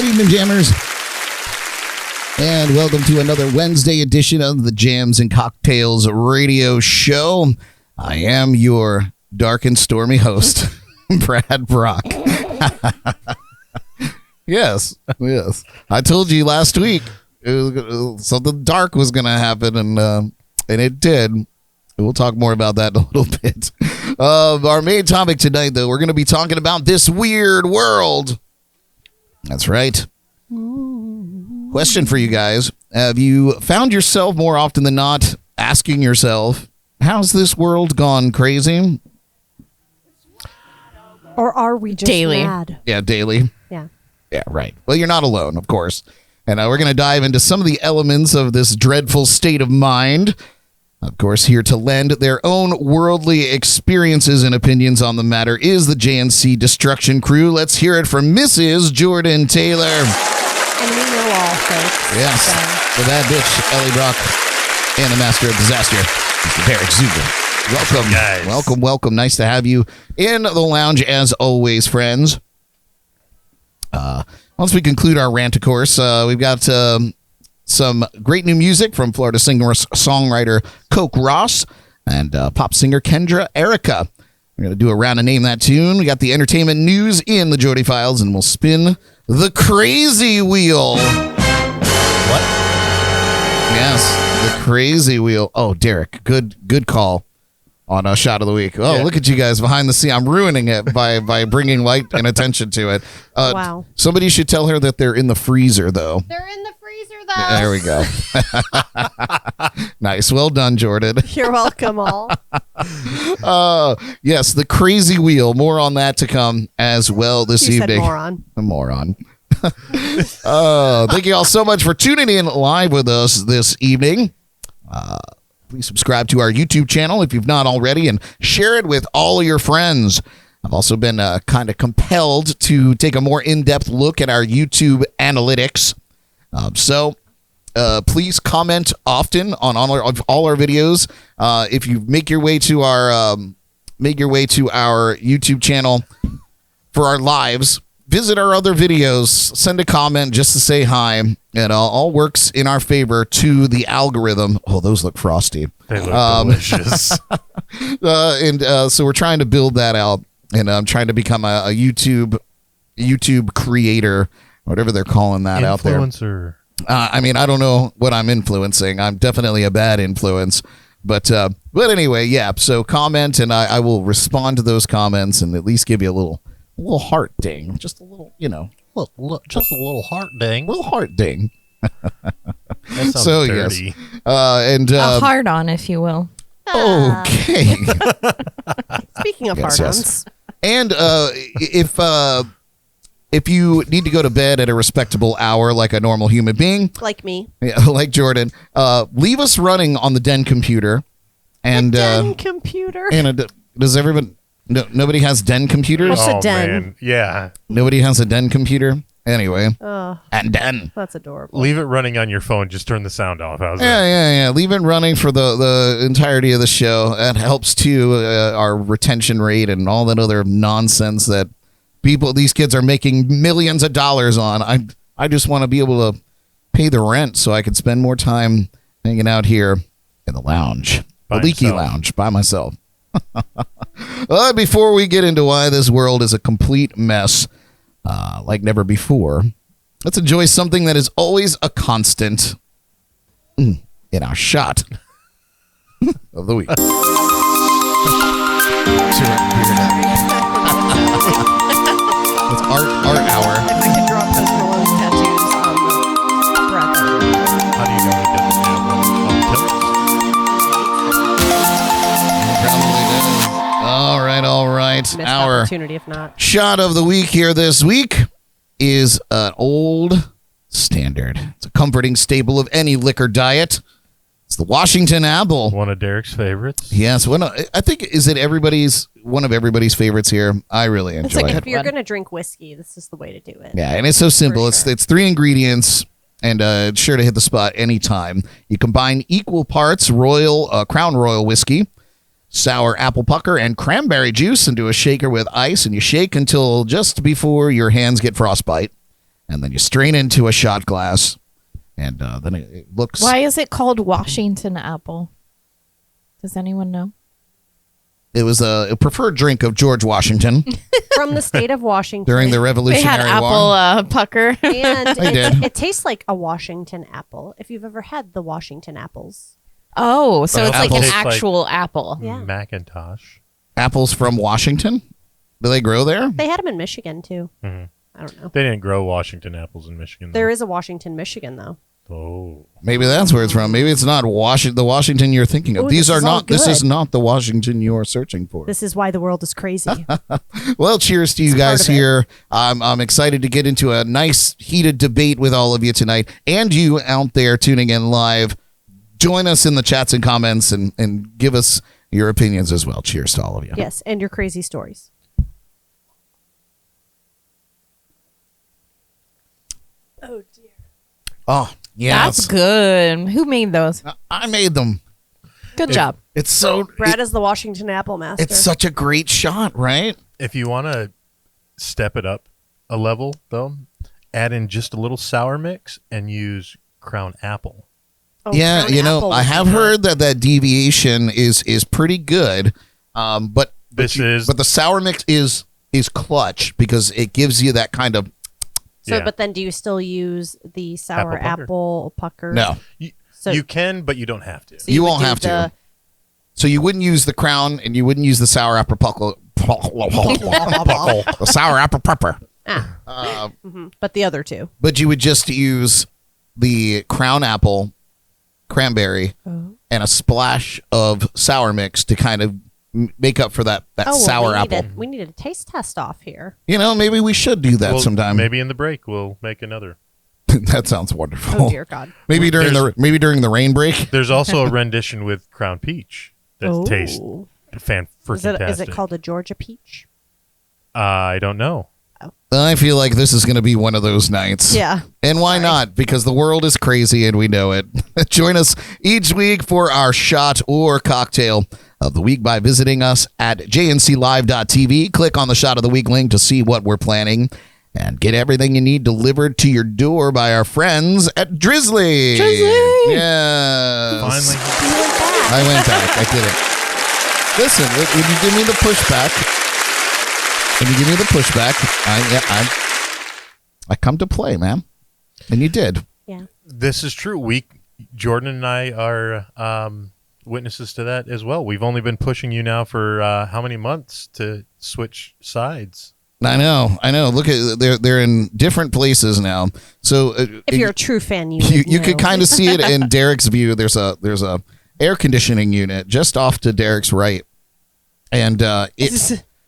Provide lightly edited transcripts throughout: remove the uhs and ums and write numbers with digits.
Good evening, jammers. And welcome to another Wednesday edition of the Jams and Cocktails radio show. I am your dark and stormy host, Brad Brock. Yes. I told you last week something dark was going to happen, and it did. We'll talk more about that in a little bit. Our main topic tonight, though, we're going to be talking about this weird world. That's right. Question for you guys. Have you found yourself more often than not asking yourself, how's this world gone crazy? Or are we just daily? mad? Yeah, daily. Yeah. Yeah, right. Well, you're not alone, of course. And we're going to dive into some of the elements of this dreadful state of mind. Of course, here to lend their own worldly experiences and opinions on the matter is the JNC Destruction Crew. Let's hear it from Mrs. Jordan Taylor. And we know all, folks. Yes, the bad bitch, Ellie Brock, and the master of disaster, Mr. Derek Zuger. Welcome, guys. Welcome. Nice to have you in the lounge as always, friends. Once we conclude our rant, of course, we've got some great new music from Florida singer-songwriter Coke Ross and pop singer Kendra Erica. We're going to do a round and name that tune. We got the entertainment news in the Jody Files, and we'll spin the crazy wheel. What? Yes, the crazy wheel. Oh, Derek, good call on a shot of the week. Oh, Yeah. Look at you guys behind the scene. I'm ruining it by bringing light and attention to it. Wow. Somebody should tell her that they're in the freezer, though. They're in the freezer, though. There we go. Nice. Well done, Jordan. You're welcome, all. Yes, the crazy wheel. More on that to come as well this You said evening. moron. A moron. Thank you all so much for tuning in live with us this evening. Please subscribe to our YouTube channel if you've not already and share it with all your friends. I've also been kind of compelled to take a more in-depth look at our YouTube analytics. So please comment often on all our videos. If you make your way to our YouTube channel for our lives, visit our other videos, send a comment just to say hi. It all works in our favor to the algorithm. Oh, those look frosty. They look delicious. So we're trying to build that out, and I'm trying to become a YouTube creator, whatever they're calling that out there. Influencer. I mean, I don't know what I'm influencing. I'm definitely a bad influence. But anyway, yeah. So comment, and I will respond to those comments and at least give you a little heart ding. Just a little, Just a little heart ding. little heart ding. That sounds So, dirty. Yes. A hard on, if you will. Okay. Speaking of Yes, hard-ons, And if you need to go to bed at a respectable hour like a normal human being, like me. yeah, like Jordan, leave us running on the Den computer. And Den computer. does everyone? No, nobody has Den computers. What's a Oh, den? man. Yeah. Nobody has a Den computer. Anyway, Oh, and Den. that's adorable. Leave it running on your phone. Just turn the sound off. How's that? Yeah. Leave it running for the entirety of the show. That helps too. Our retention rate and all that other nonsense that these kids are making millions of dollars on. I just want to be able to pay the rent so I can spend more time hanging out here in the lounge, By the leaky himself. lounge, by myself. Before we get into why this world is a complete mess, like never before, let's enjoy something that is always a constant in our shot of the week. It's art hour. If I could drop those Malone tattoos on the breath. How do you know he doesn't have one on tilts? All right. Missed Our opportunity if not. shot of the week here this week is an old standard. It's a comforting staple of any liquor diet. It's the Washington Apple. One of Derek's favorites. Yes, I think is it one of everybody's favorites here. I really It's enjoy like it. if you're going to drink whiskey, this is the way to do it. Yeah, and it's so simple. sure. It's 3 ingredients, and it's sure to hit the spot anytime. You combine equal parts Crown Royal whiskey, sour apple pucker, and cranberry juice into a shaker with ice, and you shake until just before your hands get frostbite. and then you strain into a shot glass, and then it looks. Why is it called Washington apple? Does anyone know? It was a preferred drink of George Washington From the state of Washington. during the They Revolutionary had War. apple pucker. And I did. it tastes like a Washington apple. If you've ever had the Washington apples. Oh, so But it's like an apples- actual apple. Yeah. Macintosh. Apples from Washington? Do they grow there? They had them in Michigan, too. Mhm. I don't know. They didn't grow Washington apples in Michigan. There is a Washington, Michigan, though. Oh. Maybe that's where it's from. Maybe it's not the Washington you're thinking of. Ooh, These this are is all not. This is good. not the Washington you're searching for. This is why the world is crazy. Well, cheers to you It's guys part of it. here. I'm excited to get into a nice heated debate with all of you tonight, and you out there tuning in live. Join us in the chats and comments, and give us your opinions as well. Cheers to all of you. Yes, and your crazy stories. Oh, dear. Oh, yes. That's good. Who made those? I made them. Good job. It's so. Brad is the Washington apple master. It's such a great shot, right? If you want to step it up a level, though, add in just a little sour mix and use Crown Apple. Oh, Yeah, Crown you know, apple I would have be good. heard that deviation is pretty good. But the sour mix is clutch because it gives you that kind of So, Yeah. but then do you still use the sour Apple apple pucker? no. So, You can, but you don't have to. so You would won't do have to. the- So you wouldn't use the crown and you wouldn't use the sour apple puckle. The sour apple pepper. But the other two. But you would just use the crown apple, cranberry, Oh. and a splash of sour mix to kind of make up for that Oh, well, sour apple. We needed a taste test off here. You know, maybe we should do that Well, sometime. Maybe in the break we'll make another. That sounds wonderful. Oh, dear God. Maybe during the rain break. There's also a rendition with Crown Peach that tastes Oh. freaking Is it called a Georgia peach? I don't know. I feel like this is going to be one of those nights. Yeah. And why not? Because the world is crazy and we know it. Join us each week for our shot or cocktail of the week by visiting us at jnclive.tv. Click on the shot of the week link to see what we're planning and get everything you need delivered to your door by our friends at Drizzly. Yes. Finally. I went back. I did it. Listen, when you give me the pushback, I come to play, man. And you did. Yeah. This is true. Jordan and I are witnesses to that as well. We've only been pushing you now for how many months to switch sides? I know. Look at they're in different places now. So If you're a true fan, you could kind of see it in Derek's view. There's a air conditioning unit just off to Derek's right, and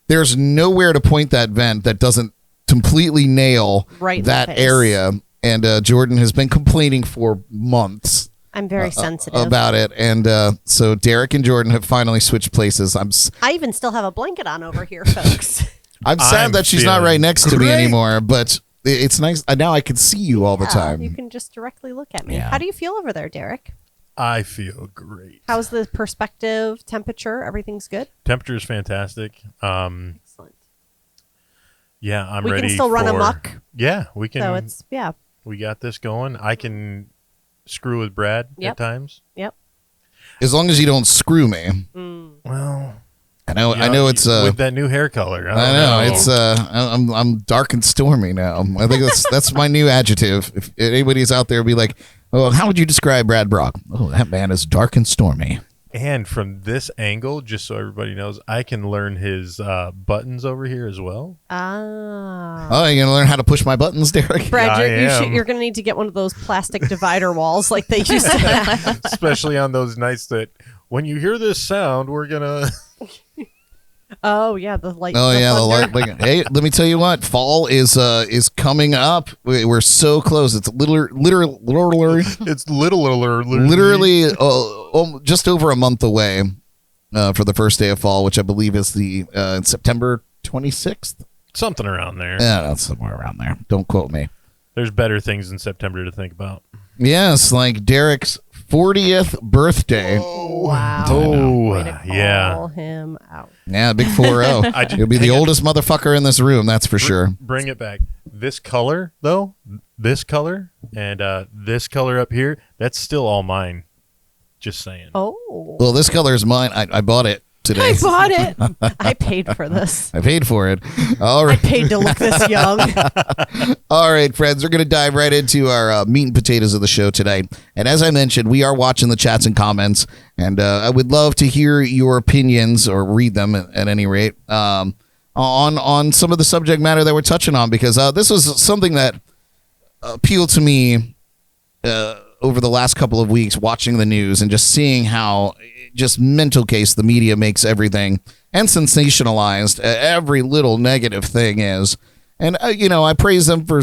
there's nowhere to point that vent that doesn't completely nail Right in the that face. area. And Jordan has been complaining for months I'm very sensitive. about it, and so Derek and Jordan have finally switched places. I even still have a blanket on over here, folks. I'm sad I'm that she's not feeling right next to me great. anymore, but it's nice. Now I can see you all the Yeah, time. You can just directly look at me. Yeah. How do you feel over there, Derek? I feel great. How's the perspective, temperature? Everything's good? Temperature is fantastic. Excellent. Yeah, I'm We ready. can still run for- amok. Yeah, we can. So it's, yeah. We got this going. I can screw with Brad Yep. at times. Yep. As long as you don't screw me. Well, I know. you I know it's. with that new hair color. I know it's. I'm dark and stormy now. I think that's my new adjective. If anybody's out there, be like, "Oh, how would you describe Brad Brock?" Oh, that man is dark and stormy. And from this angle, just so everybody knows, I can learn his buttons over here as well. Ah. Oh, you're gonna learn how to push my buttons, Derek? Brad, Yeah, I am. you're going to need to get one of those plastic divider walls like they used to have. Especially on those nights that when you hear this sound, we're gonna. Oh, yeah, the light. Oh the yeah, the thunder. light. Hey, let me tell you what. Fall is coming up. We're so close. It's literally It's literally just over a month away for the first day of fall, which I believe is the September 26th. something around there. Yeah, that's somewhere around there. Don't quote me. There's better things in September to think about. Yes, like Derek's 40th birthday. Wow. Oh, Way to yeah. call him out. Yeah, big 4-0. You'll be the oldest motherfucker in this room, that's for sure. Bring it back. This color, though, this color, and this color up here, that's still all mine. Just saying. Oh. Well, this color is mine. I bought it today. I bought it. I paid for this. I paid for it. All I right. paid to look this young. All right, friends, we're going to dive right into our meat and potatoes of the show today. And as I mentioned, we are watching the chats and comments, and I would love to hear your opinions or read them at any rate on some of the subject matter that we're touching on, because this was something that appealed to me over the last couple of weeks, watching the news and just seeing how just mental case the media makes everything and sensationalized every little negative thing is. And, I praise them for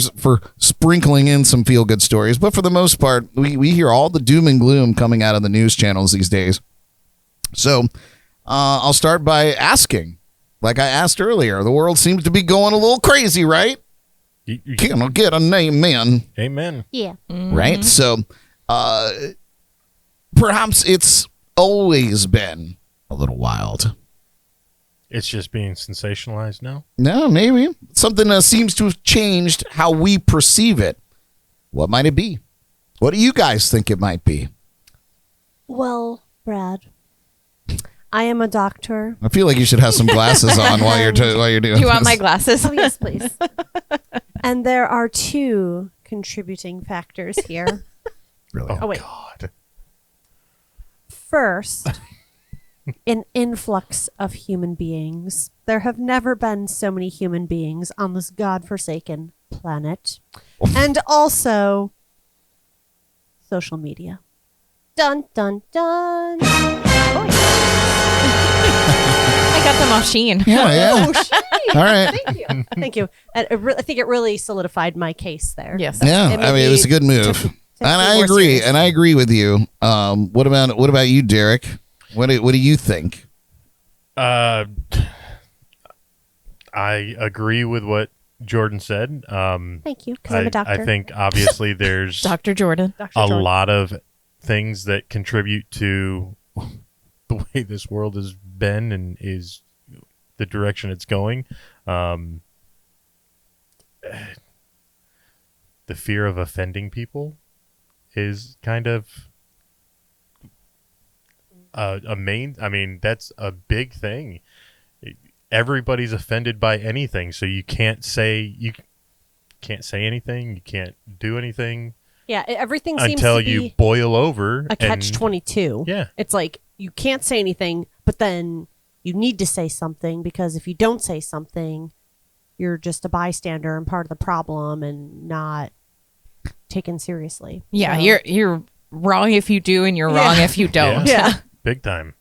sprinkling in some feel-good stories. But for the most part, we hear all the doom and gloom coming out of the news channels these days. So I'll start by asking, like I asked earlier, the world seems to be going a little crazy, right? Can I get an amen? Amen. Yeah. Right? So perhaps it's always been a little wild. It's just being sensationalized now. No, maybe. Something seems to have changed how we perceive it. What might it be? What do you guys think it might be? Well, Brad, I am a doctor. I feel like you should have some glasses on while you're doing Do you want this. my glasses? Oh, yes, please. And there are two contributing factors here. Really? Oh, wait. God. First, an influx of human beings. There have never been so many human beings on this godforsaken planet. And also, social media. Dun, dun, dun. Oh, I got the machine. Yeah. All right. thank you. Thank you. And I think it really solidified my case there. Yes. Yeah. It I mean, it was a good move. took And me I more agree. serious. And I agree with you. What about you, Derek? What do you think? I agree with what Jordan said. Thank you, because I'm a doctor. I think obviously there's Dr. Jordan. Dr. a Jordan. lot of things that contribute to the way this world has been and is the direction it's going. The fear of offending people is kind of that's a big thing. Everybody's offended by anything, so you can't say anything, you can't do anything Yeah, everything seems until to be you boil over a catch-22. Yeah. It's like you can't say anything, but then you need to say something, because if you don't say something, you're just a bystander and part of the problem and not taken seriously. Yeah, So- you're wrong if you do, and you're wrong if you don't. Yeah. big time.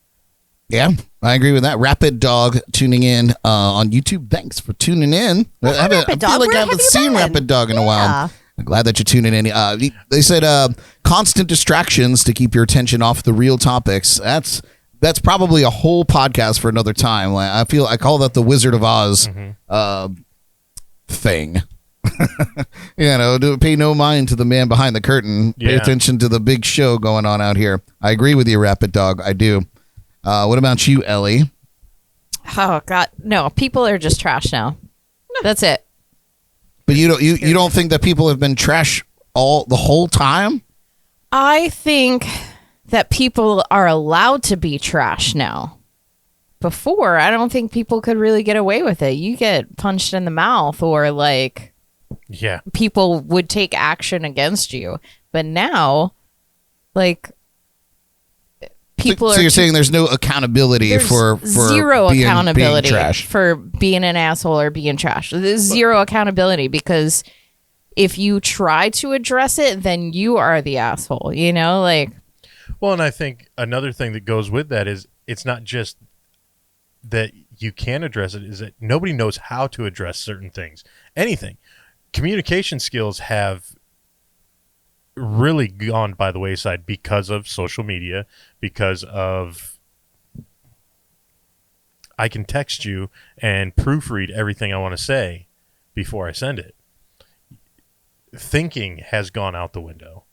Yeah, I agree with that. Rapid Dog tuning in on YouTube. Thanks for tuning in. I Rapid Dog. feel like Where I have haven't you seen been? Rapid Dog in a Yeah. while. I'm glad that you're tuning in. They said constant distractions to keep your attention off the real topics. That's probably a whole podcast for another time. I call that the Wizard of Oz thing. Pay no mind to the man behind the curtain. Pay Yeah. attention to the big show going on out here. I agree with you, Rapid Dog. I do. What about you, Ellie? Oh God, no! People are just trash now. That's it. But you don't think that people have been trash the whole time? I think that people are allowed to be trash now. Before, I don't think people could really get away with it. You get punched in the mouth, or like Yeah. people would take action against you. But now, like people so are you're too- saying there's no accountability there's for zero being accountability trash. for being an asshole or being trash. There's zero accountability, because if you try to address it, then you are the asshole. Like Well, and I think another thing that goes with that is it's not just that you can address it, is that nobody knows how to address certain things. Anything. Communication skills have really gone by the wayside because of social media, because of I can text you and proofread everything I want to say before I send it. Thinking has gone out the window.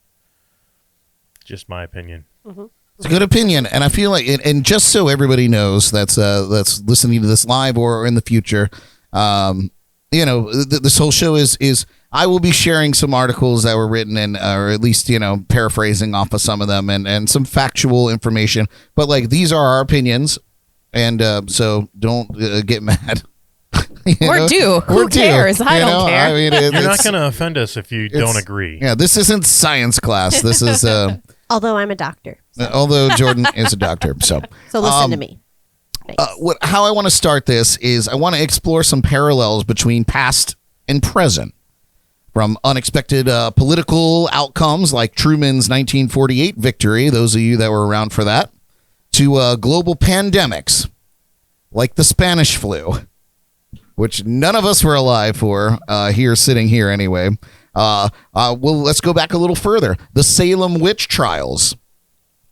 just my opinion. It's a good opinion, and I feel like, and just so everybody knows that's listening to this live or in the future, this whole show is I will be sharing some articles that were written and or at least paraphrasing off of some of them and some factual information, but like these are our opinions, and so don't get mad. Or do. Who cares? I don't care. I mean, You're not going to offend us if you don't agree. Yeah, this isn't science class. This is Although I'm a doctor. although Jordan is a doctor, so listen to me. Thanks. how I want to start this is I want to explore some parallels between past and present, from unexpected political outcomes like Truman's 1948 victory, those of you that were around for that, to global pandemics like the Spanish flu, which none of us were alive for here, sitting here anyway. Well, let's go back a little further. The Salem witch trials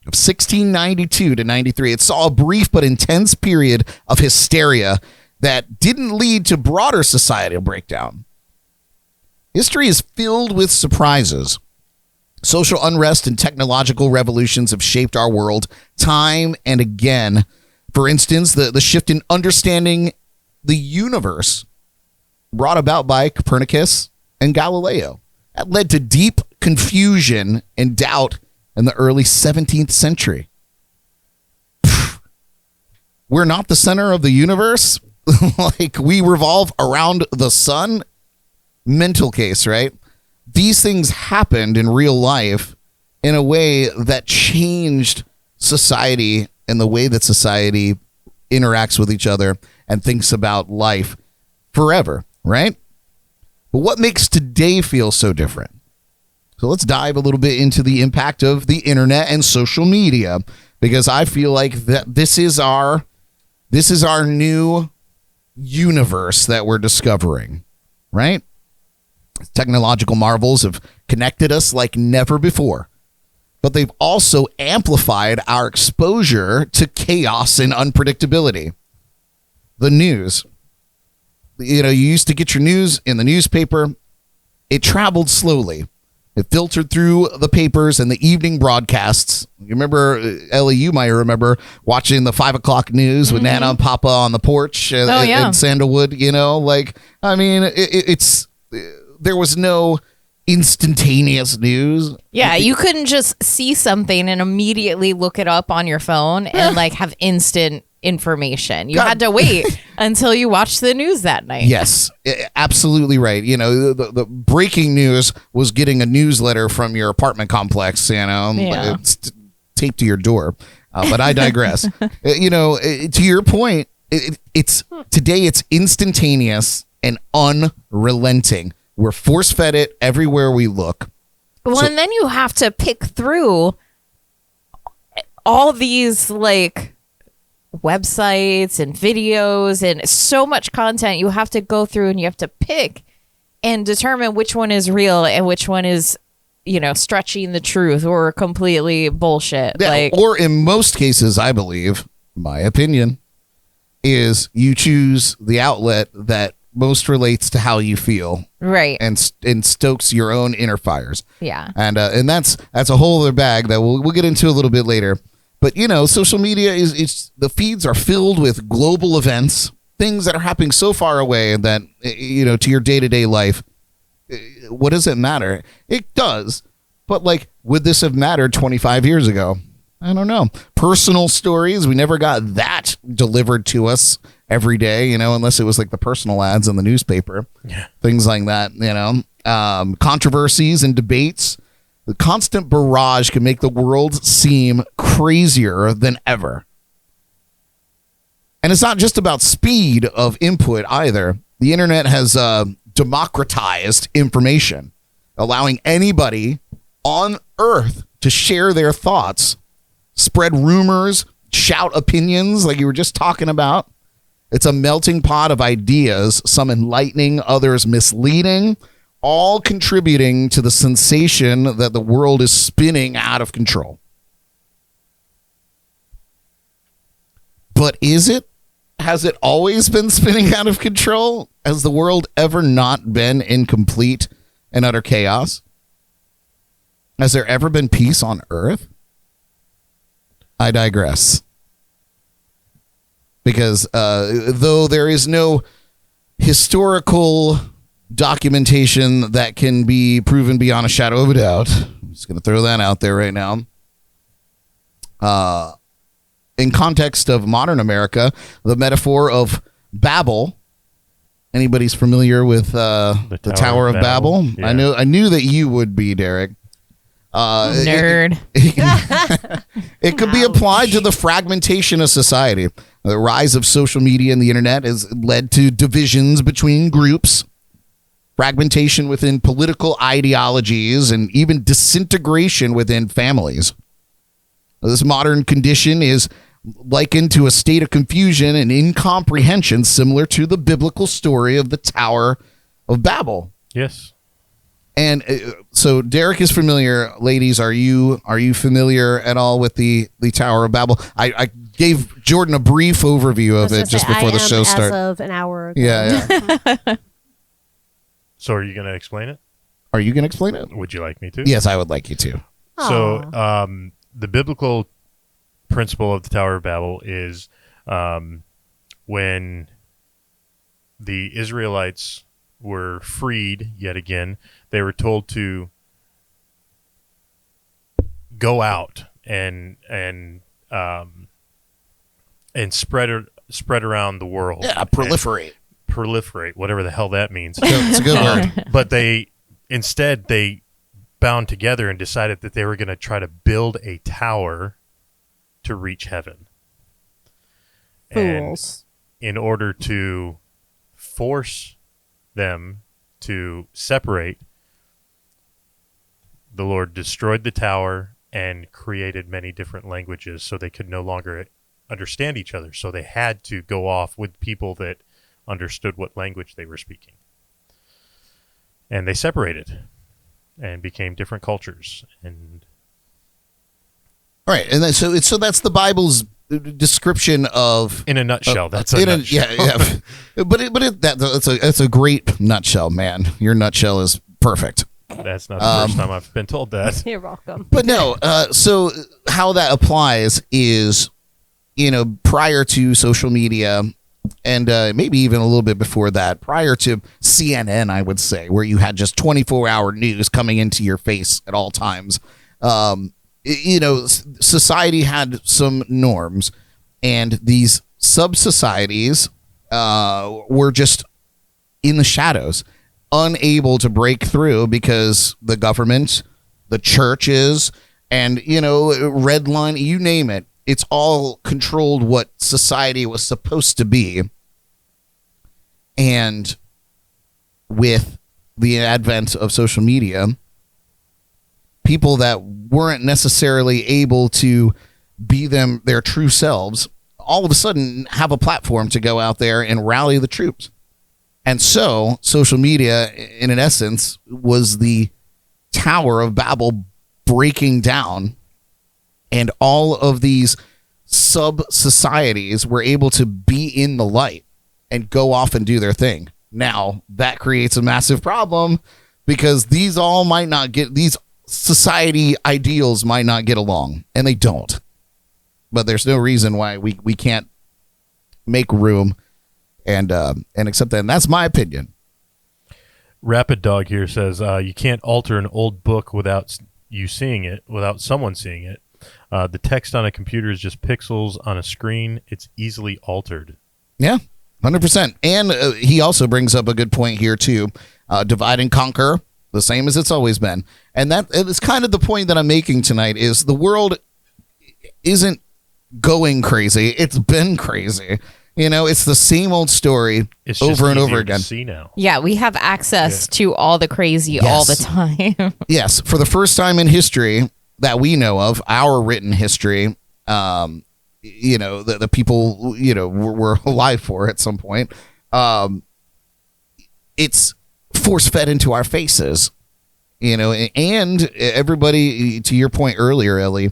of 1692 to 93. It saw a brief but intense period of hysteria that didn't lead to broader societal breakdown. History is filled with surprises. Social unrest and technological revolutions have shaped our world time and again. For instance, the shift in understanding the universe brought about by Copernicus and Galileo. That led to deep confusion and doubt in the early 17th century. We're not the center of the universe. Like we revolve around the sun. Mental case, right? These things happened in real life in a way that changed society and the way that society interacts with each other and thinks about life forever, right? But what makes today feel so different? So let's dive a little bit into the impact of the internet and social media, because I feel like that this is our new universe that we're discovering, right? Technological marvels have connected us like never before, but they've also amplified our exposure to chaos and unpredictability. The news. You used to get your news in the newspaper. It traveled slowly. It filtered through the papers and the evening broadcasts. You remember, Ellie, you might remember watching the 5 o'clock news with Nana and Papa on the porch in Sandalwood, there was no instantaneous news. Yeah, you couldn't just see something and immediately look it up on your phone and have instant information. You had to wait until you watched the news that night. Yes, absolutely right. The breaking news was getting a newsletter from your apartment complex, it's taped to your door. But I digress. To your point, today it's instantaneous and unrelenting. We're force-fed it everywhere we look. Well, and then you have to pick through all these websites and videos and so much content you have to go through, and you have to pick and determine which one is real and which one is, stretching the truth or completely bullshit. Yeah, or in most cases, I believe, my opinion, is you choose the outlet that most relates to how you feel, right, and stokes your own inner fires. Yeah, and that's a whole other bag that we'll get into a little bit later. But social media is the feeds are filled with global events, things that are happening so far away that to your day-to-day life. What does it matter? It does, but would this have mattered 25 years ago? I don't know. Personal stories, we never got that delivered to us every day, unless it was the personal ads in the newspaper. Yeah. Things like that, controversies and debates. The constant barrage can make the world seem crazier than ever. And it's not just about speed of input either. The internet has democratized information, allowing anybody on Earth to share their thoughts, spread rumors, shout opinions like you were just talking about. It's a melting pot of ideas, some enlightening, others misleading, all contributing to the sensation that the world is spinning out of control. But is it? Has it always been spinning out of control? Has the world ever not been in complete and utter chaos? Has there ever been peace on Earth? I digress. Because though there is no historical documentation that can be proven beyond a shadow of a doubt, I'm just going to throw that out there right now. In context of modern America, the metaphor of Babel. Anybody's familiar with the Tower of Babel? Yeah. I knew that you would be, Derek. Nerd. It could be applied to the fragmentation of society. The rise of social media and the internet has led to divisions between groups, fragmentation within political ideologies, and even disintegration within families. This modern condition is likened to a state of confusion and incomprehension similar to the biblical story of the Tower of Babel. Yes. And so Derek is familiar. Ladies, are you familiar at all with the Tower of Babel? I gave Jordan a brief overview of it just before the show started. As of an hour ago. Yeah. So are you going to explain it? Are you going to explain it? Would you like me to? Yes, I would like you to. So the biblical principle of the Tower of Babel is when the Israelites were freed yet again, they were told to go out and spread around the world. Yeah, proliferate. Proliferate, whatever the hell that means. It's a good word. But they bound together and decided that they were going to try to build a tower to reach heaven. Fools. And in order to force them to separate, the Lord destroyed the tower and created many different languages so they could no longer understand each other. So they had to go off with people that understood what language they were speaking. And they separated and became different cultures. And Right, and then, so that's the Bible's description of. in a nutshell, that's a nutshell. Yeah. That's a great nutshell, man. Your nutshell is perfect. That's not the first time I've been told that. You're welcome. But no, so how that applies is, prior to social media, and maybe even a little bit before that, prior to CNN, I would say, where you had just 24-hour news coming into your face at all times. Society had some norms, and these sub-societies were just in the shadows, unable to break through because the government, the churches, and, red line, you name it, it's all controlled what society was supposed to be. And with the advent of social media, people that weren't necessarily able to be their true selves all of a sudden have a platform to go out there and rally the troops. And so social media, in an essence, was the Tower of Babel breaking down, and all of these sub-societies were able to be in the light and go off and do their thing. Now, that creates a massive problem because these society ideals might not get along, and they don't. But there's no reason why we can't make room and accept that. And that's my opinion. Rapid Dog here says you can't alter an old book without you seeing it, without someone seeing it. The text on a computer is just pixels on a screen. It's easily altered. Yeah, 100%. And he also brings up a good point here too. Divide and conquer, the same as it's always been. And that is kind of the point that I'm making tonight, is the world isn't going crazy. It's been crazy. It's the same old story It's just over and over easier again. to see now. Yeah, we have access to all the crazy all the time. Yes, for the first time in history that we know of, our written history, the people, were alive for at some point. It's force fed into our faces, and everybody, to your point earlier, Ellie,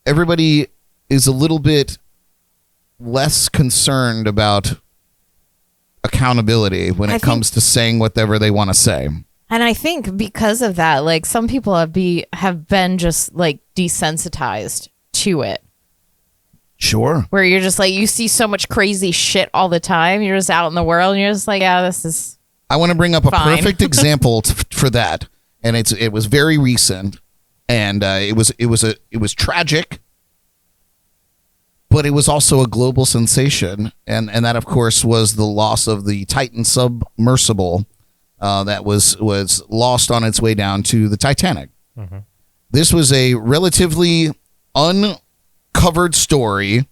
everybody is a little bit less concerned about accountability when it comes to saying whatever they want to say. And I think because of that, like, some people have been just like desensitized to it. Sure. Where you're just like, you see so much crazy shit all the time. You're just out in the world and you're just like, yeah, this is. I want to bring up a Fine. perfect example for that, and it was very recent, and it was tragic, but it was also a global sensation, and that of course was the loss of the Titan submersible that was lost on its way down to the Titanic. Mm-hmm. This was a relatively uncovered story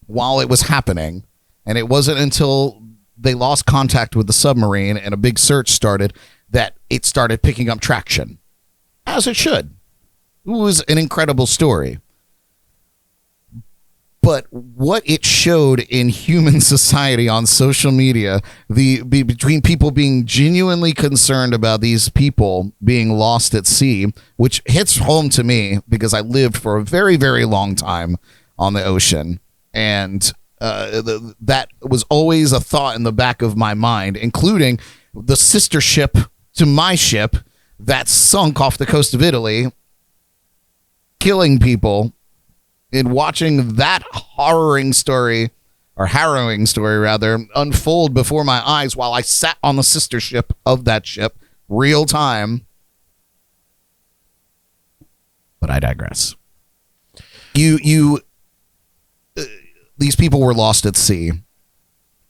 while it was happening, and it wasn't until they lost contact with the submarine and a big search started that it started picking up traction, as it should. It was an incredible story. But what it showed in human society on social media, between people being genuinely concerned about these people being lost at sea, which hits home to me because I lived for a very, very long time on the ocean, and that was always a thought in the back of my mind, including the sister ship to my ship that sunk off the coast of Italy, killing people, and watching that harrowing story unfold before my eyes while I sat on the sister ship of that ship, real time. But I digress. These people were lost at sea,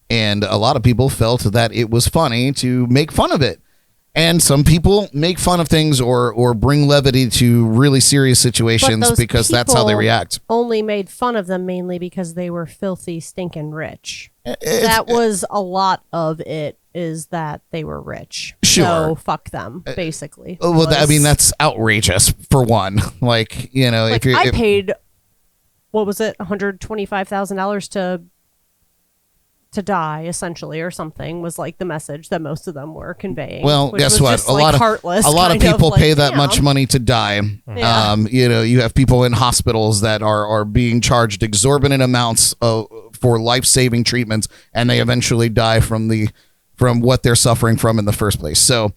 and a lot of people felt that it was funny to make fun of it. And some people make fun of things or bring levity to really serious situations because that's how they react. Only made fun of them mainly because they were filthy, stinking rich. That was a lot of it, is that they were rich. Sure. So fuck them, basically. Well, that's outrageous, for one. Like, Like, if you're... I paid, what was it, $125,000 to die, essentially, or something, was like the message that most of them were conveying. Well, which guess was what? just, like, heartless. A lot of kind people like, pay that yeah. much money to die. Yeah. You have people in hospitals that are being charged exorbitant amounts for life-saving treatments, and they eventually die from what they're suffering from in the first place. So,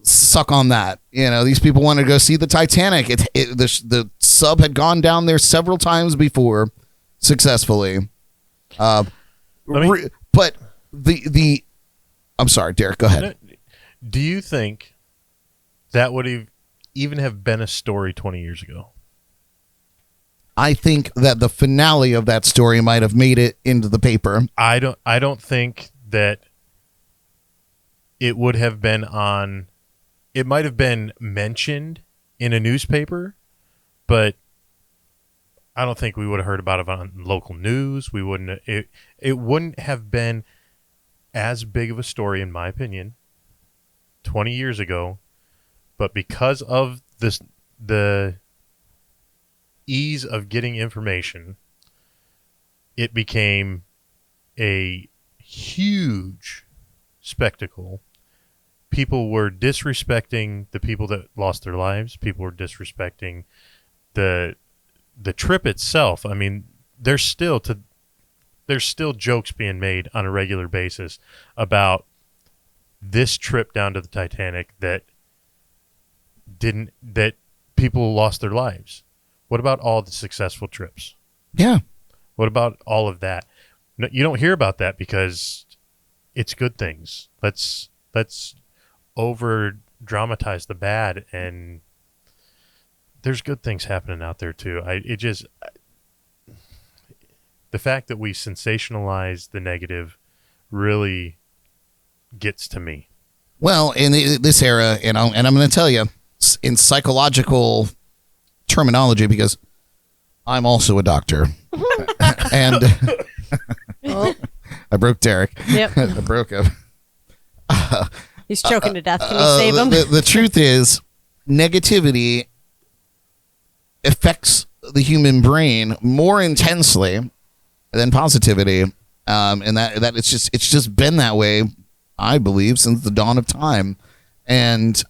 suck on that. These people want to go see the Titanic. The sub had gone down there several times before, successfully. But I'm sorry, Derek, go ahead. Do you think that would even have been a story 20 years ago? I think that the finale of that story might have made it into the paper. I don't think that it would have been on. It might have been mentioned in a newspaper, but I don't think we would have heard about it on local news. We wouldn't. It wouldn't have been as big of a story, in my opinion, 20 years ago. But because of the ease of getting information, it became a huge spectacle. People were disrespecting the people that lost their lives. People were disrespecting the trip itself. I mean, there's still jokes being made on a regular basis about this trip down to the Titanic that people lost their lives. What about all the successful trips? Yeah. What about all of that? No, you don't hear about that because it's good things. Let's over dramatize the bad, and there's good things happening out there too. The fact that we sensationalize the negative really gets to me. Well, in this era, and I'm going to tell you, in psychological terminology, because I'm also a doctor, and I broke Derek. Yep. I broke him. He's choking to death. Can you save him? The truth is, negativity affects the human brain more intensely than positivity, and that it's just been that way, I believe, since the dawn of time. And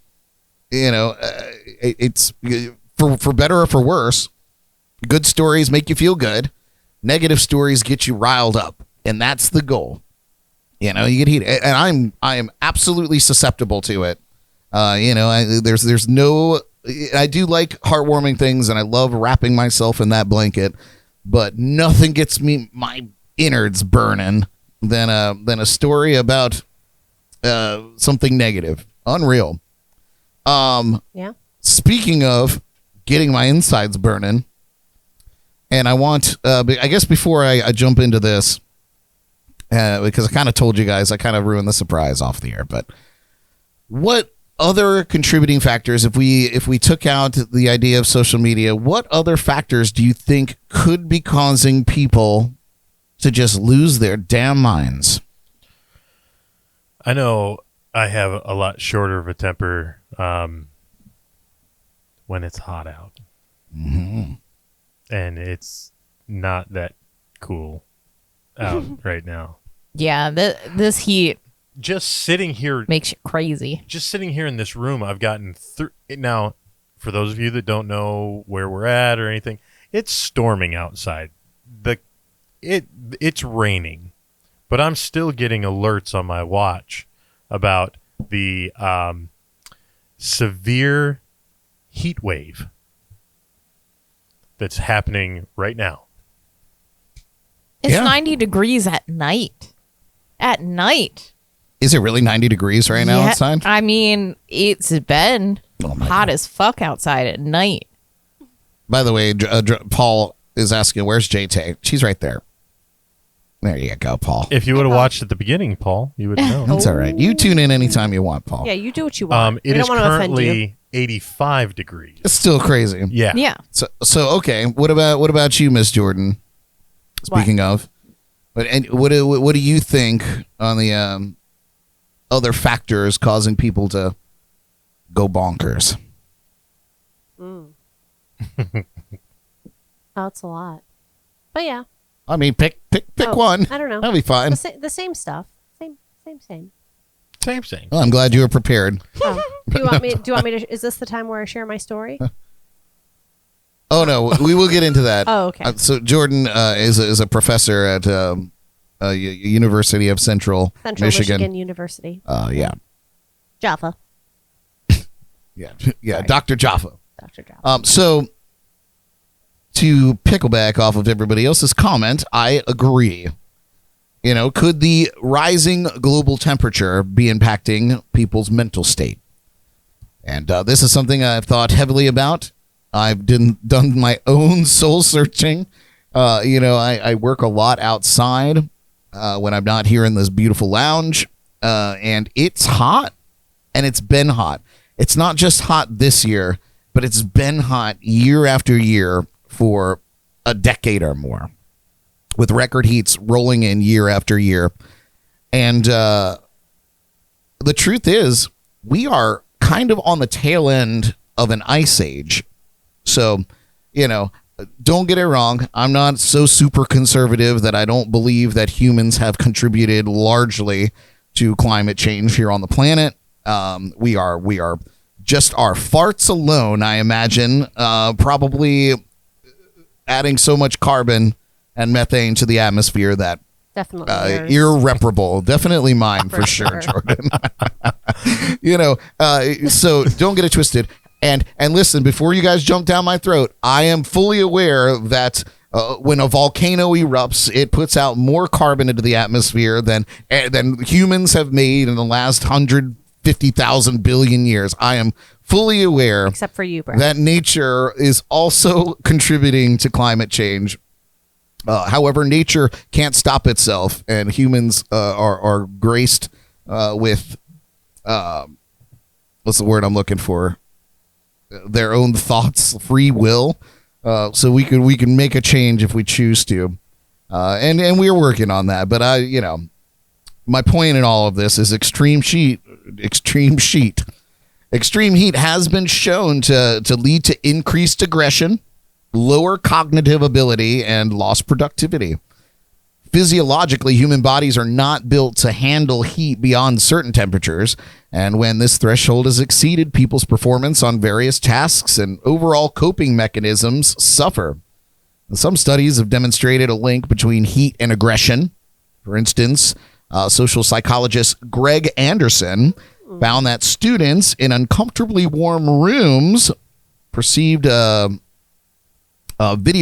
it's for better or for worse. Good stories make you feel good. Negative stories get you riled up, and that's the goal. You get heat, and I am absolutely susceptible to it. There's no I do like heartwarming things, and I love wrapping myself in that blanket. But nothing gets me my innards burning than a story about something negative. Unreal. Yeah. Speaking of getting my insides burning, and I want, I guess before I jump into this, because I kind of told you guys, I kind of ruined the surprise off the air, but what other contributing factors, if we took out the idea of social media, what other factors do you think could be causing people to just lose their damn minds? I know I have a lot shorter of a temper when it's hot out. Mm-hmm. And it's not that cool out right now. Yeah, this heat Just sitting here makes you crazy. just sitting here in this room, I've gotten through. Now, for those of you that don't know where we're at or anything, it's storming outside. It's raining, but I'm still getting alerts on my watch about the severe heat wave that's happening right now. It's Yeah. 90 degrees at night. At night. Is it really 90 degrees right now Yeah, outside? I mean, it's been Oh my hot God. as fuck outside at night. By the way, Paul is asking, where's JT? She's right there. There you go, Paul. If you would have watched at the beginning, Paul, you would know. That's all right. You tune in anytime you want, Paul. Yeah, you do what you want. It we is don't want to offend you. currently 85 degrees. It's still crazy. Yeah. Yeah. So okay. What about you, Miss Jordan? Speaking of, what do you think on the other factors causing people to go bonkers? Oh, it's a lot. But yeah. I mean, pick Oh, one. I don't know. That'll be fine. The same stuff. Same. Same thing. Well, I'm glad you were prepared. Oh. Do you want me to? Is this the time where I share my story? Oh no, we will get into that. Oh, okay. So Jordan is a professor at University of Central Michigan University. Yeah, Jaffa. yeah, Sorry. Dr. Jaffa. Dr. Jaffa. So to pickleback off of everybody else's comment, I agree. You know, could the rising global temperature be impacting people's mental state? And this is something I've thought heavily about. I've done my own soul searching. I work a lot outside when I'm not here in this beautiful lounge. And it's hot. And it's been hot. It's not just hot this year, but it's been hot year after year for a decade or more, with record heats rolling in year after year. And the truth is, we are kind of on the tail end of an ice age. So, don't get it wrong. I'm not so super conservative that I don't believe that humans have contributed largely to climate change here on the planet. We are just our farts alone, I imagine, probably adding so much carbon and methane to the atmosphere that Definitely. yours. irreparable. Definitely mine for sure, Jordan. So don't get it twisted. And listen, before you guys jump down my throat, I am fully aware that when a volcano erupts, it puts out more carbon into the atmosphere than humans have made in the last 150,000 billion years. I am fully aware Except for you, Brett. that nature is also contributing to climate change. However, nature can't stop itself, and humans are graced with what's the word I'm looking for? Their own thoughts, free will. So we can make a change if we choose to, and we're working on that. But my point in all of this is extreme heat has been shown to lead to increased aggression, lower cognitive ability, and lost productivity. Physiologically, human bodies are not built to handle heat beyond certain temperatures, and when this threshold is exceeded, people's performance on various tasks and overall coping mechanisms suffer. Some studies have demonstrated a link between heat and aggression. For instance, social psychologist Greg Anderson found that students in uncomfortably warm rooms perceived video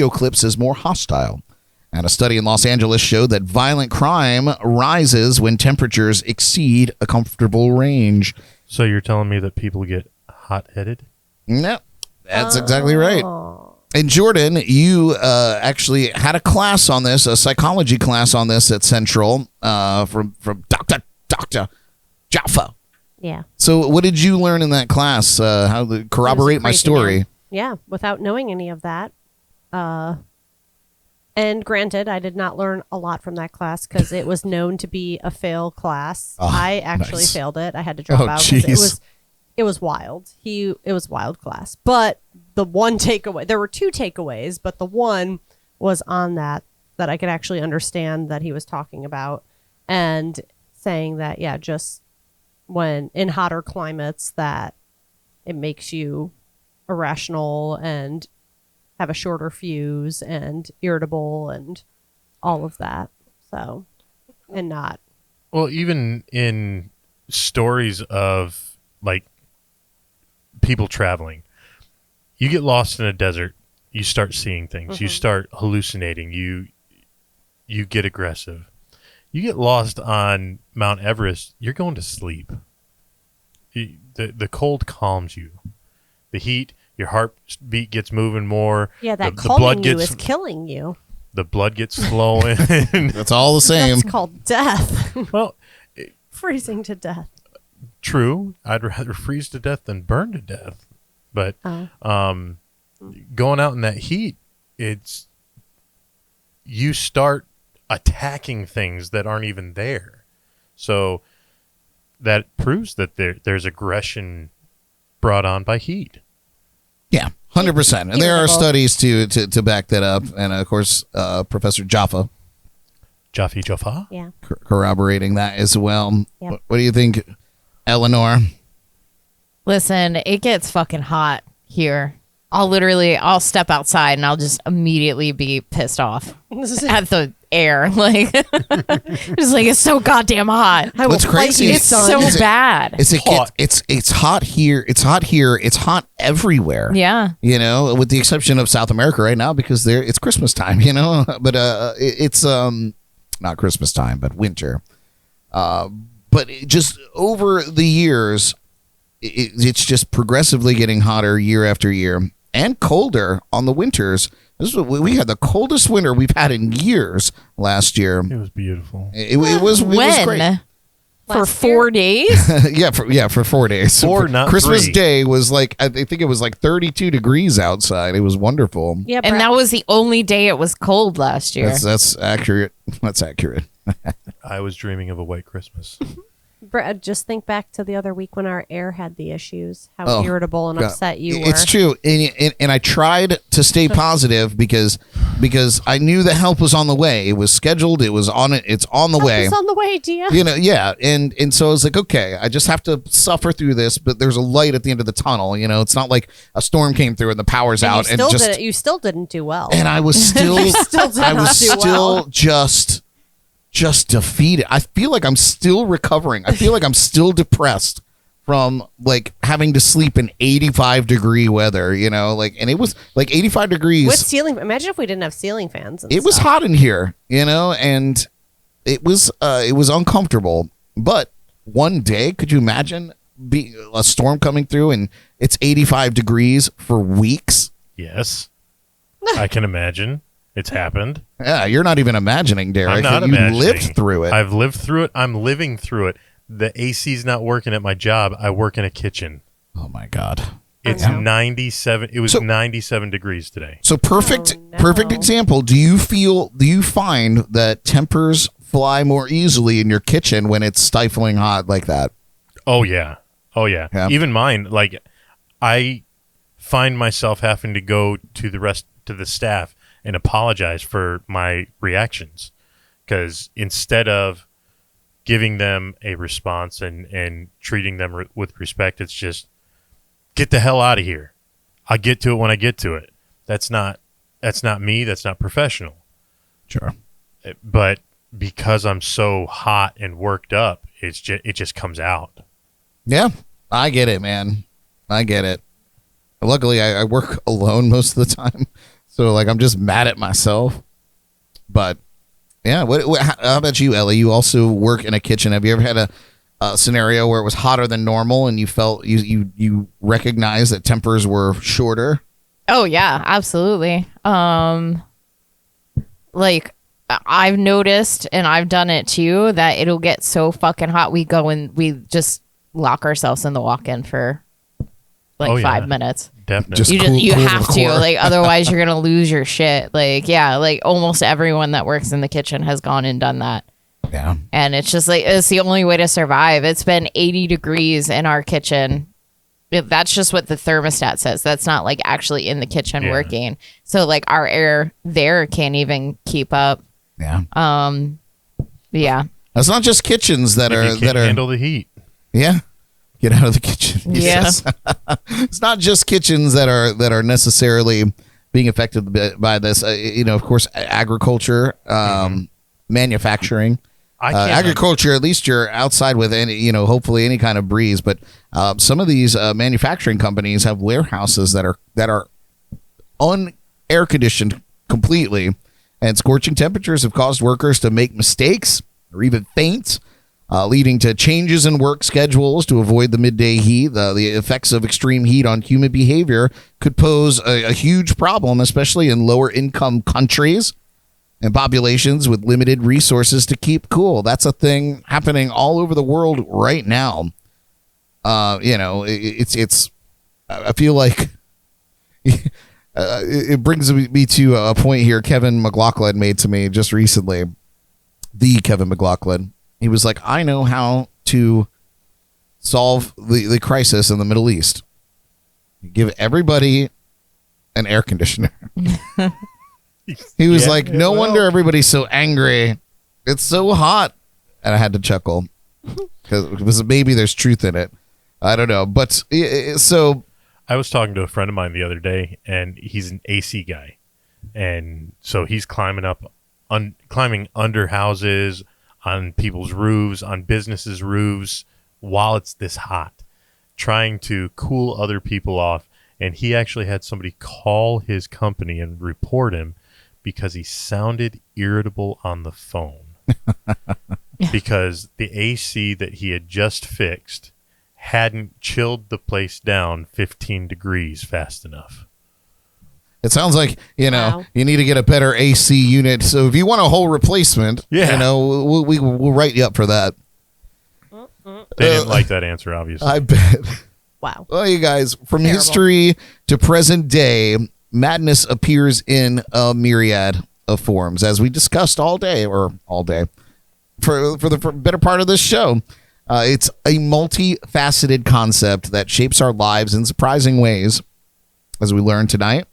clips as more hostile. And a study in Los Angeles showed that violent crime rises when temperatures exceed a comfortable range. So you're telling me that people get hot-headed? No, that's exactly right. And Jordan, you actually had a class on this, a psychology class on this at Central from Dr. Jaffa. Yeah. So what did you learn in that class? How to corroborate my Crazy story? man. Yeah, without knowing any of that. And granted, I did not learn a lot from that class because it was known to be a fail class. Oh, I actually nice. failed it. I had to drop Oh, out because jeez. it was wild. It was wild class. But the one takeaway, there were two takeaways, but the one was on that I could actually understand that he was talking about, and saying that, yeah, just when in hotter climates that it makes you irrational and have a shorter fuse and irritable and all of that. So, and not. Well, even in stories of like people traveling, you get lost in a desert, you start seeing things, you start hallucinating, you get aggressive. You get lost on Mount Everest, you're going to sleep. The cold calms you. The heat, your heartbeat gets moving more. Yeah, that the calming blood you gets is killing you. the blood gets flowing. That's all the same. That's called death. Well, Freezing to death. true. I'd rather freeze to death than burn to death. But going out in that heat, you start attacking things that aren't even there. So that proves that there's aggression brought on by heat. Yeah, 100%. And there are Irritable. studies to back that up. And of course, Professor Jaffa Jaffa? Yeah. corroborating that as well. Yep. What do you think, Eleanor? Listen, it gets fucking hot here. I'll step outside and I'll just immediately be pissed off at the air. Like, just like, it's so goddamn hot. I will What's fight crazy you, is- It's son. so Is it- bad. It's hot. it's hot here. It's hot here. It's hot everywhere. Yeah. You know, with the exception of South America right now because it's Christmas time. You know, but it's not Christmas time, but winter. But just over the years, it's just progressively getting hotter year after year and colder on the winters. We had the coldest winter we've had in years last year. It was beautiful. It was When? great. For Last 4 days? for 4 days. 4, not Christmas 3. Day was like, I think it was like 32 degrees outside. It was wonderful. Yeah, And that was the only day it was cold last year. That's accurate. That's accurate. I was dreaming of a white Christmas. Brad, just think back to the other week when our air had the issues. How Oh, irritable and God. upset you were. It's true, and I tried to stay positive because I knew the help was on the way. It was scheduled. It was on it. It's on the way. It's on the way, Dia. You know, yeah, and so I was like, okay, I just have to suffer through this, but there's a light at the end of the tunnel. You know, it's not like a storm came through and the power's And out, you still and just didn't. You still didn't do well. and I was still, still did I was not do still well. just defeated. I feel like I'm still recovering. I feel like I'm still depressed from like having to sleep in 85-degree weather, you know, like, and it was like 85 degrees. With ceiling, imagine if we didn't have ceiling fans. And It was stuff. hot in here, you know, and it was uncomfortable. But one day, could you imagine a storm coming through and it's 85 degrees for weeks? Yes. I can imagine. It's happened. Yeah, you're not even imagining, Derek. I'm not you imagining. lived through it. I've lived through it. I'm living through it. The AC's not working at my job. I work in a kitchen. Oh my God. It's know. 97. It was So- 97 degrees today. So perfect, Oh, no. perfect example. Do you find that tempers fly more easily in your kitchen when it's stifling hot like that? Oh yeah. Oh yeah. Yeah. Even mine. Like, I find myself having to go to the staff and apologize for my reactions, because instead of giving them a response and treating them with respect, it's just get the hell out of here. I'll get to it when I get to it. That's not me. That's not professional. Sure. But because I'm so hot and worked up, it just comes out. Yeah, I get it, man. I get it. luckily I work alone most of the time, so like I'm just mad at myself. But yeah, how about you, Ellie? You also work in a kitchen. Have you ever had a scenario where it was hotter than normal and you felt you recognized that tempers were shorter? Oh yeah, absolutely. Like I've noticed, and I've done it too, that it'll get so fucking hot. We go and we just lock ourselves in the walk-in for like Oh, yeah. 5 minutes. Definitely. Just You cool you to the have to, core. like, otherwise you're gonna lose your shit. Like, yeah, like almost everyone that works in the kitchen has gone and done that. Yeah. And it's just like it's the only way to survive. It's been 80 degrees in our kitchen. That's just what the thermostat says. That's not like actually in the kitchen Yeah. working. So like our air there can't even keep up. Yeah. Yeah. It's not just kitchens that If are you can't that are handle the heat. yeah. Get out of the kitchen. Yeah. Yes. It's not just kitchens that are necessarily being affected by this. Of course, agriculture, manufacturing. I can't Agriculture, at least you're outside with any, hopefully any kind of breeze. But some of these manufacturing companies have warehouses that are unair conditioned completely, and scorching temperatures have caused workers to make mistakes or even faint, leading to changes in work schedules to avoid the midday heat. The effects of extreme heat on human behavior could pose a huge problem, especially in lower income countries and populations with limited resources to keep cool. That's a thing happening all over the world right now. It's I feel like it brings me to a point here Kevin McLaughlin made to me just recently. The Kevin McLaughlin. He was like, I know how to solve the crisis in the Middle East. You give everybody an air conditioner. He was Yeah, like, it no will. wonder everybody's so angry. It's so hot. And I had to chuckle because maybe there's truth in it. I don't know. But so I was talking to a friend of mine the other day, and he's an AC guy, and so he's climbing under houses, on people's roofs, on businesses' roofs, while it's this hot, trying to cool other people off. And he actually had somebody call his company and report him because he sounded irritable on the phone because the AC that he had just fixed hadn't chilled the place down 15 degrees fast enough. it sounds like, Wow. you need to get a better AC unit. So if you want a whole replacement, Yeah. we'll write you up for that. They didn't like that answer, obviously. I bet. Wow. Well, you guys, from Terrible. history to present day, madness appears in a myriad of forms, as we discussed all day for the better part of this show. It's a multifaceted concept that shapes our lives in surprising ways, as we learned tonight.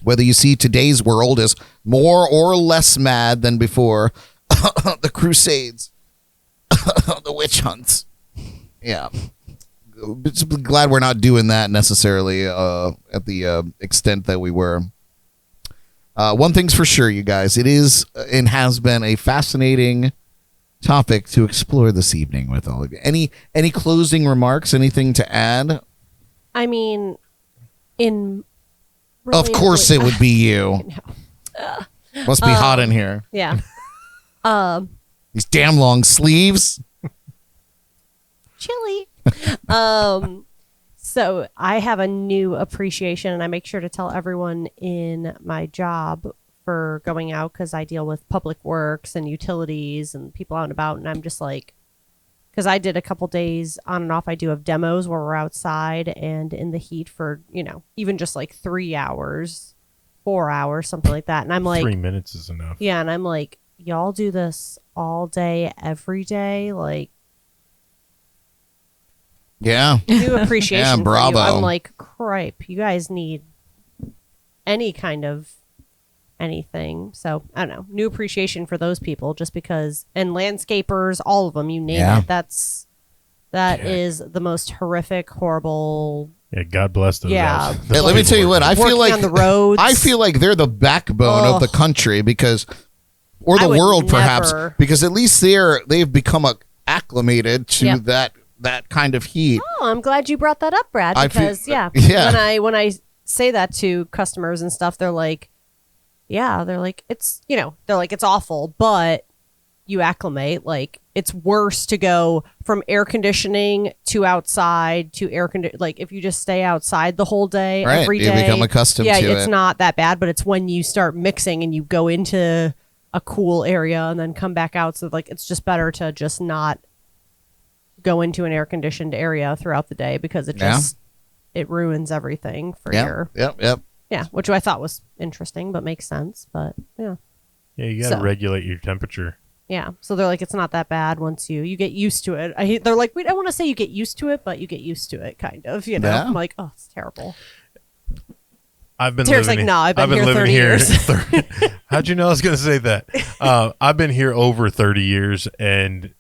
Whether you see today's world as more or less mad than before, the Crusades, the witch hunts. Yeah. Just glad we're not doing that necessarily at the extent that we were. One thing's for sure, you guys. It is and has been a fascinating topic to explore this evening with all of you. Any closing remarks? Anything to add? I mean, Of course it would be you. Must be hot in here. Yeah. These damn long sleeves. Chilly. So I have a new appreciation, and I make sure to tell everyone in my job for going out, because I deal with public works and utilities and people out and about, and I'm just like, because I did a couple days on and off, I do have demos where we're outside and in the heat for, even just like 3 hours, 4 hours, something like that. And I'm like, 3 minutes is enough. yeah, and I'm like, y'all do this all day, every day? Like, Yeah. new appreciation Yeah, for you. bravo. I'm like, cripe, you guys need any kind of anything. So I don't know, new appreciation for those people, just because, and landscapers, all of them, you name Yeah. it. That is the most horrific, horrible. Yeah, God bless those. Yeah. guys. Hey, let me tell you what, I feel Working like on the roads. I feel like they're the backbone of the country or I the would world perhaps, never- because at least they've become acclimated to Yep. that that kind of heat. Oh, I'm glad you brought that up, Brad, I feel- because yeah, yeah. when I say that to customers and stuff, they're like, it's they're like it's awful, but you acclimate. Like it's worse to go from air conditioning to outside to like if you just stay outside the whole day Right, every you day, become accustomed yeah, to it's it. not that bad. But it's when you start mixing and you go into a cool area and then come back out. So like it's just better to just not go into an air conditioned area throughout the day because it just it ruins everything for your Yep. which I thought was interesting but makes sense. But yeah, you got to So- regulate your temperature. yeah. So they're like, it's not that bad once you get used to it. They're like, I want to say you get used to it, but you get used to it, kind of. You know, Yeah. I'm like, oh, it's terrible. I've been Derek's living. like, no, I've been here living 30 here. years. How'd you know I was going to say that? I've been here over 30 years, and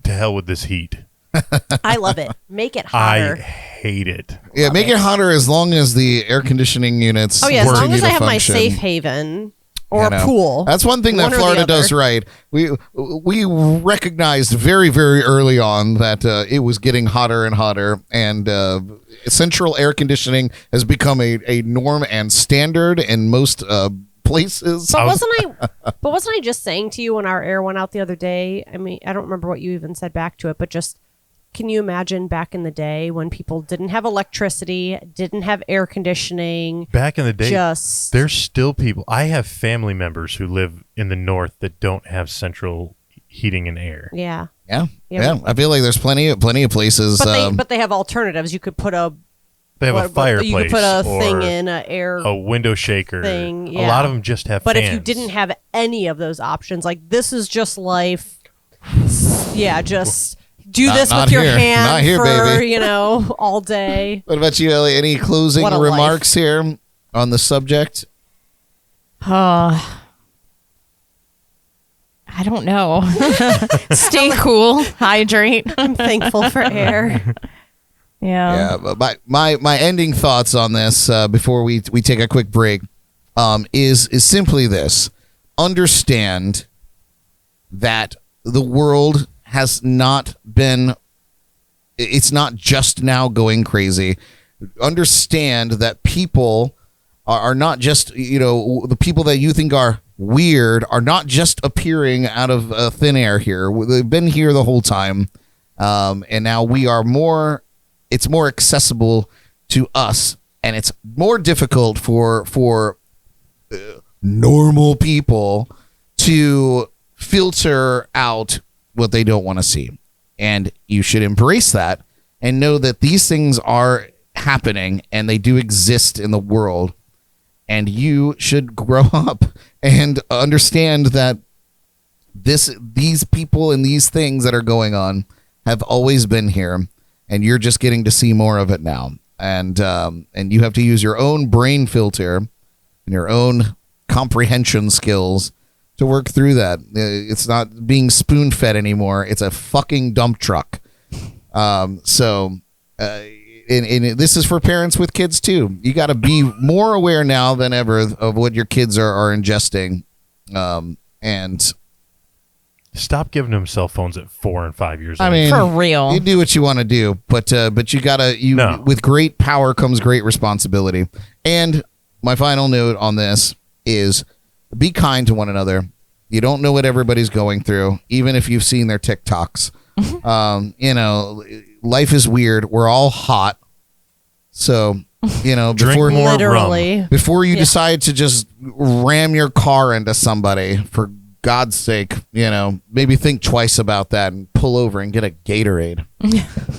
to hell with this heat. I love it. Make it I hotter. hate it. Yeah, Love make it. it hotter as long as the air conditioning units. Oh yeah, as long continue as to I have my function. safe haven or You know. a pool. That's one thing that One or the Florida other. does right. We recognized very, very early on that it was getting hotter and hotter, and central air conditioning has become a norm and standard in most places. But wasn't I just saying to you when our air went out the other day? I mean, I don't remember what you even said back to it, but just can you imagine back in the day when people didn't have electricity, didn't have air conditioning? Back in the day, Just there's still people. I have family members who live in the north that don't have central heating and air. yeah. Yeah, Yeah, yeah. I feel like there's plenty of places. But they have alternatives. You could put a They have a fireplace. You could put a or thing in a air. a window shaker. thing, A yeah. lot of them just have But fans. if you didn't have any of those options, like this is just life. Yeah, just do this not with your here. hand Not here, for baby. all day. What about you, Ellie? Any closing What a life. remarks here on the subject? I don't know. Stay cool. Hydrate. I'm thankful for air. Yeah, but my ending thoughts on this before we take a quick break is simply this: understand that the world has not been. It's not just now going crazy. Understand that people are not just the people that you think are weird are not just appearing out of thin air here. They've been here the whole time, and now we are more. It's more accessible to us, and it's more difficult for normal people to filter out what they don't want to see. And you should embrace that and know that these things are happening and they do exist in the world. And you should grow up and understand that these people and these things that are going on have always been here, and you're just getting to see more of it now. And you have to use your own brain filter and your own comprehension skills to work through that. It's not being spoon-fed anymore. It's a fucking dump truck. And this is for parents with kids too. You got to be more aware now than ever of what your kids are ingesting. And Stop giving them cell phones at 4 and 5 years old. I mean, For real. you do what you want to do, but you gotta No. with great power comes great responsibility. And my final note on this is be kind to one another. You don't know what everybody's going through, even if you've seen their TikToks. Life is weird. We're all hot. So, Drink before more Literally. before you decide to just ram your car into somebody, for God's sake, maybe think twice about that and pull over and get a Gatorade.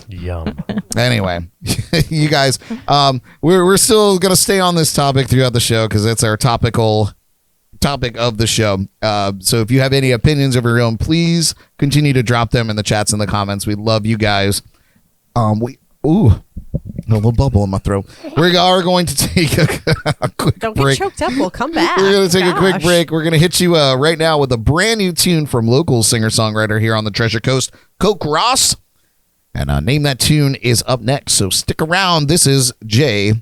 Yum. Anyway, you guys, we're still gonna stay on this topic throughout the show because it's our topic of the show. So if you have any opinions of your own, please continue to drop them in the chats and the comments. We love you guys. A little bubble in my throat. We are going to take a quick Don't break. get choked up. We'll come back. We're going to take a quick Gosh. break. We're going to hit you right now with a brand new tune from local singer-songwriter here on the Treasure Coast, Coke Ross. And Name That Tune is up next, so stick around. This is JNC.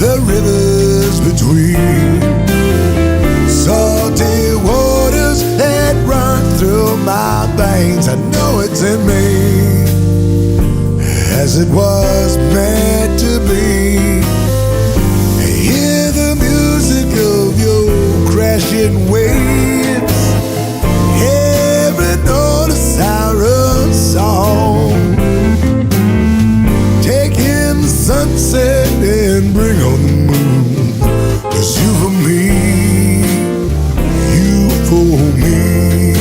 the rivers between. Salty waters that run through my veins, I know it's in me, as it was meant to be. Hear the music of your crashing waves, every note a siren song. Take in the sunset and bring on the moon, 'cause you for me, you for me.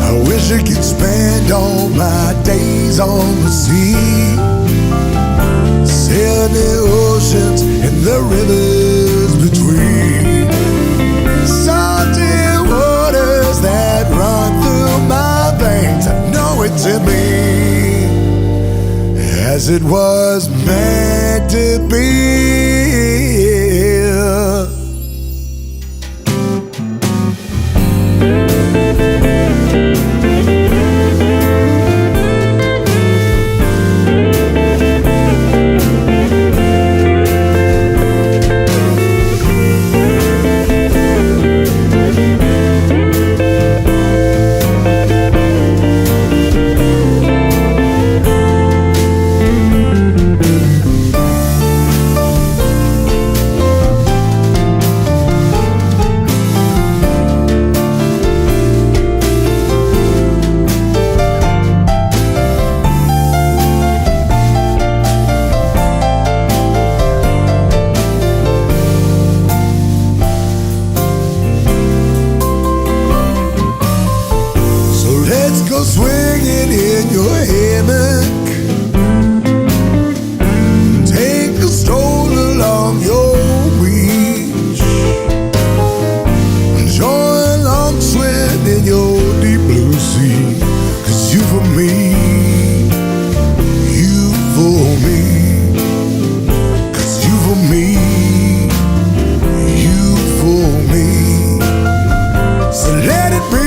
I wish I could spend all my days on the sea, sail the oceans and the rivers between. Salty waters that run through my veins, I know it's in me, as it was meant to be. Swinging in your hammock, take a stroll along your beach, enjoy a long swim in your deep blue sea. 'Cause you for me, you for me. 'Cause you for me, you for me. So let it be.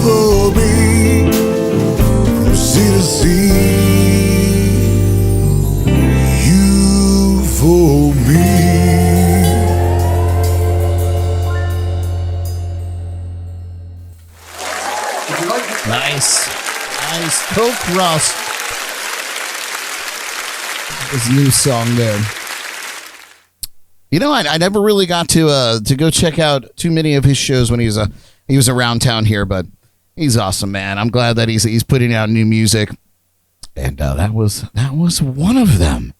For me, from sea to sea, you for me. Nice. Nice. Coke Ross. His new song there. You know, I never really got to go check out too many of his shows when he was around town here, but he's awesome, man. I'm glad that he's putting out new music, and that was one of them.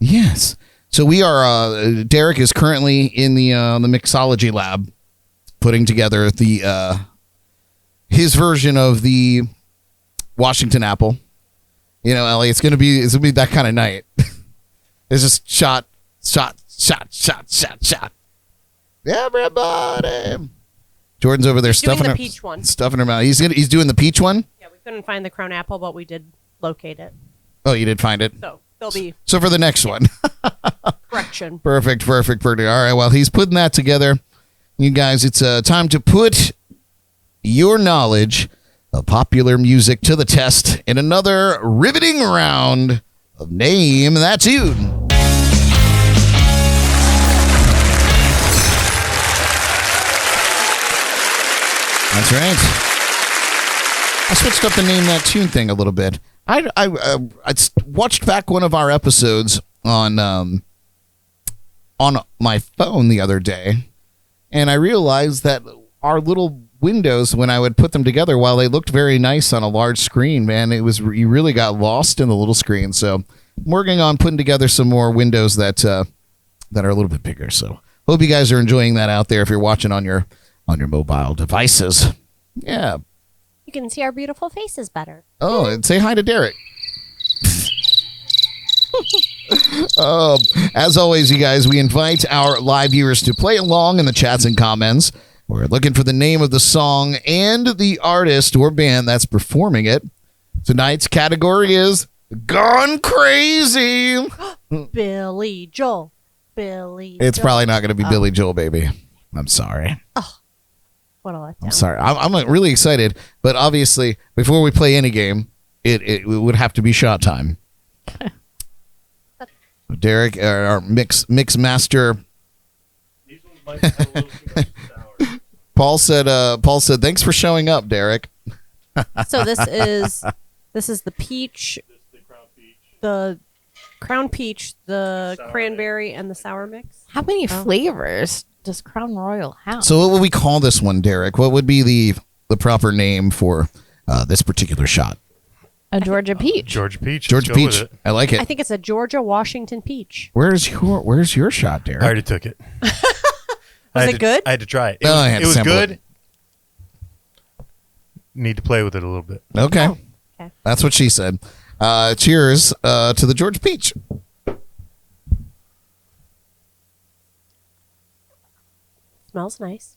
Yes. So we are. Derek is currently in the mixology lab, putting together the his version of the Washington Apple. You know, Ellie, it's gonna be that kind of night. It's just shot. Everybody. Jordan's over there stuffing the her peach one. Stuffing her mouth. He's doing the peach one. Yeah, we couldn't find the crown apple, but we did locate it. Oh, you did find it. So there'll be So for the next one. correction. Perfect. All right. Well, he's putting that together. You guys, it's time to put your knowledge of popular music to the test in another riveting round of Name That Tune. That's right. I switched up the Name That Tune thing a little bit. I watched back one of our episodes on my phone the other day, and I realized that our little windows, when I would put them together, while they looked very nice on a large screen, man, you really got lost in the little screen. So I'm working on putting together some more windows that are a little bit bigger. So hope you guys are enjoying that out there if you're watching on your mobile devices. Yeah. You can see our beautiful faces better. Oh, and say hi to Derek. As always, you guys, we invite our live viewers to play along in the chats and comments. We're looking for the name of the song and the artist or band that's performing it. Tonight's category is Gone Crazy. Billy Joel. Billy It's Joel. probably not going to be Billy Joel, baby. I'm sorry. What a letdown. I'm sorry. I'm really excited, but obviously, before we play any game, it would have to be shot time. Derek, our mix master. These ones might have a little too much sour. Paul said, thanks for showing up, Derek. So this is the peach, The Crown Peach. the crown peach, the Sour cranberry, and the sour mix. How many flavors does Crown Royal have? So what would we call this one, Derek? What would be the proper name for this particular shot? A Georgia peach. Georgia Peach. Georgia let's go with Peach. it. I like I it. think it's a Georgia Washington peach. Where's your shot, Derek? I already took it. Was it good? I had to try it. No, I had It to was sample good. it. Need to play with it a little bit. Okay. Okay. That's what she said. Cheers to the Georgia Peach. Smells nice.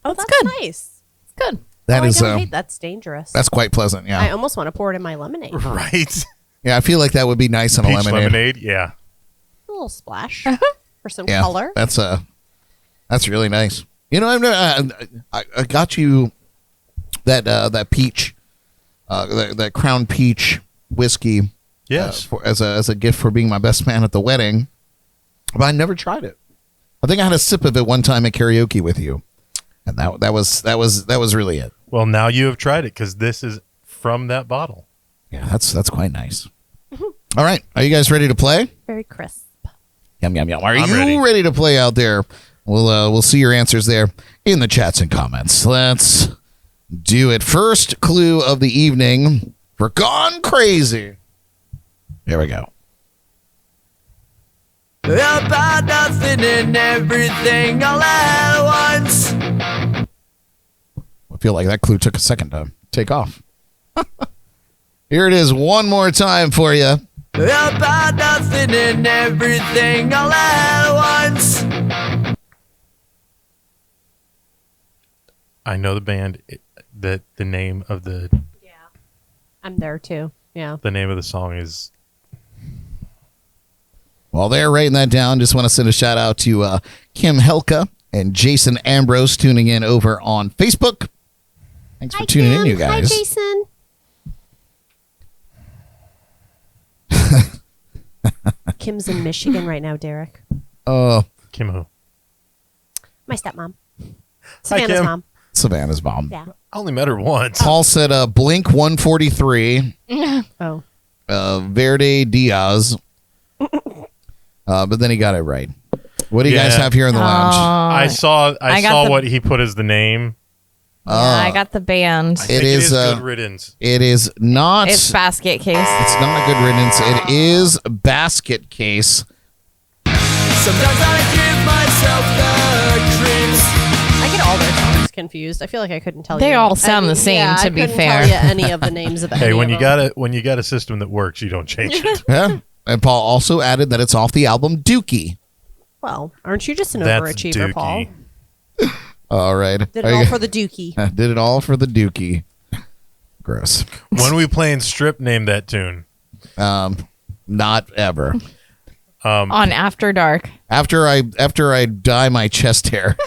Oh, That's that's good. nice. It's good. That oh, is I don't hate that's dangerous. that's quite pleasant. I Yeah. almost want to pour it in my lemonade. Right. Yeah, I feel like that would be nice in a Peach lemonade. lemonade. Yeah. A little splash for some Yeah. color. That's really nice. You know, I got you that peach, that Crown Peach whiskey. Yes. As a gift for being my best man at the wedding, but I never tried it. I think I had a sip of it one time at karaoke with you, and that was really it. Well, now you have tried it because this is from that bottle. Yeah, that's quite nice. All right, are you guys ready to play? Very crisp. Yum yum yum. Are I'm you ready to play out there? We'll see your answers there in the chats and comments. Let's do it. First clue of the evening for Gone Crazy. Here we go. About nothing and everything all at once. I feel like that clue took a second to take off. Here it is one more time for you. About nothing and everything all at once. I know the band. The name of the I'm there too. Yeah. song is. While they're writing that down, just want to send a shout out to Kim Helka and Jason Ambrose tuning in over on Facebook. Thanks for tuning in, you guys. Hi, Jason. Kim's in Michigan right now, Derek. Kim who? My stepmom. Hi, Savannah's Kim. mom. Savannah's mom. Yeah. I only met her once. Paul said Blink 143, Oh. Verde Diaz. But then he got it right. What do you guys Yeah. have here in the lounge? I saw I got saw the- what he put as the name. Yeah, I got the band. I It think is, Good Riddance. It is not. It's Basket Case. It's not Good Riddance. It is Basket Case. Sometimes I give myself the creeps. I get all their songs confused. I feel like I couldn't tell you. They all sound the same, yeah, to I be couldn't fair. tell you any of the names of the Hey, any when of you them. got a system that works, you don't change it. Yeah. And Paul also added that it's off the album Dookie. Well, aren't you just an That's overachiever, Paul? Dookie. All right. Did it all for the Dookie. Did it all for the Dookie. Gross. When we playing Strip, name that tune. Not ever. On After Dark. After I dye my chest hair.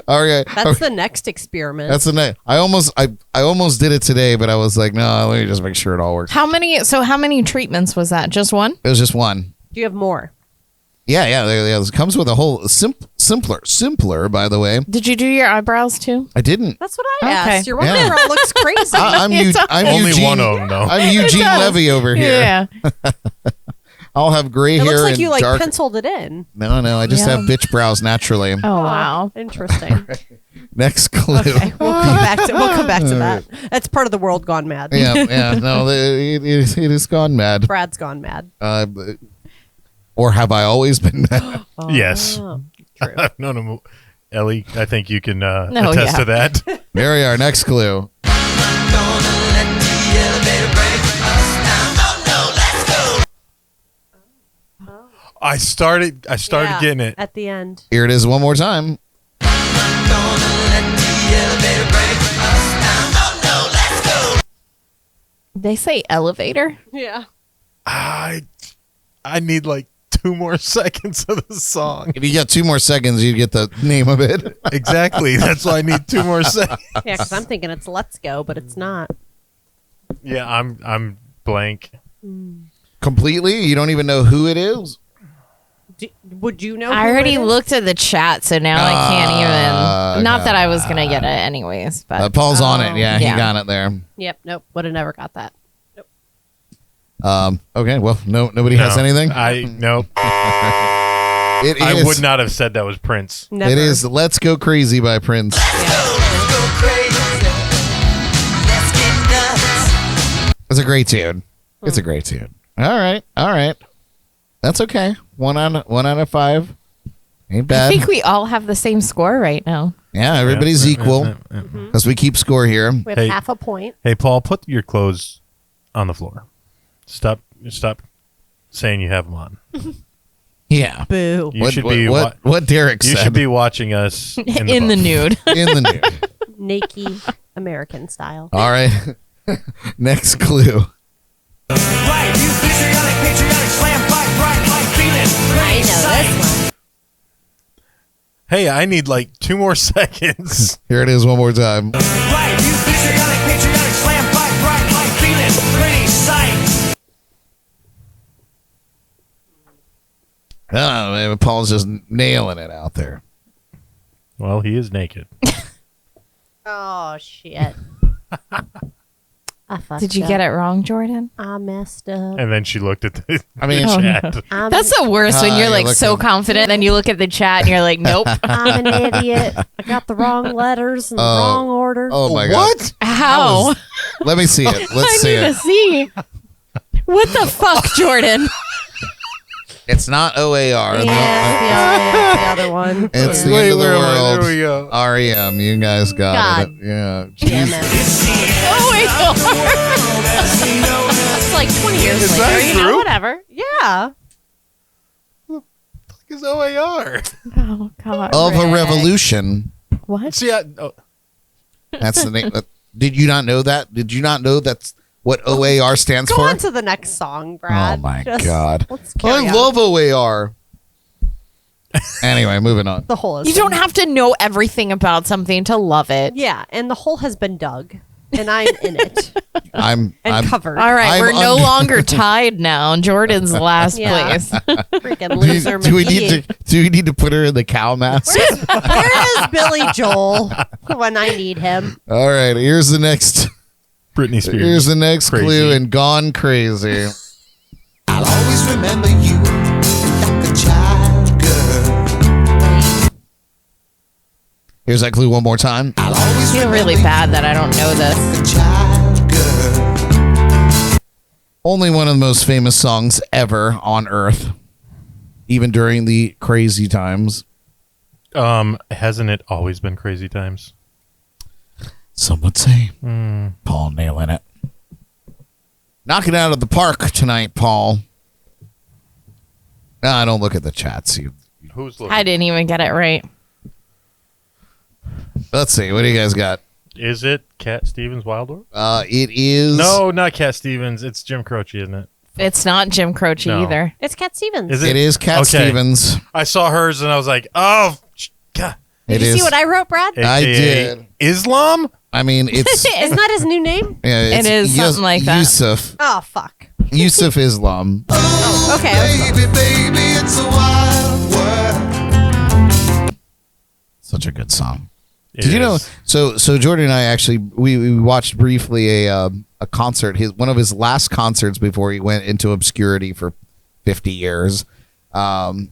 All right. That's the next experiment. That's the next. I almost did it today, but I was like, no, let me just make sure it all works. How many treatments was that? Just one? It was just one. Do you have more? Yeah. It comes with a whole simpler. By the way, Did you do your eyebrows too? I didn't. That's what I Okay. asked. Your one Yeah. eyebrow looks crazy. I'm Only Eugene. one of them, though. I'm Eugene does. Levy over here. Yeah. I'll have gray it hair looks like and you dark. penciled it in. No, I just Yeah. have bitch brows naturally. Oh wow. Interesting. Next clue. Okay, we'll come back to that. That's part of the world gone mad. Yeah. No, it is gone mad. Brad's gone mad. Or have I always been mad? Yes. Oh, true. No. Ellie, I think you can No, attest yeah. to that. There we are. Next clue. I started Yeah, getting it. at the end. Here it is one more time. They say elevator. Yeah. I need like 2 more seconds of the song. If you get 2 more seconds, you get the name of it. Exactly. That's why I need 2 more seconds. Yeah, because I'm thinking it's Let's Go, but it's not. Yeah, I'm blank. Completely? You don't even know who it is? Would you know? I who already it is? looked at the chat, so now I can't even. Not that I was gonna get it anyways, but Paul's on it. Yeah, he Yeah. got it there. Yep. Nope. Would have never got that. Okay, well, nobody has No. anything? Nope. It is, I would not have said that was Prince. Never. It is Let's Go Crazy by Prince. It's a great tune. It's a great tune. All right. That's okay. One out of 5. Ain't I bad. think we all have the same score right now. Yeah, everybody's equal because we keep score here. We have Hey. half a point. Hey, Paul, put your clothes on the floor. Stop saying you have them on. Yeah. Boo. You should be what Derek you said should be watching us in In the buff. nude. in the news. Naked American style. All right. Next clue. Right, you patriotic, slam fight, right, like feeling. I know this one. Hey, I need like 2 more seconds. Here it is one more time. Right, you patriotic, slam fight, right, like feeling. Pretty sight. Oh, man, Paul's just nailing it out there. Well, he is naked. Oh shit. I fucked Did you up. get it wrong, Jordan? I messed up. And then she looked at the I mean, chat. I'm, That's the worst when you're you're like so looking- confident, then you look at the chat and you're like, nope. I'm an idiot. I got the wrong letters in the wrong order. Oh my What? How? God. Let me see it. Let's I see need to it. see. What the fuck, Jordan? It's not OAR. Yeah, the other one. It's the Wait, end of the where am I? world. There we go. REM. You guys got God. it. Yeah. Damn Jeez. it. Oh my god. It's like 20 years Is later. that You know, true? whatever. Yeah. It's OAR. Oh god. Of a Rick. Revolution. What? See, That's the name. Did you not know that? Did you not know that's what OAR stands Go for? on to the next song, Brad. Oh my Just- God. Let's carry I on. love OAR. Anyway, moving on. The hole. Is You don't have to know everything about something to love it. Yeah, and the hole has been dug, and I'm in it I'm and covered. All right, I'm we're no under- longer tied now. Jordan's last Yeah. place. Freaking loser. do we McGee. need to put her in the cow mask? Where is Billy Joel when I need him? All right, here's the next Britney Spears. here's the next Crazy. clue in Gone Crazy. I'll always remember you like a child girl. Here's that clue one more time. I'll always I feel really remember bad that I don't know this. you like a child girl. Only one of the most famous songs ever on Earth, even during the crazy times. Hasn't it always been crazy times? Some would say. Paul nailing it. Knock it out of the park tonight, Paul. Nah, don't look at the chats. Who's looking? I didn't even get it right. Let's see. What do you guys got? Is it Cat Stevens Wildorf? It is. No, not Cat Stevens. It's Jim Croce, isn't it? It's not Jim Croce No. either. It's Cat Stevens. Is It is Cat Okay. Stevens. I saw hers and I was like, oh, God. It Did you is. see what I wrote, Brad? I AKA did. Islam? I mean, it's. Isn't that his new name? Yeah, it's It is something like that. Yusuf. Oh fuck. Yusuf Islam. Okay. I was Baby, baby, it's a wild world. Such a good song. It Did you know? is. So Jordan and I actually we watched briefly a concert. One of his last concerts before he went into obscurity for 50 years, and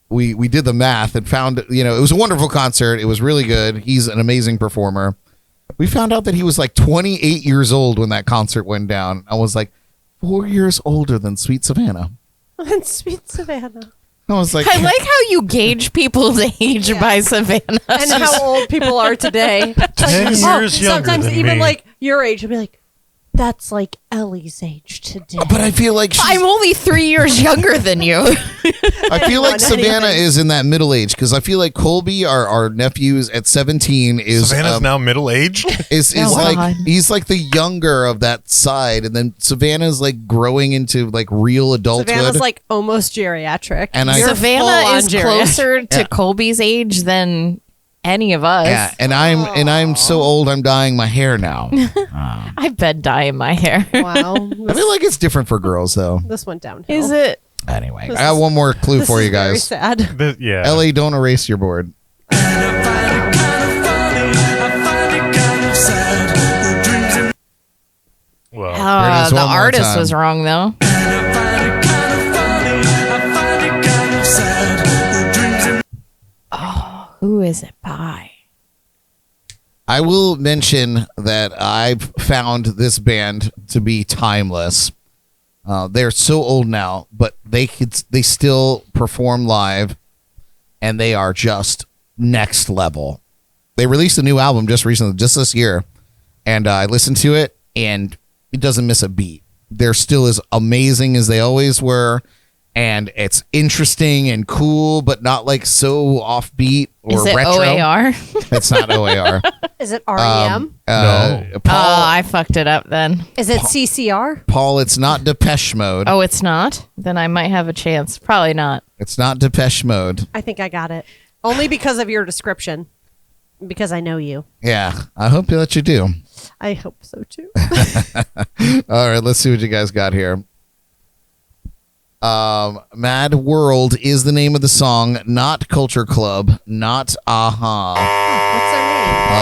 we did the math and found it was a wonderful concert. It was really good. He's an amazing performer. We found out that he was like 28 years old when that concert went down. I was like 4 years older than Sweet Savannah. and Sweet Savannah. I was like, I like how you gauge people's age by Savannah. And how old people are today. 10 years younger Sometimes than even me. like your age, you'll be like, that's like Ellie's age today. but I feel like I'm only 3 years younger than you. I feel like Anyone, Savannah anything. is in that middle age because I feel like Colby, our nephew, is at 17. Is Savannah's now middle aged? is Oh, like God. he's like the younger of that side, and then Savannah's like growing into like real adulthood. Savannah's like almost geriatric. And You're Savannah full-on is geriatric. closer to Yeah. Colby's age than any of us. Yeah, and I'm so old. I'm dyeing my hair now. I've been dyeing my hair. Wow. I feel like it's different for girls though. This went downhill. Is it? Anyway, This I got is- one more clue This for is you very guys. sad. Yeah. Ellie, don't erase your board. Well, Here it is The one more artist time. was wrong though. Who is it by? I will mention that I've found this band to be timeless. They're so old now, but they still perform live, and they are just next level. They released a new album just recently, just this year, and I listened to it, and it doesn't miss a beat. They're still as amazing as they always were, and it's interesting and cool, but not like so offbeat or Is it retro. OAR? It's not OAR. Is it REM? No. Paul, I fucked it up then. Is it CCR? Paul, it's not Depeche Mode. Oh, it's not? Then I might have a chance. Probably not. It's not Depeche Mode. I think I got it. Only because of your description. Because I know you. Yeah, I hope that you do. I hope so too. All right, let's see what you guys got here. Mad World is the name of the song, not Culture Club, not Aha.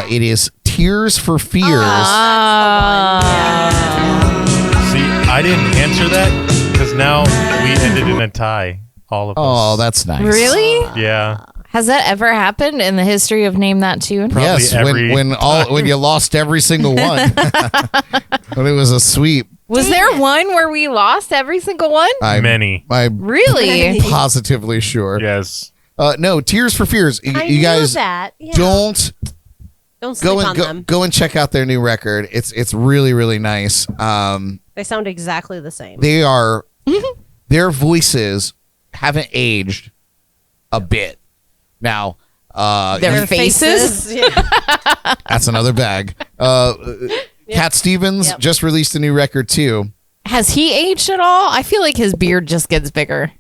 What's their name? It is Tears for Fears. see, I didn't answer that because now we ended in a tie. All of us. Oh, that's nice. Really? Yeah. Has that ever happened in the history of Name That Tune? Probably Yes, every when you lost every single one. When it was a sweep. Was there one where we lost every single one? Many. I'm Really? positively sure. Yes. No, Tears for Fears. I You knew guys that. Yeah. don't Don't sleep on them. go and check out their new record. It's really really nice. They sound exactly the same. They are their voices haven't aged a bit. Now, Their faces? Yeah. that's another bag. Cat Stevens Yep. just released a new record too. Has he aged at all? I feel like his beard just gets bigger.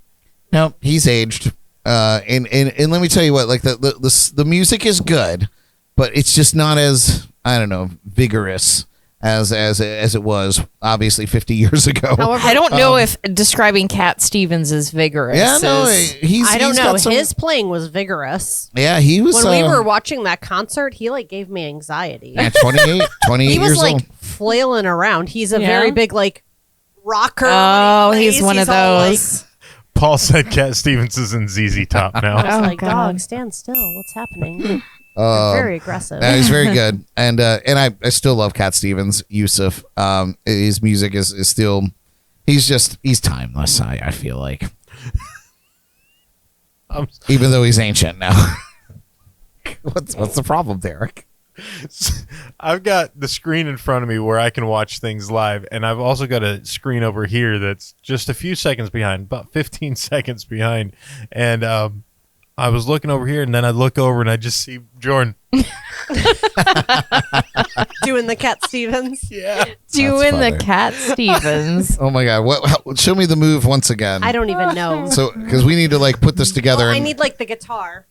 No, he's aged. And let me tell you what, like the music is good, but it's just not as, I don't know, vigorous as it was obviously 50 years ago. However, I don't know if describing Cat Stevens as vigorous. Yeah, no, is- he's I don't he's know. got some- His playing was vigorous. yeah, he was When we were watching that concert, he like gave me anxiety. yeah, 28 He was years like old. flailing around. He's a Yeah? very big like rocker. Oh, when he he's plays. one of all, like- those. Paul said Cat Stevens is in ZZ Top I now. was Oh, like, God. dog, stand still. What's happening? They're very aggressive. No, he's very good, and I still love Cat Stevens. Yusuf, his music is still, he's timeless. I feel like, even though he's ancient now. What's the problem, Derek? I've got the screen in front of me where I can watch things live, and I've also got a screen over here that's just a few seconds behind, about 15 seconds behind. And I was looking over here, and then I look over, and I just see Jordan. Doing the Cat Stevens. Yeah. Doing the funny. Cat Stevens. Oh my God! Show me the move once again. I don't even know. So, because we need to like put this together. Well, I and need like the guitar.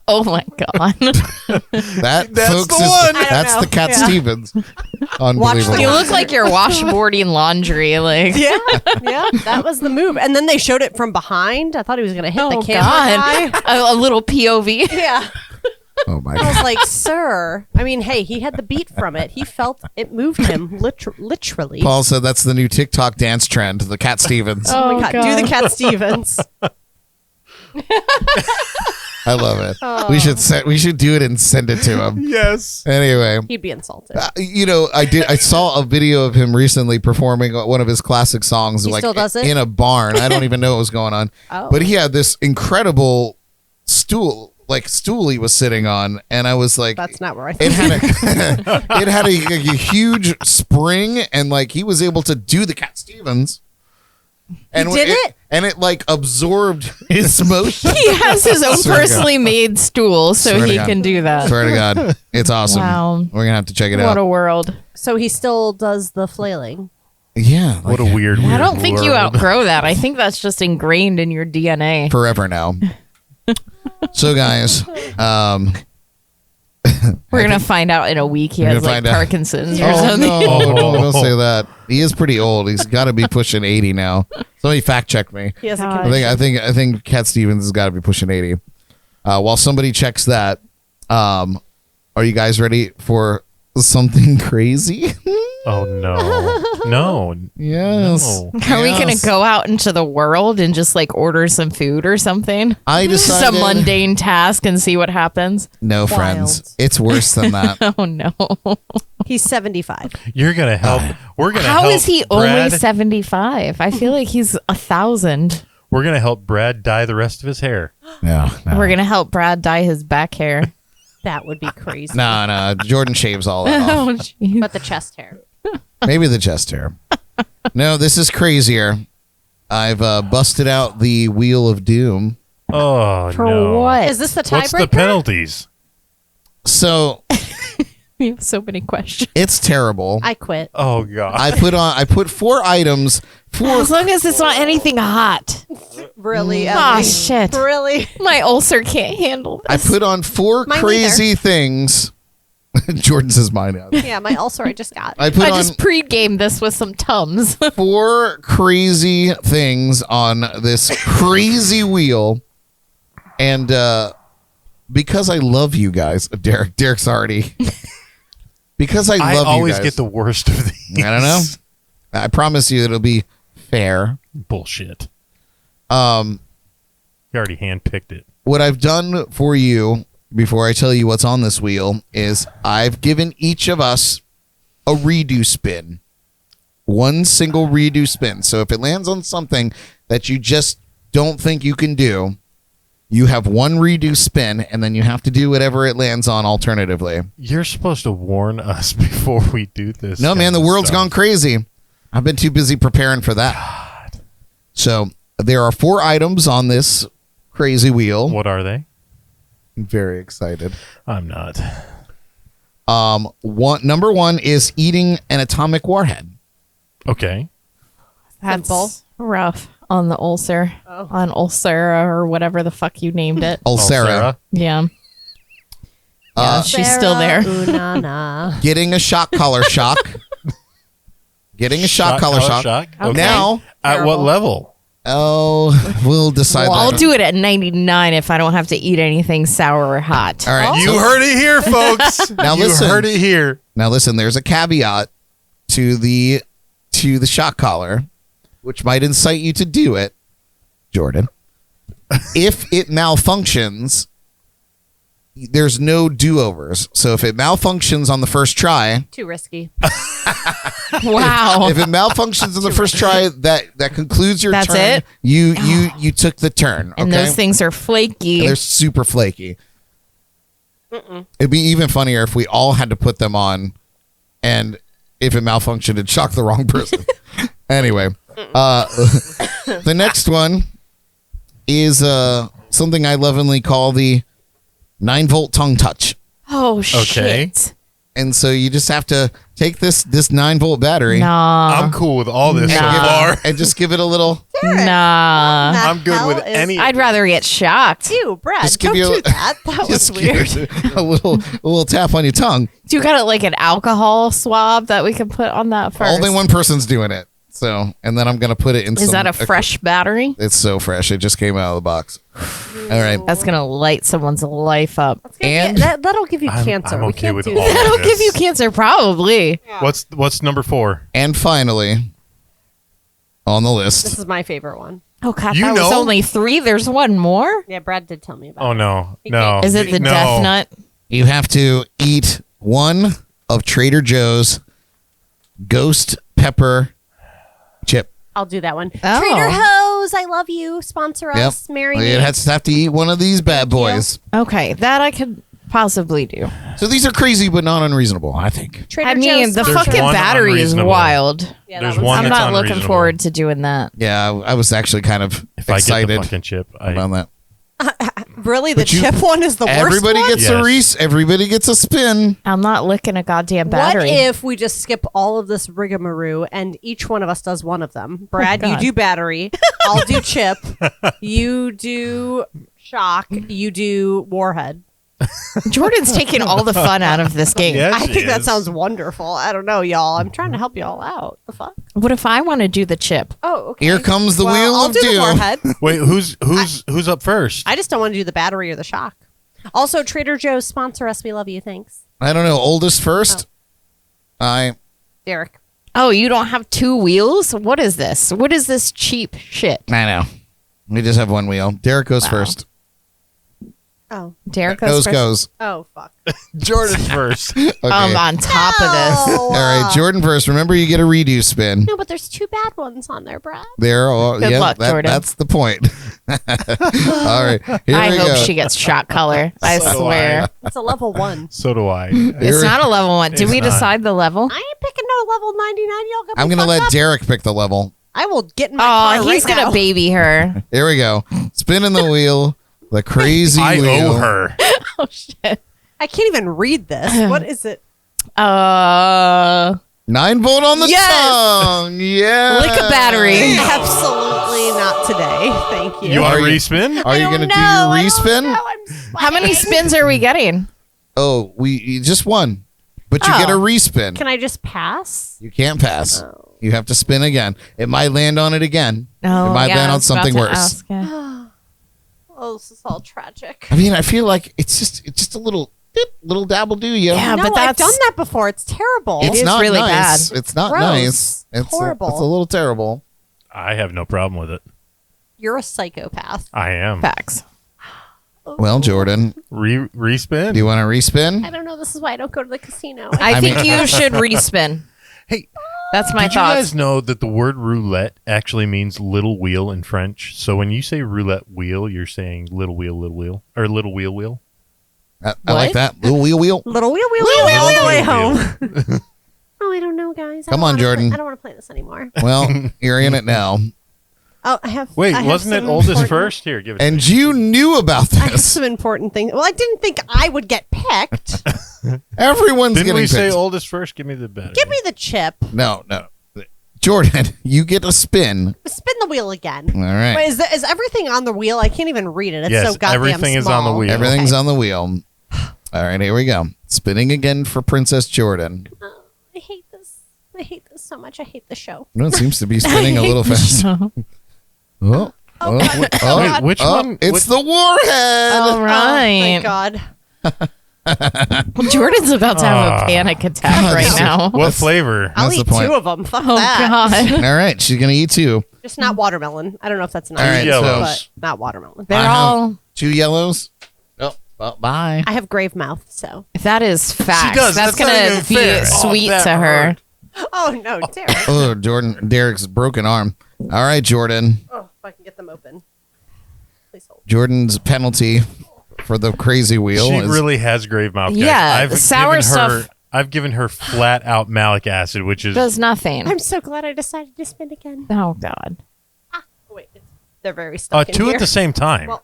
Oh my God. that, That's folks, the is one. I don't that's know. the Cat Yeah. Stevens. Unbelievable. You look like you're washboarding laundry. Like, Yeah, yeah, that was the move. And then they showed it from behind. I thought he was going to hit oh the camera God. guy. A little POV. Yeah. Oh my I God! was like, sir. I mean, hey, he had the beat from it. He felt it moved him literally. Paul said that's the new TikTok dance trend, the Cat Stevens. Oh my God. Do the Cat Stevens. I love it. Oh. We should do it and send it to him. Yes. Anyway, He'd be insulted. I saw a video of him recently performing one of his classic songs, He like still does it? in a barn. I don't even know what was going on, Oh. but he had this incredible stool he was sitting on, and I was like, That's not where I it think. had it had a huge spring, and like he was able to do the Cat Stevens. And did it? And it like absorbed his motion. He has his own Swear to God. personally made stool so Swear to he God. can do that. Swear to God, it's awesome. Wow. We're gonna have to check it What out. a world. So he still does the flailing. Yeah, What a weird, I weird don't think you world. outgrow that. I think that's just ingrained in your DNA. forever now. So, guys, We're gonna find out in a week he We're has gonna like find out. Parkinson's or oh something. no, don't say that. He is pretty old. He's got to be pushing 80 now. Somebody fact check me. He has a God. condition. I think Cat Stevens has got to be pushing 80. While somebody checks that, are you guys ready for something crazy? Oh no, no, Yes. no. Are we gonna Yes. go out into the world and just like order some food or something? I Just decided. a mundane task and see what happens. No, friends. Wild. It's worse than that. Oh no! He's 75. You're gonna help. We're gonna. How help is he only Brad. 75? I feel like he's 1,000. We're gonna help Brad dye the rest of his hair. No. We're gonna help Brad dye his back hair. That would be crazy. No. Jordan shaves all that off. Oh, jeez. But the chest hair. Maybe the chest hair. No, this is crazier. I've busted out the Wheel of Doom. Oh For no! what? Is this the What's the tiebreaker? penalties? So We have so many questions. it's terrible. I quit. Oh god! I put 4 items. As long as it's not anything hot. Really? Oh Emily? shit! Really? My ulcer can't handle I this. put on 4 Mine crazy things. Jordan says mine out. Yeah, my ulcer I just got. I put I on just pre-gamed this with some Tums. 4 crazy things on this crazy wheel, and because I love you guys, Derek's already. Because I I love you always guys. get the worst of these. I don't know. I promise you it'll be fair. Bullshit. Um, You already handpicked it. what I've done for you before I tell you what's on this wheel is I've given each of us a redo spin. One single redo spin. So if it lands on something that you just don't think you can do, you have one redo spin, and then you have to do whatever it lands on alternatively. You're supposed to warn us before we do this. No, man, kind the of world's stuff. gone crazy. I've been too busy preparing for that. So there are 4 items on this crazy wheel. What are they? I'm very excited. I'm not. Number 1 is eating an atomic warhead. Okay. That's Simple. rough on the ulcer. Oh. On ulcera or whatever the fuck you named it. Ulcera. Yeah. Yeah, she's still there. Unana. Getting a shock collar shock. Getting a shock collar shock. Okay. Now, At what Terrible. level? oh, we'll decide Well, that. I'll do it at 99 if I don't have to eat anything sour or hot. All right. You heard it here, folks. Now you listen. heard it here. Now listen, there's a caveat to the shock collar, which might incite you to do it, Jordan. If it malfunctions, there's no do-overs. So if it malfunctions on the first try, Too risky. Wow. if it malfunctions on the first try, that concludes your That's turn. it? You took the turn. And okay? those things are flaky. They're super flaky. It'd be even funnier if we all had to put them on, and if it malfunctioned, it'd shock the wrong person. Anyway, the next one is something I lovingly call the 9-volt tongue touch. Oh, Okay. shit. And so you just have to take this 9-volt battery Nah. I'm cool with all this so Nah. far. and just give it a little. Nah. The I'm good hell with is- any. I'd rather get shocked. Ew, Brad, Just give don't you do a- that. That was Just weird. give it a little tap on your tongue. Do you got it like an alcohol swab that we can put on that first? Only one person's doing it. So, and then I'm gonna put it in. Is that a fresh battery? It's so fresh. It just came out of the box. All right. That's gonna light someone's life up. And That'll give you I'm- cancer. I'm We okay can't with do all that. of That'll this. give you cancer, probably. What's number 4? And finally, on the list, This is my favorite one. Oh god, You that was know- only 3. There's one more. Yeah, Brad did tell me about Oh it. no, no. Is it the no. death nut? you have to eat one of Trader Joe's ghost pepper chip. I'll do that one. Oh. Trader Joe's, I love you. Sponsor us. Marry me. It has to have to eat one of these bad boys. Okay, that I could possibly do. So these are crazy, but not unreasonable. I think. Trader I mean, Joe's the sponsor fucking one battery is unreasonable. wild. Yeah, There's that one's- one I'm that's not looking unreasonable. forward to doing that. Yeah, I was actually kind of If I get excited the fucking chip, about that. Really, the But you- chip one is the worst Everybody one? gets a Yes. Reese. Everybody gets a spin. I'm not licking a goddamn battery. What if we just skip all of this rigmarole and each one of us does one of them? Brad, you God. do battery. I'll do chip. You do shock, you do Warhead. Jordan's taking all the fun out of this game. Yeah, I she think that is. sounds wonderful. I don't know, y'all. I'm trying to help y'all out. The fuck? What if I want to do the chip? Oh, okay. Here comes the wheel I'll of do the doom. Warhead. Wait, who's up first? I just don't want to do the battery or the shock. Also, Trader Joe's sponsor us. We love you. Thanks, I don't know. Oldest first. Derek. Oh, you don't have two wheels? What is this? What is this cheap shit? I know. We just have one wheel. Derek goes first. Oh. Derek goes first. Goes. Oh, fuck. Jordan first. Okay. On top of this. All right, Jordan first. Remember, you get a redo spin. No, but there's two bad ones on there, Brad. There. Good luck, Jordan. That's the point. All right. Here I we hope go. she gets shot color. I So do swear. It's a level 1. So do I. It's not a level 1. Did It's we not. decide the level? I ain't picking no level 99. Y'all got me I'm going to fucked let up. Derek pick the level. I will get in my car Oh, he's right going now. to baby her. Here we go. Spinning the wheel. The crazy I wheel. owe her. Oh, shit. I can't even read this. What is it? 9 volt on the Yes! tongue. Yeah. Lick a battery. Absolutely not today. Thank you. You want Are to you- respin? Are you going to do your respin? How many spins are we getting? Oh, we just one. But you Oh. get a respin. Can I just pass? You can't pass. You have to spin again. It might land on it again. Oh, it might yeah, land I on was about something to worse. ask, yeah. Oh, this is all tragic. I mean, I feel like it's just a little dabble do you. Yeah, No, but I've that's done that before. It's terrible. It's is not really nice. bad. It's not Gross. nice. It's Horrible. It's a little terrible. I have no problem with it. You're a psychopath. I am. facts. Well, Jordan, Respin? do you want to respin? I don't know. This is why I don't go to the casino. I think mean- you should respin. Hey, That's my did you thoughts. guys know that the word roulette actually means little wheel in French? So when you say roulette wheel, you're saying little wheel, or little wheel. I like What? that. Little wheel. Little wheel, Little all the way wheel. home. Oh, I don't know, guys. Come on, Jordan. I don't want to play this anymore. Well, you're in it now. Oh, I have. Wait, I have wasn't it some oldest important- first? Here, give it to me. And you knew about I have this. some important things. Well, I didn't think I would get picked. Everyone's Didn't getting we say picked. oldest first? Give me the bet. Give me the chip. No. Jordan, you get a spin. Spin the wheel again. All right. Wait, is everything on the wheel? I can't even read it. It's Yes, so goddamn everything is on the small. wheel. Everything's Okay. on the wheel. All right, here we go. Spinning again for Princess Jordan. I hate this. I hate this so much. I hate the show. No, it seems to be spinning a little fast. Oh, Wait, which one? It's the warhead. All Oh, right. thank God. Jordan's about to have a panic attack right now. What flavor? I'll That's the eat point. 2 of them. Fuck Oh, that. God. All right, she's gonna eat 2. Just not watermelon. I don't know if that's an All right, option, yellows. but not watermelon. They're I have all. 2 yellows. Oh, well, bye. I have grave mouth, so. That is facts. does. That's That's not going even to be fair. sweet Oh, that to her. hurt. Oh no, Derek. Oh, Derek's broken arm. All right, Jordan. Oh, if I can get them open. Please hold. Jordan's penalty for the crazy wheel She is really has grave mouth. Guys. Yeah, sour stuff- I've given her flat out malic acid, which is Does nothing. I'm so glad I decided to spin again. Oh, God. Oh, wait, they're very stuck in 2 here. at the same time. Well,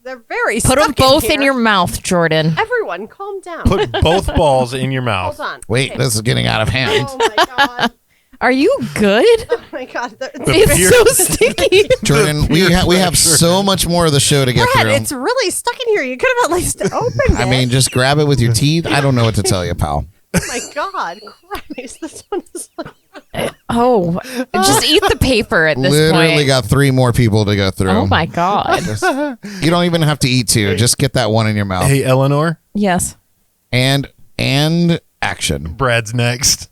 they're very Put stuck them both in here. your mouth, Jordan. Everyone, calm down. Put both balls in your mouth. Hold on. wait. Okay. This is getting out of hand. Oh my god. Are you good? Oh my god. It's pure- so sticky. Jordan, we have so much more of the show to get Brad, through. it's really stuck in here. You could have at least opened it. I mean, just grab it with your teeth. I don't know what to tell you, pal. oh my god. Christ, this one is like. Oh, just eat the paper at this Literally point. got 3 more people to go through. Oh, my God. You don't even have to eat 2. Just get that one in your mouth. Hey, Eleanor, Yes. And action. Brad's next.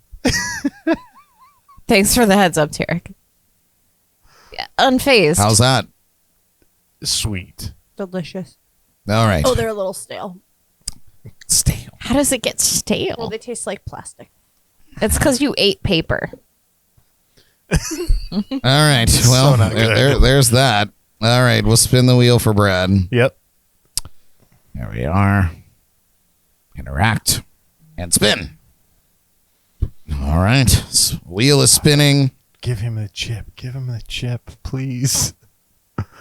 Thanks for the heads up, Tarek. Yeah, unfazed. How's that? Sweet. Delicious. All right. Oh, they're a little stale. Stale. How does it get Well, stale? they taste like plastic. It's because you ate paper. All right. Well, not good. there's that. All right. We'll spin the wheel for Brad. Yep. There we are. Interact and spin. All right. Wheel is spinning. Give him the chip. Give him the chip, please.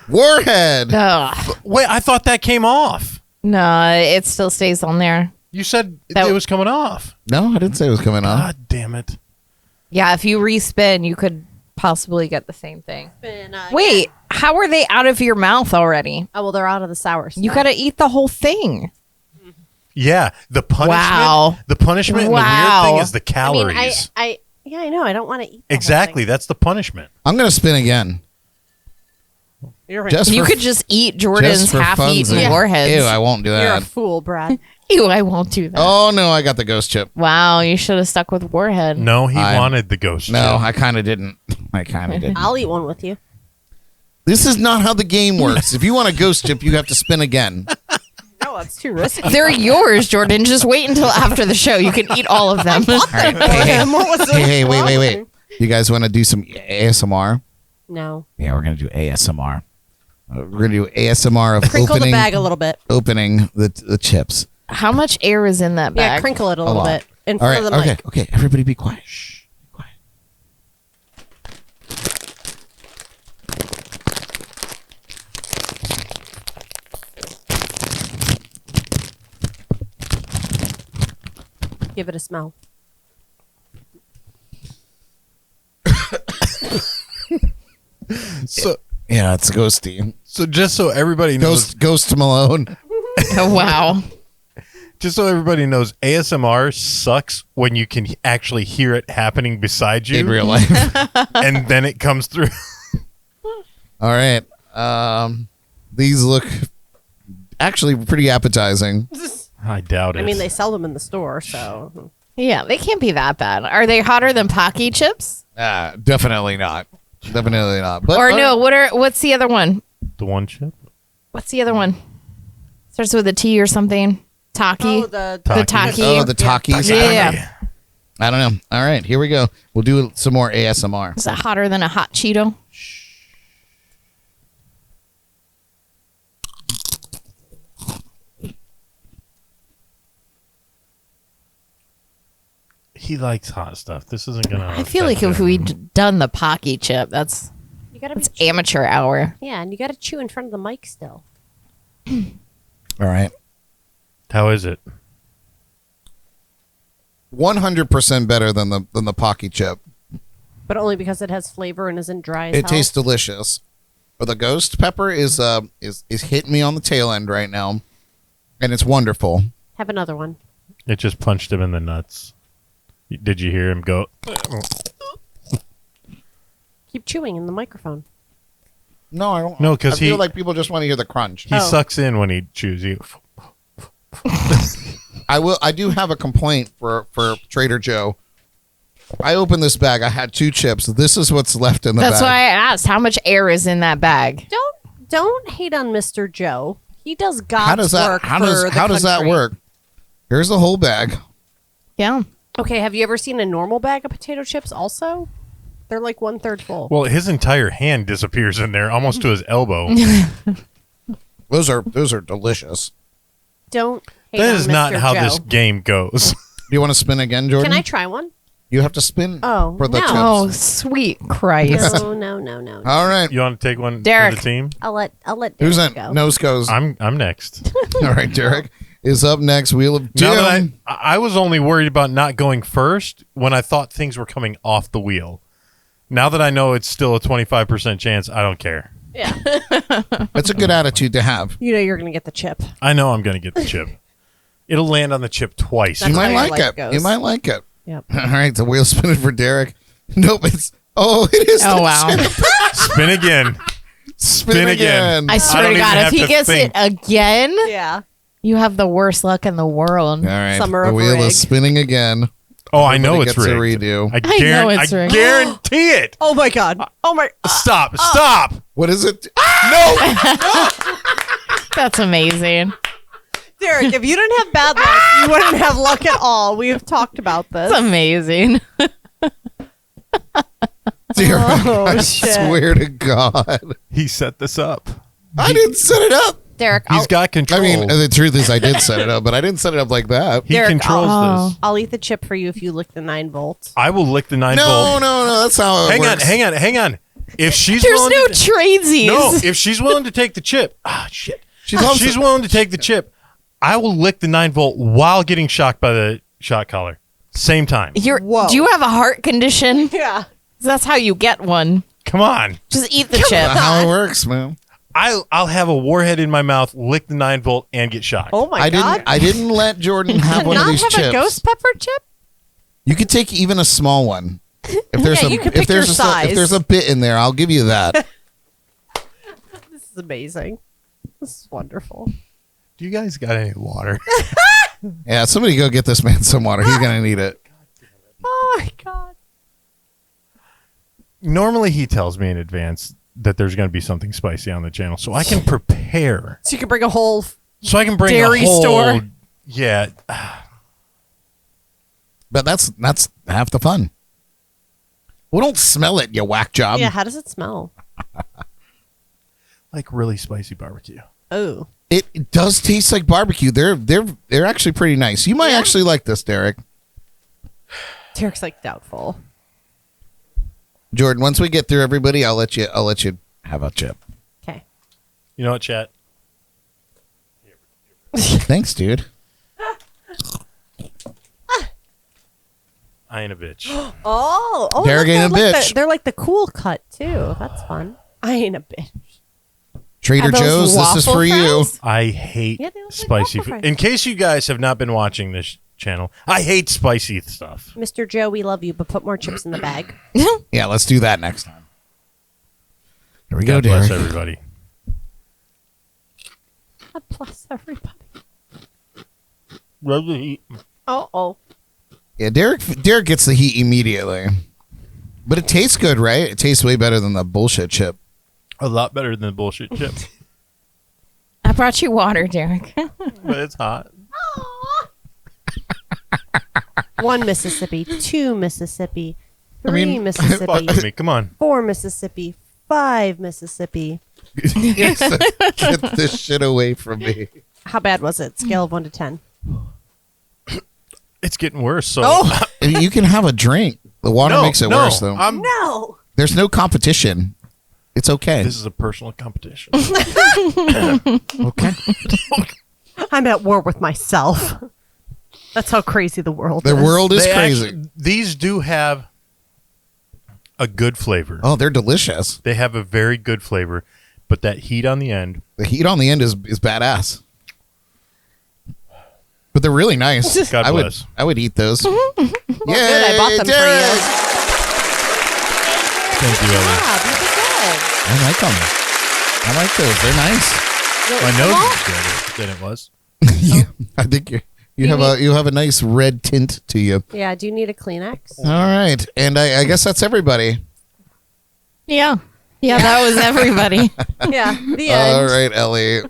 Warhead. Ugh. Wait, I thought that came off. No, it still stays on there. You said That- it was coming off. No, I didn't say it was coming on. God damn it. Yeah, if you respin, you could possibly get the same thing. Spin Wait, how are they out of your mouth already? Oh well, they're out of the sour stuff. You got to eat the whole thing. Yeah, the punishment. Wow. The punishment and the weird Wow. thing is the I calories. mean, I know. I don't want to eat. The whole Exactly, thing. that's the punishment. I'm gonna spin again. You're a, Just You for, could just eat just Jordan's for half-eaten funsies. warheads. Ew, I won't do you're a that. fool, Brad. Ew, I won't do that. Oh no, I got the ghost chip. Wow, you should have stuck with warhead. No, he I'm- wanted the ghost. No, chip. I kind of didn't. I kind of didn't. I'll eat one with you. This is not how the game works. If you want a ghost chip, you have to spin again. No, that's too risky. They're yours, Jordan. Just wait until after the show. You can eat all of them. All right. Hey, What was hey, wait. You guys want to do some ASMR? No. Yeah, we're gonna do ASMR. We're gonna do ASMR of Crinkle opening the bag a little bit. opening the chips. How much air is in that Yeah, bag? crinkle it a A little lot. bit in All front right. of the mic. Okay. Everybody, be quiet. Shh. Be quiet. Give it a smell. So, Yeah, it's ghosty. so just so everybody knows, Ghost Malone. Oh, wow. just so everybody knows, ASMR sucks when you can actually hear it happening beside you In real life. and then it comes through. All right. These look actually pretty appetizing. I doubt it. I mean, they sell them in the store, so Yeah, they can't be that bad. Are they hotter than Pocky chips? Definitely not. Definitely not. But Or no, what's the other one? the one chip. What's the other one? Starts with a T or something. Taki. the The Taki. Oh, the Takis. Yeah. I don't know. All right, here we go. We'll do some more ASMR. Is that hotter than a hot Cheeto? He likes hot stuff. This isn't gonna. I feel like if we'd done the Pocky chip, that's you gotta be amateur hour. yeah, and you gotta chew in front of the mic still. All right. How is it? 100% better than the Pocky chip. But only because it has flavor and isn't dry as It hell. tastes delicious. But the ghost pepper is hitting me on the tail end right now, and it's wonderful. Have another one. It just punched him in the nuts. Did you hear him go? Keep chewing in the microphone. No, I don't. No, 'cause I feel he- like people just want to hear the crunch. He sucks in when he chews. He, I do have a complaint for Trader Joe. I opened this bag. I had 2 chips. This is what's left in the That's bag. why I asked how much air is in that bag. Don't hate on Mr. Joe. He does God's How does that work how for does the how does that country. work? Here's the whole bag. Yeah. Okay, have you ever seen a normal bag of potato chips also? They're like 1/3 full. well, his entire hand disappears in there, almost to his elbow. Those are delicious. Don't hate That on is Mr. not how Joe. this game goes. Do you want to spin again, Jordan? Can I try one? You have to spin Oh, for the no. chips. Oh, sweet Christ. No. All right. You want to take one Derek. for the team? I'll let Who's Derek that? go. Nose goes. I'm next. All right, Derek is up next. Wheel of Now Doom. that I was only worried about not going first when I thought things were coming off the wheel. Now that I know it's still a 25% chance, I don't care. That's a good attitude to have. You know you're gonna get the chip. I know I'm going to get the chip. It'll land on the chip twice. You That's might how your like life it. goes. You might like it. Yep. All right, the wheel spinning for Derek. Nope, it is. Oh, the wow. chip. Spin again. Spin again. I swear to don't God, even if have he to gets think. it again, Yeah. you have the worst luck in the world. All right, Summer the of wheel rig. is spinning again. Oh, I know Everybody it's gets a rigged. redo. I, I know it's rigged. guarantee it. Oh my god. Oh my. Stop. Stop. What is it? No. That's amazing. Derek, if you didn't have bad luck, you wouldn't have luck at all. We've talked about this. That's amazing. Dear, Oh, I shit. swear to God. He set this up. I didn't set it up. Derek, He's got control. I mean, the truth is I did set it up, but I didn't set it up like that. he Derek, controls oh. this. I'll eat the chip for you if you lick the 9 volts. I will lick the 9 No, volt. no, that's how it Hang works. hang on. If she's there's willing no to, tradesies. no, if she's willing to take the chip, shit. She's also- She's willing to take the chip. I will lick the 9 volt while getting shocked by the shot collar. Same time. Do you have a heart condition? Yeah. That's how you get one. Come on. Just eat the That's chip. how it works, man. I'll have a warhead in my mouth, lick the 9-volt, and get shocked. Oh my I god! didn't let Jordan have one of Not these have chips. a ghost pepper chip? You could take even a small one. If there's Yeah, a you could if pick your there's size. if there's a bit in there, I'll give you that. This is amazing. This is wonderful. Do you guys got any water? Yeah, somebody go get this man some water. He's gonna need it. Oh my god! Normally, he tells me in advance that there's going to be something spicy on the channel, so I can prepare. So you can bring a whole. So I can bring Dairy a whole, store. Yeah, But that's half the fun. Well, don't smell it, you whack job. Yeah, how does it smell? like really spicy barbecue. Oh, It does taste like barbecue. They're actually pretty nice. You might actually like this, Derek. Derek's like doubtful. Jordan, once we get through everybody, I'll let you have a chip. Okay. You know what, chat? Thanks, dude. I ain't a bitch. Oh, Derek look, ain't a they're like bitch. they're like the cool cut too. That's fun. I ain't a bitch. Trader Are those Joe's, this is waffle for you. fries? I hate Yeah, they look like spicy waffle food. fries. In case you guys have not been watching this channel, I hate spicy stuff. Mr. Joe, we love you, but put more chips in the bag. Yeah, let's do that next time. Here we go, God bless Derek. everybody. God bless everybody. Love to eat. Oh. Yeah, Derek gets the heat immediately. But it tastes good, right? It tastes way better than the bullshit chip. A lot better than the bullshit chip, I brought you water, Derek. but it's hot. 1 Mississippi, 2 Mississippi, 3 mean, Mississippi, Fuck with me. Come on. 4 Mississippi, 5 Mississippi. Get this shit away from me. How bad was it? Scale of 1 to 10. It's getting worse. So Oh You can have a drink. The water makes it worse, though. no! There's no competition. It's okay. This is a personal competition. Okay. I'm at war with myself. That's how crazy the world The is. world is They crazy. these do have a good flavor. Oh, they're delicious. They have a very good flavor, but that heat on the end. The heat on the end is badass. But they're really nice. God I bless. would eat those. Yay, Good, I bought them for you. Thank you, Ellie. Yeah, these are good. I like them. I like those. They're nice. My nose is better than it was. I think you have a nice red tint to you. Yeah, do you need a Kleenex? All right, and I guess that's everybody. Yeah. Yeah, that was everybody. Yeah, the end. All right, Ellie.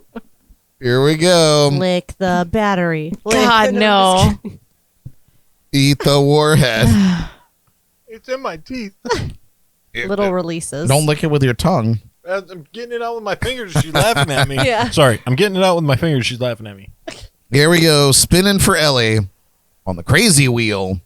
Here we go. Lick the battery. God, no. Eat the warhead. It's in my teeth. Little releases. Don't lick it with your tongue. I'm getting it out with my fingers. She's laughing at me. Yeah. Sorry, I'm getting it out with my fingers. She's laughing at me. Here we go. Spinning for Ellie on the crazy wheel.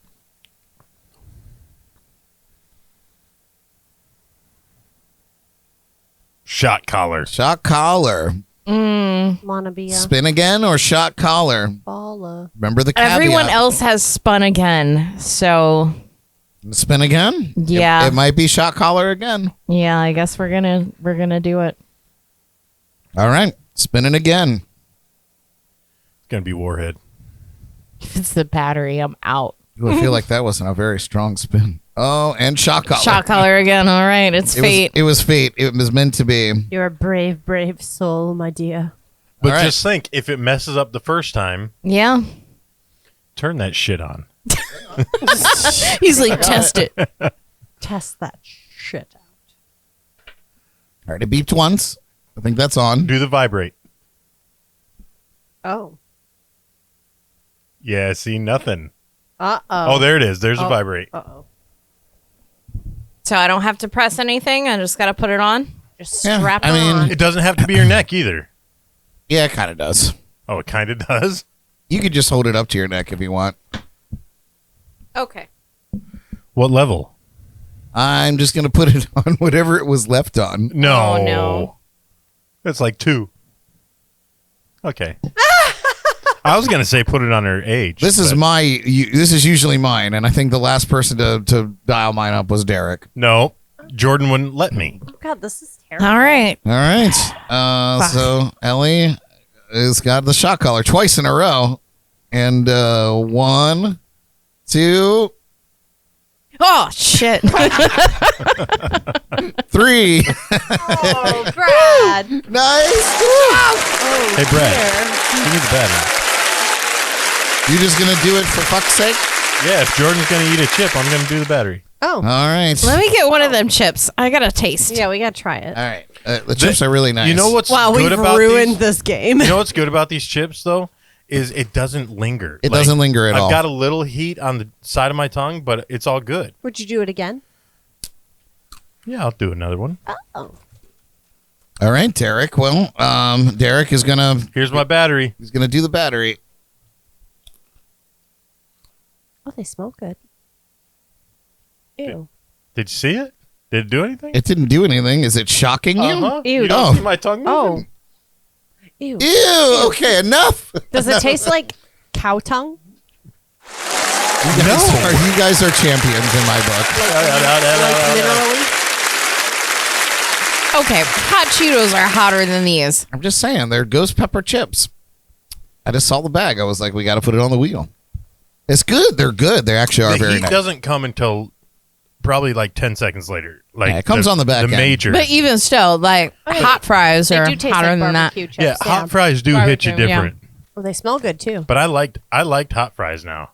Shot collar. Shot collar. Wanna be a Spin again or shot collar? baller. Remember the caveat. Everyone else has spun again. So, Spin again? Yeah. It might be shot collar again. yeah, I guess we're going to do it. All right. Spinning again. It's gonna be warhead. If it's the battery, I'm out. Ooh, I feel like that wasn't a very strong spin. Oh, and shot collar. Shot collar again. All right, it's fate. It was fate. It was meant to be. You're a brave, brave soul, my dear. But All right. just think, if it messes up the first time, Yeah. turn that shit on. He's like, test it. Test that shit out. All right. It beeped once. I think that's on. Do the vibrate. Oh. Yeah, see, nothing. Uh-oh. Oh, there it is. There's a vibrate. Uh-oh. So I don't have to press anything. I just got to put it on. Just Yeah, strap I it mean- on. It doesn't have to be your neck either. Yeah, it kind of does. Oh, it kind of does. You could just hold it up to your neck if you want. Okay. What level? I'm just going to put it on whatever it was left on. No. Oh, no. That's like 2. Okay. I was gonna say put it on her age. This is but this is usually mine, and I think the last person to dial mine up was Derek. no. Jordan wouldn't let me. Oh God, this is terrible. All right. All right. So Ellie has got the shot collar twice in a row. And 1, 2, Oh, shit. 3. Oh, Brad. Nice. Hey, Brad, give me the battery. You just going to do it for fuck's sake? Yeah, if Jordan's gonna eat a chip, I'm gonna do the battery. Oh. All right. Let me get one of them chips. I got a taste. Yeah, we gotta try it. All right. The chips are really nice. You know what's Wow, good we've about ruined these? this game. You know what's good about these chips though? Is it doesn't linger. It doesn't linger at all. I've got a little heat on the side of my tongue, but it's all good. Would you do it again? Yeah, I'll do another one. Oh. All right, Derek. Well, Derek is Here's my battery. he's gonna do the battery. Oh, they smell good. Ew. Did you see it? Did it do anything? It didn't do anything. Is it shocking you? Uh-huh. Ew. You don't Oh. see my tongue moving? Oh. Ew. Ew. Okay, enough. Does it taste like cow tongue? You guys are champions in my book. Like literally? Okay, hot Cheetos are hotter than these. I'm just saying, they're ghost pepper chips. I just saw the bag. I was like, we got to put it on the wheel. It's good. They're good. They actually are The very heat nice. doesn't come until probably like 10 seconds later. Like Yeah, it comes on the back The end. major. But even still, like, hot fries They are do taste hotter like than that. barbecue chips. yeah, hot fries do hit you Barbecue, yeah. different. Well, they smell good too. But I liked hot fries now.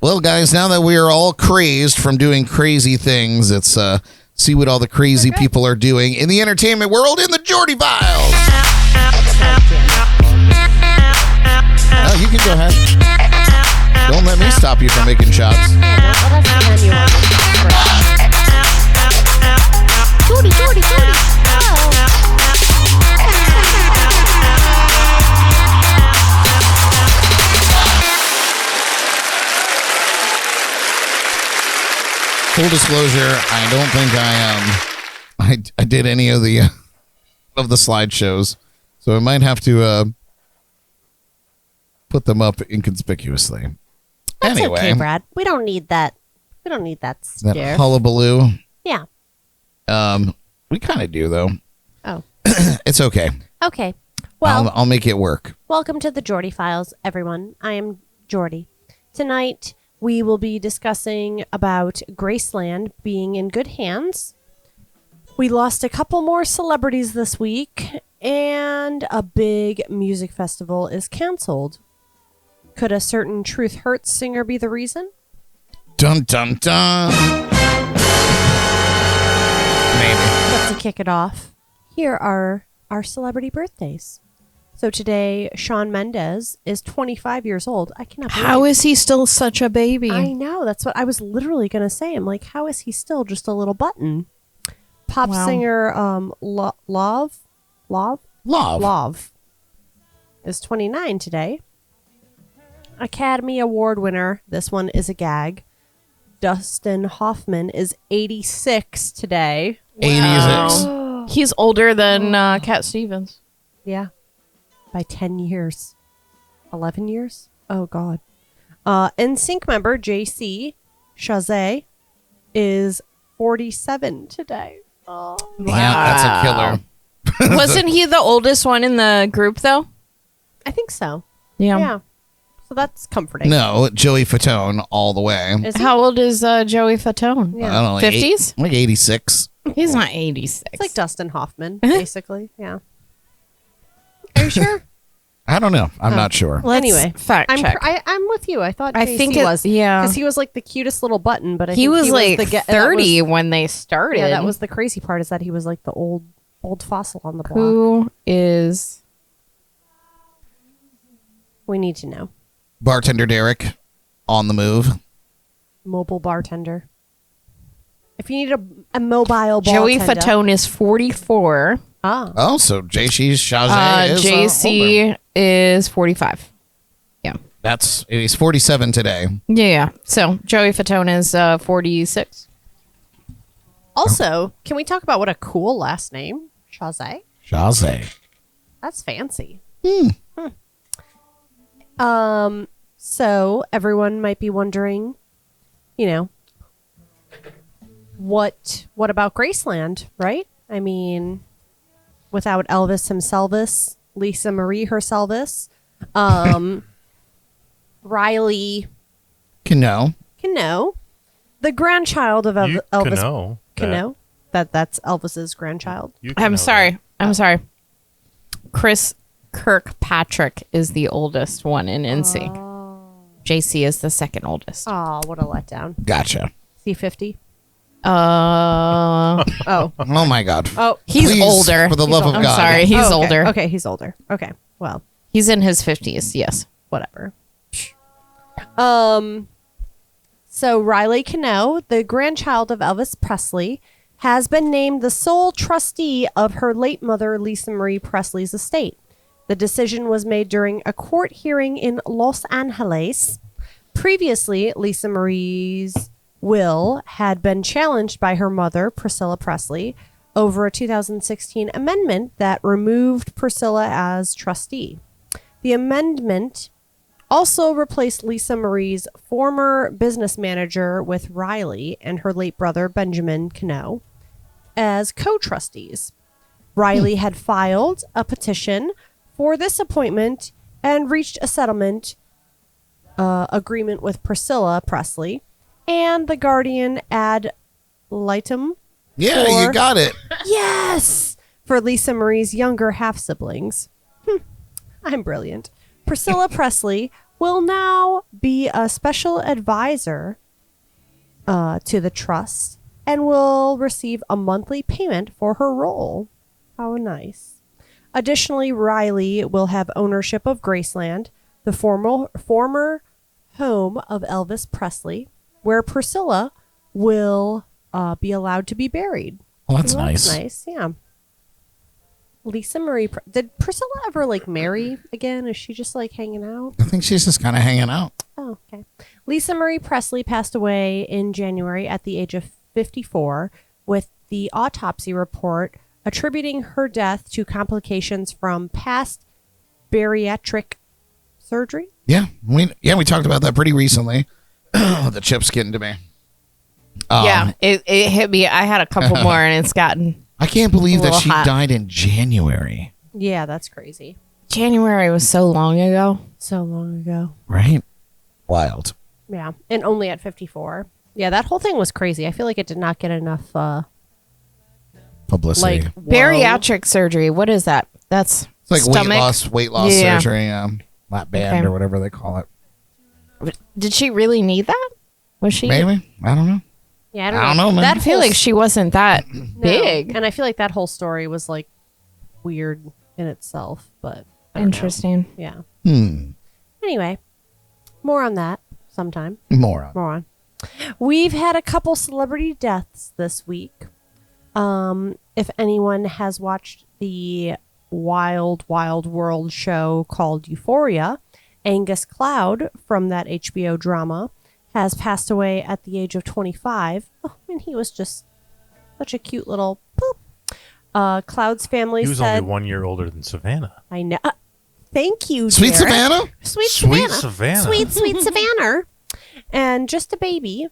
Well, guys, now that we are all crazed from doing crazy things, it's see what all the crazy people are doing in the entertainment world in the Geordie Files. Oh, you can go ahead. Don't let me stop you from making shots. Don't let us hand you on. Jordy. Full disclosure, I don't think I did any of the slideshows, so I might have to put them up inconspicuously. That's Anyway, okay, Brad. We don't need that. We don't need that that scare. hullabaloo. Yeah. We kind of do though. Oh. It's okay. Okay. Well, I'll make it work. welcome to the Geordie Files, everyone. I am Geordie. Tonight, we will be discussing about Graceland being in good hands. We lost a couple more celebrities this week, and a big music festival is canceled. Could a certain Truth Hurts singer be the reason? Dun dun dun. Maybe. But to kick it off, here are our celebrity birthdays. So today, Shawn Mendes is 25 years old. I cannot believe How is he still such a baby? I know. That's what I was literally going to say. I'm like, how is he still just a little button? Pop Wow. singer Love is 29 today. Academy Award winner, this one is a gag. Dustin Hoffman is 86 today. 86. He's older than Cat Stevens. Yeah. By 10 years. 11 years? Oh, God. NSYNC member JC Chazé is 47 today. Oh. Yeah, that's a killer. Wasn't he the oldest one in the group, though? I think so. Yeah. Yeah. So that's comforting. No, Joey Fatone all the way. Is he? How old is Joey Fatone? Yeah. I don't know, like 50s? like 86. He's not 86. It's like Dustin Hoffman, basically. Yeah. Are you sure? I don't know. I'm not sure. Let's Anyway, fact check. I'm with you. I thought I JC think it- was. yeah. Because he was like the cutest little button, but I he think was like the 30 that was- when they started. yeah, that was the crazy part is that he was like the old fossil on the block. Who is... We need to know. Bartender Derek on the move. Mobile bartender. If you need a mobile Joey bartender. Fatone is 44. Ah. Oh, so JC Chazé is older. JC is 45. Yeah. He's 47 today. Yeah. So Joey Fatone is 46. Also, can we talk about what a cool last name? Chazé? Chazé. That's fancy. So everyone might be wondering, what about Graceland, right? I mean, without Elvis himself, Lisa Marie herself, Riley Cano. Cano, the grandchild of You Elvis Cano. Cano. That's Elvis's grandchild. You can know I'm sorry. I'm sorry. Chris Kirkpatrick is the oldest one in NSYNC. JC is the second oldest. Oh, what a letdown. Gotcha. C50. Uh, Oh, Oh my God. oh, he's Please, older. for the love of I'm God. sorry, he's okay. older. Okay, he's older. Okay, well, He's in his 50s. Yes. whatever. So Riley Cano, the grandchild of Elvis Presley, has been named the sole trustee of her late mother, Lisa Marie Presley's estate. The decision was made during a court hearing in Los Angeles. Previously, Lisa Marie's will had been challenged by her mother, Priscilla Presley, over a 2016 amendment that removed Priscilla as trustee. The amendment also replaced Lisa Marie's former business manager with Riley and her late brother, Benjamin Cano, as co-trustees. Riley had filed a petition for this appointment and reached a settlement agreement with Priscilla Presley and the guardian ad litem. Yeah, For- you got it. Yes! For Lisa Marie's younger half-siblings. I'm brilliant. Priscilla Presley will now be a special advisor to the trust and will receive a monthly payment for her role. How nice. Additionally, Riley will have ownership of Graceland, the former home of Elvis Presley, where Priscilla will be allowed to be buried. Well, that's So nice. Nice, yeah. Lisa Marie, did Priscilla ever marry again? Is she just hanging out? I think she's just kind of hanging out. Oh, okay. Lisa Marie Presley passed away in January at the age of 54, with the autopsy report attributing her death to complications from past bariatric surgery. Yeah, we talked about that pretty recently. The chip's getting to me. Yeah, it hit me. I had a couple more, and it's gotten I can't believe A that little she hot. died in January. Yeah, that's crazy. January was so long ago. So long ago. Right? Wild. Yeah, and only at 54. Yeah, that whole thing was crazy. I feel like it did not get enough Publicity. whoa. Bariatric surgery. What is that? That's It's like stomach. weight loss Yeah. surgery, lap band Okay. or whatever they call it. Did she really need that? Was she? Maybe. I don't know. Yeah, I don't know, man. That I feel whole like she wasn't that big. And I feel like that whole story was weird in itself, but I don't know. Interesting. Yeah. Hmm. Anyway, more on that sometime. More on. More on. We've had a couple celebrity deaths this week. If anyone has watched the Wild Wild World show called Euphoria, Angus Cloud from that HBO drama has passed away at the age of 25. Oh, and he was just such a cute little poop. Cloud's family He was said, only 1 year older than Savannah. I know. Thank you, Sweet Jared. Savannah? Sweet Sweet Savannah. Savannah. Sweet, sweet Savannah. And just a baby.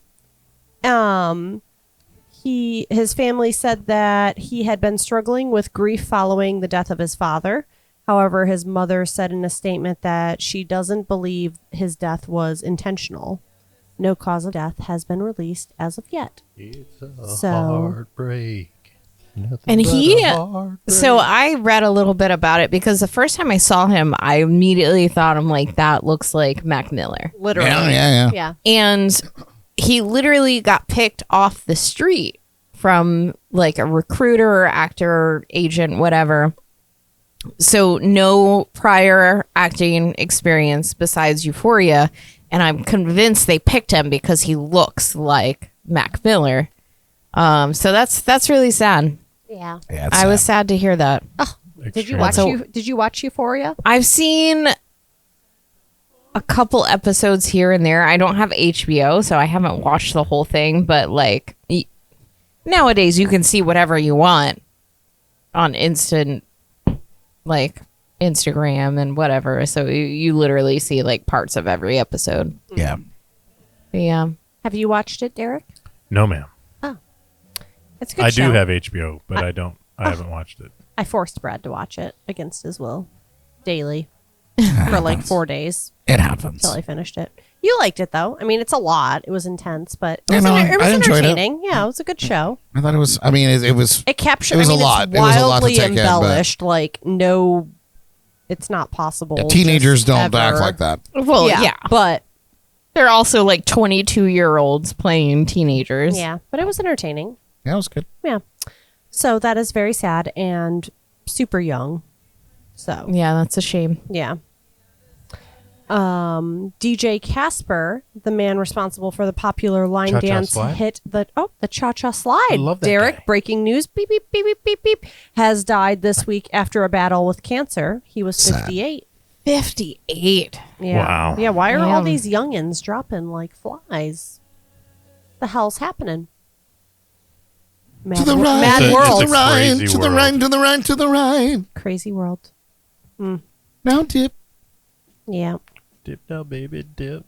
His family said that he had been struggling with grief following the death of his father. However, his mother said in a statement that she doesn't believe his death was intentional. No cause of death has been released as of yet. It's a So- heartbreak. Nothing And but he- a heartbreak. So I read a little bit about it because the first time I saw him, I immediately thought I'm like, that looks like Mac Miller. Literally. Yeah. Yeah. And he literally got picked off the street from a recruiter or actor or agent, whatever. So no prior acting experience besides Euphoria. And I'm convinced they picked him because he looks like Mac Miller. So that's really sad. Yeah. Yeah, it's I was sad. sad to hear that. Did you Extreme. watch Did you watch Euphoria? I've seen a couple episodes here and there. I don't have HBO, so I haven't watched the whole thing. But nowadays, you can see whatever you want on instant, Instagram and whatever. So you literally see like parts of every episode. Yeah. But yeah. Have you watched it, Derek? No, ma'am. It's a good I show. do have HBO, but I don't. I haven't watched it. I forced Brad to watch it against his will daily for like 4 days It happens. until I finished it. You liked it though. I mean, it's a lot. It was intense, but it Yeah, was, no, it was I enjoyed it. entertaining. Yeah, it was a good show. I thought it was. I mean, it was. It captured. It was I mean, a lot. It's It was a lot to wildly take in, but- embellished. Like no, it's not possible. Teenagers just don't act ever. like that. Well, yeah. but They're also like 22-year-olds playing teenagers. yeah, but it was entertaining. Yeah, it was good. Yeah. So that is very sad and super young. So Yeah, that's a shame. yeah. DJ Casper, the man responsible for the popular line Cha-Cha dance Slide? hit the Cha-Cha Slide. I love that Derek, guy. breaking news, beep, beep, beep, beep, beep, beep, has died this week after a battle with cancer. He was Sad. 58. 58. Yeah. Wow. Yeah, why are all Damn. these youngins dropping like flies? The hell's happening? Mad, To the wo- right, mad It's a- world. to the right, crazy to the world. right, to the right, to the right. Crazy world. Now dip. Yeah. Dip now, baby, dip.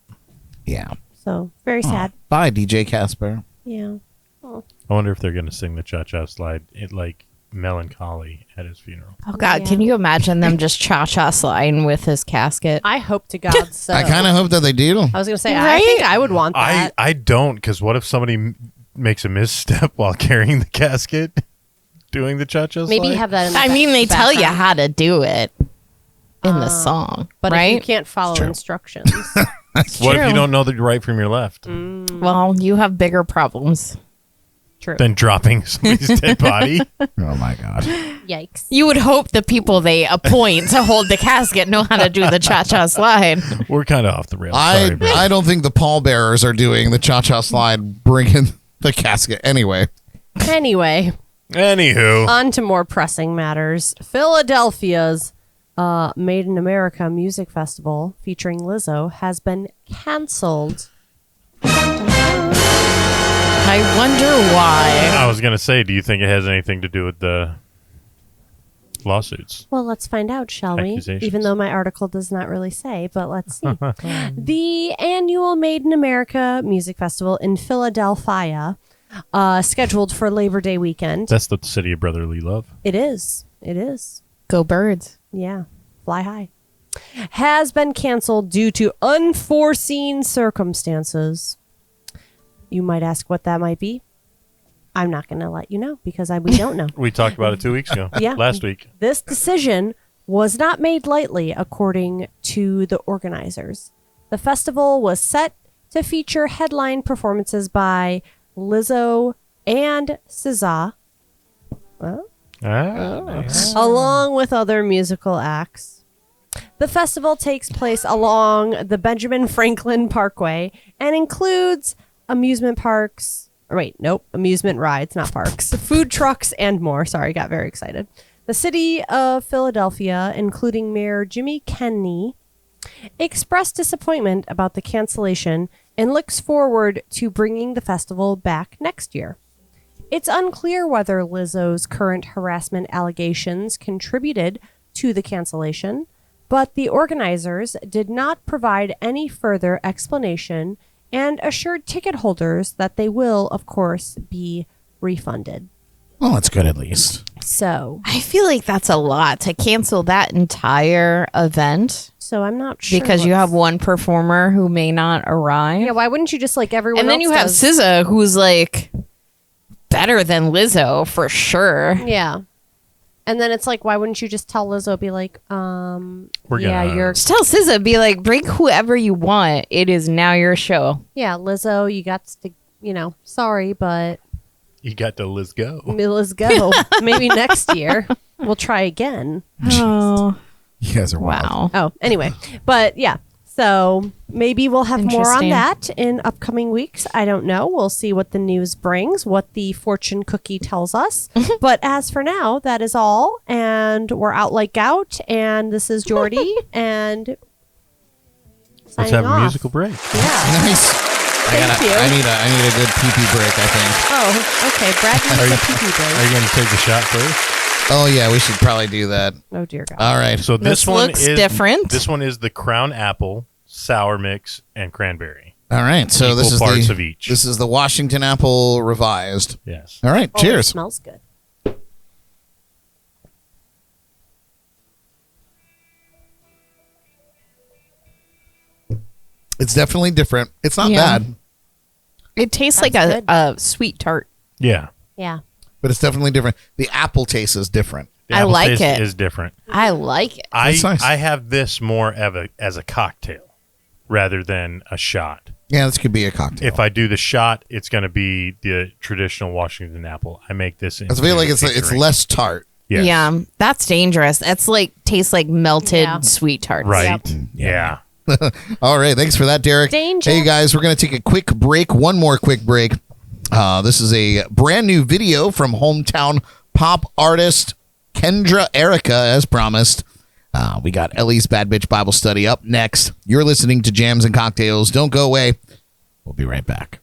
Yeah. So very sad. Bye, DJ Casper. Yeah. I wonder if they're going to sing the Cha-Cha Slide like melancholy at his funeral. Oh, God. Yeah. Can you imagine them just cha-cha sliding with his casket? I hope to God so. I kind of hope that they do. I was going to say, I Right? think I would want that. I don't, because what if somebody makes a misstep while carrying the casket, doing the Cha-Cha Slide? Maybe have that in the I mean, they tell you background. how to do it in the song, But right? if you can't follow true. instructions. What if true. you don't know the right from your left? Well, you have bigger problems. True. Than dropping somebody's dead body? Oh my god. Yikes. You would hope the people they appoint to hold the casket know how to do the cha-cha slide. We're kind of off the rails. Sorry, bro. I don't think the pallbearers are doing the cha-cha slide, bringing the casket anyway. Anyway, Anywho, on to more pressing matters. Philadelphia's Made in America Music Festival featuring Lizzo has been canceled. I wonder why. I was going to say, do you think it has anything to do with the lawsuits? Well, let's find out, shall we? Accusations. Even though my article does not really say, but let's see. The annual Made in America Music Festival in Philadelphia, scheduled for Labor Day weekend. That's the city of brotherly love. It is. It is. Go birds. Yeah. Fly high. Has been canceled due to unforeseen circumstances. You might ask what that might be. I'm not going to let you know because we don't know. We talked about it 2 weeks ago. Yeah. Last week. This decision was not made lightly, according to the organizers. The festival was set to feature headline performances by Lizzo and SZA, Nice. along with other musical acts. The festival takes place along the Benjamin Franklin Parkway and includes amusement rides, not parks, food trucks, and more. Sorry, got very excited. The city of Philadelphia, including Mayor Jimmy Kenney, expressed disappointment about the cancellation and looks forward to bringing the festival back next year. It's unclear whether Lizzo's current harassment allegations contributed to the cancellation, but the organizers did not provide any further explanation and assured ticket holders that they will, of course, be refunded. Well, that's good at least. So I feel like that's a lot to cancel that entire event I'm not sure. because you what's- have one performer who may not arrive. Yeah, why wouldn't you just like everyone and then else you have does? SZA, who's like better than Lizzo for sure. Yeah. And then it's like, why wouldn't you just tell Lizzo, be like, We're yeah, gonna- you're, Just tell SZA, be like, bring whoever you want. It is now your show. yeah, Lizzo, you got to, sorry, but You got to let's go. let's go. Maybe next year we'll try again. Oh, You guys are wild. wow. Oh, anyway, but yeah. So maybe we'll have more on Interesting. that in upcoming weeks. I don't know. We'll see what the news brings, what the fortune cookie tells us. But as for now, that is all. And we're out like gout. And this is Jordy. And Let's signing have a off. musical break. Yeah. Nice. Thank you. I need a good pee-pee break, I think. Oh, okay. Brad Are needs you- a pee-pee break. Are you going to take the shot first? Oh yeah, we should probably do that. Oh dear God. All right. So This one looks is different. This one is the Crown Apple, Sour Mix, and Cranberry. All right. So this Equal is parts the of each. this is the Washington Apple revised. Yes. All right. Oh, it Cheers. smells good. It's definitely different. It's not Yeah. bad, It tastes like That's a sweet tart. Yeah. Yeah. but it's definitely different. The apple taste is different. The I apple like taste it. is different. I like it. That's nice. I have this more as a cocktail rather than a shot. Yeah, this could be a cocktail. If I do the shot, it's going to be the traditional Washington apple. I make this. I feel like it's drink. less tart. Yes. Yeah, that's dangerous. That's like tastes like melted Yeah. sweet tarts. Right. Yeah. All right, thanks for that, Derek. Danger. Hey guys, we're gonna take a quick break. One more quick break. This is a brand new video from hometown pop artist Kendra Erica, as promised. We got Ellie's Bad Bitch Bible Study up next. You're listening to Jams and Cocktails. Don't go away. We'll be right back.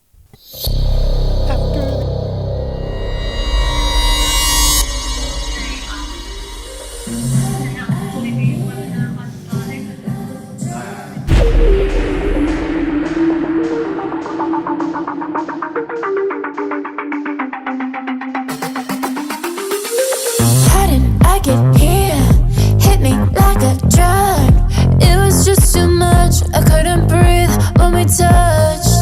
How did I get here? Hit me like a drug. It was just too much. I couldn't breathe when we touched.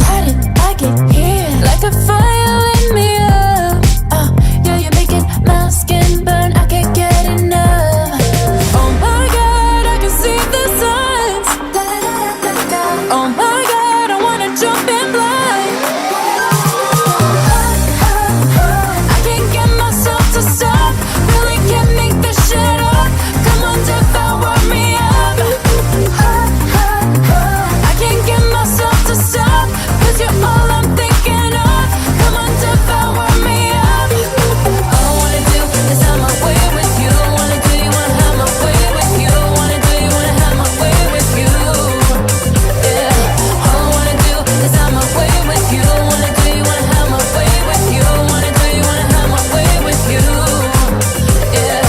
How did I get here? Like a fire lit me up. Yeah, you're making my skin burn. I can't get enough. Oh my God, I can see the signs. Oh my God, I wanna jump in blind. I can't get myself to stop. Really can't make this shit up. Come on, devour me up. I can't get myself to stop. 'Cause you're all I'm thinking of. Come on, devour me up. All I wanna do is have my way with you. Wanna do you wanna have my way with you. Wanna do you wanna have my way with you. Yeah. All I wanna do is have my way with you. Wanna do you wanna have my way with you. Wanna do you wanna have my way with you. Yeah.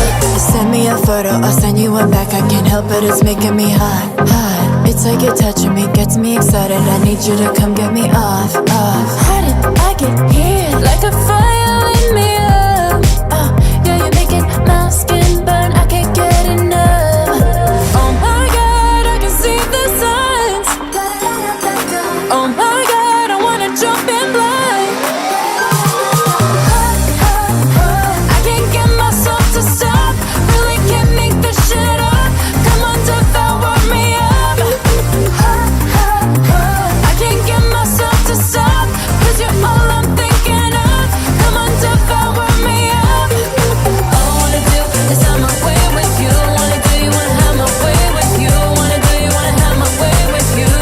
Send me a photo, I'll send you one back. I can't help it, it's making me hot, hot. It's like you're touching me, gets me excited. I need you to come get me off, off. How did I get here? Like a fire lit me up. Yeah, you're making my skin burn. I can't get enough. Oh my God, I can see the signs. Oh my God, I wanna jump in blind. I can't get myself to stop. Really can't make this shit up. Come on, devour me up. I can't get myself to stop. 'Cause you're all I'm thinking of. Come on, devour me up. All I wanna do is have my way with you. Wanna do you wanna have my way with you. Wanna do you wanna have my way with you.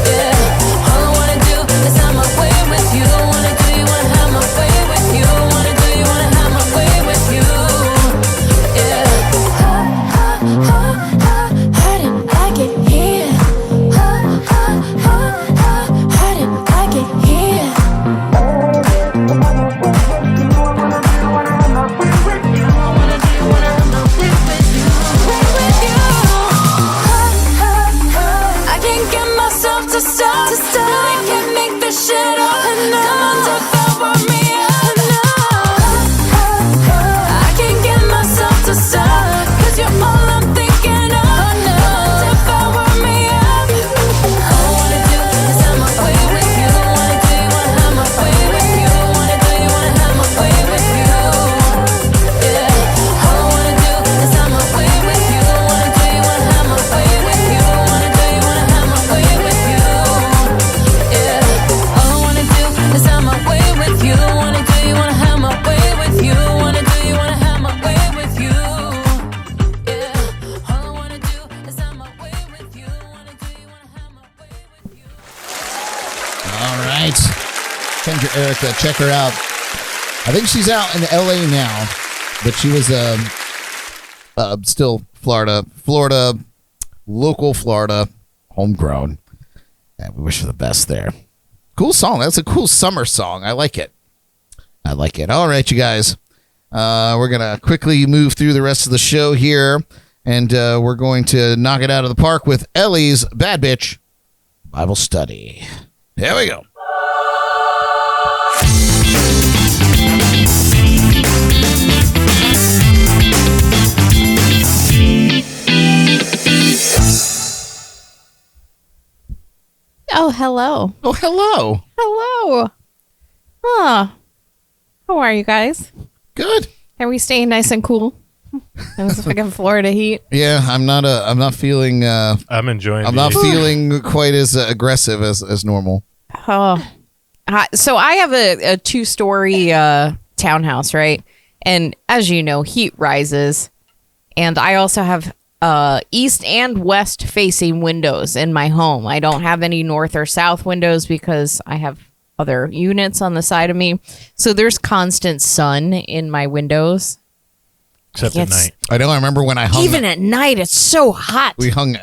Yeah. All I wanna do is have my way with you. Wanna do you wanna have my way with you. Wanna do you wanna have my way with you. Yeah. How did I get here? How did I get here? I can't get myself to stop. Really can't make this shit up. Come on, devour me up. I can't get myself to stop. 'Cause you're all I'm thinking of. Come on, devour me up. All I wanna do is have my way with you. Wanna do you wanna have my way with you. Wanna do you wanna have my way with you. Yeah. All I wanna do is have my way with you. Wanna do you wanna have my way with you. Wanna do you wanna have my way with you. Yeah. All I wanna do is have my way with you. Wanna do you wanna have my way with you. Wanna do you wanna have my way with you. Yeah. All I wanna do is have my way with you. Wanna do you wanna have my way with you. All right, Kendra Erica, check her out. I think she's out in LA now, but she was still Florida, local Florida, homegrown. And we wish her the best there. Cool song. That's a cool summer song. I like it. All right, you guys. We're going to quickly move through the rest of the show here, and we're going to knock it out of the park with Ellie's Bad Bitch Bible Study. Here we go. Oh, hello. Oh, hello. Hello. Huh. How are you guys? Good. Are we staying nice and cool? In this fucking Florida heat. Yeah, I'm not feeling I'm enjoying. I'm the not AC. feeling quite as aggressive as normal. Oh. So I have a 2-story townhouse, right? And as you know, heat rises. And I also have east and west facing windows in my home. I don't have any north or south windows because I have other units on the side of me. So there's constant sun in my windows. Except at It's- night. I know. I remember when I hung. Even at night, it's so hot. we hung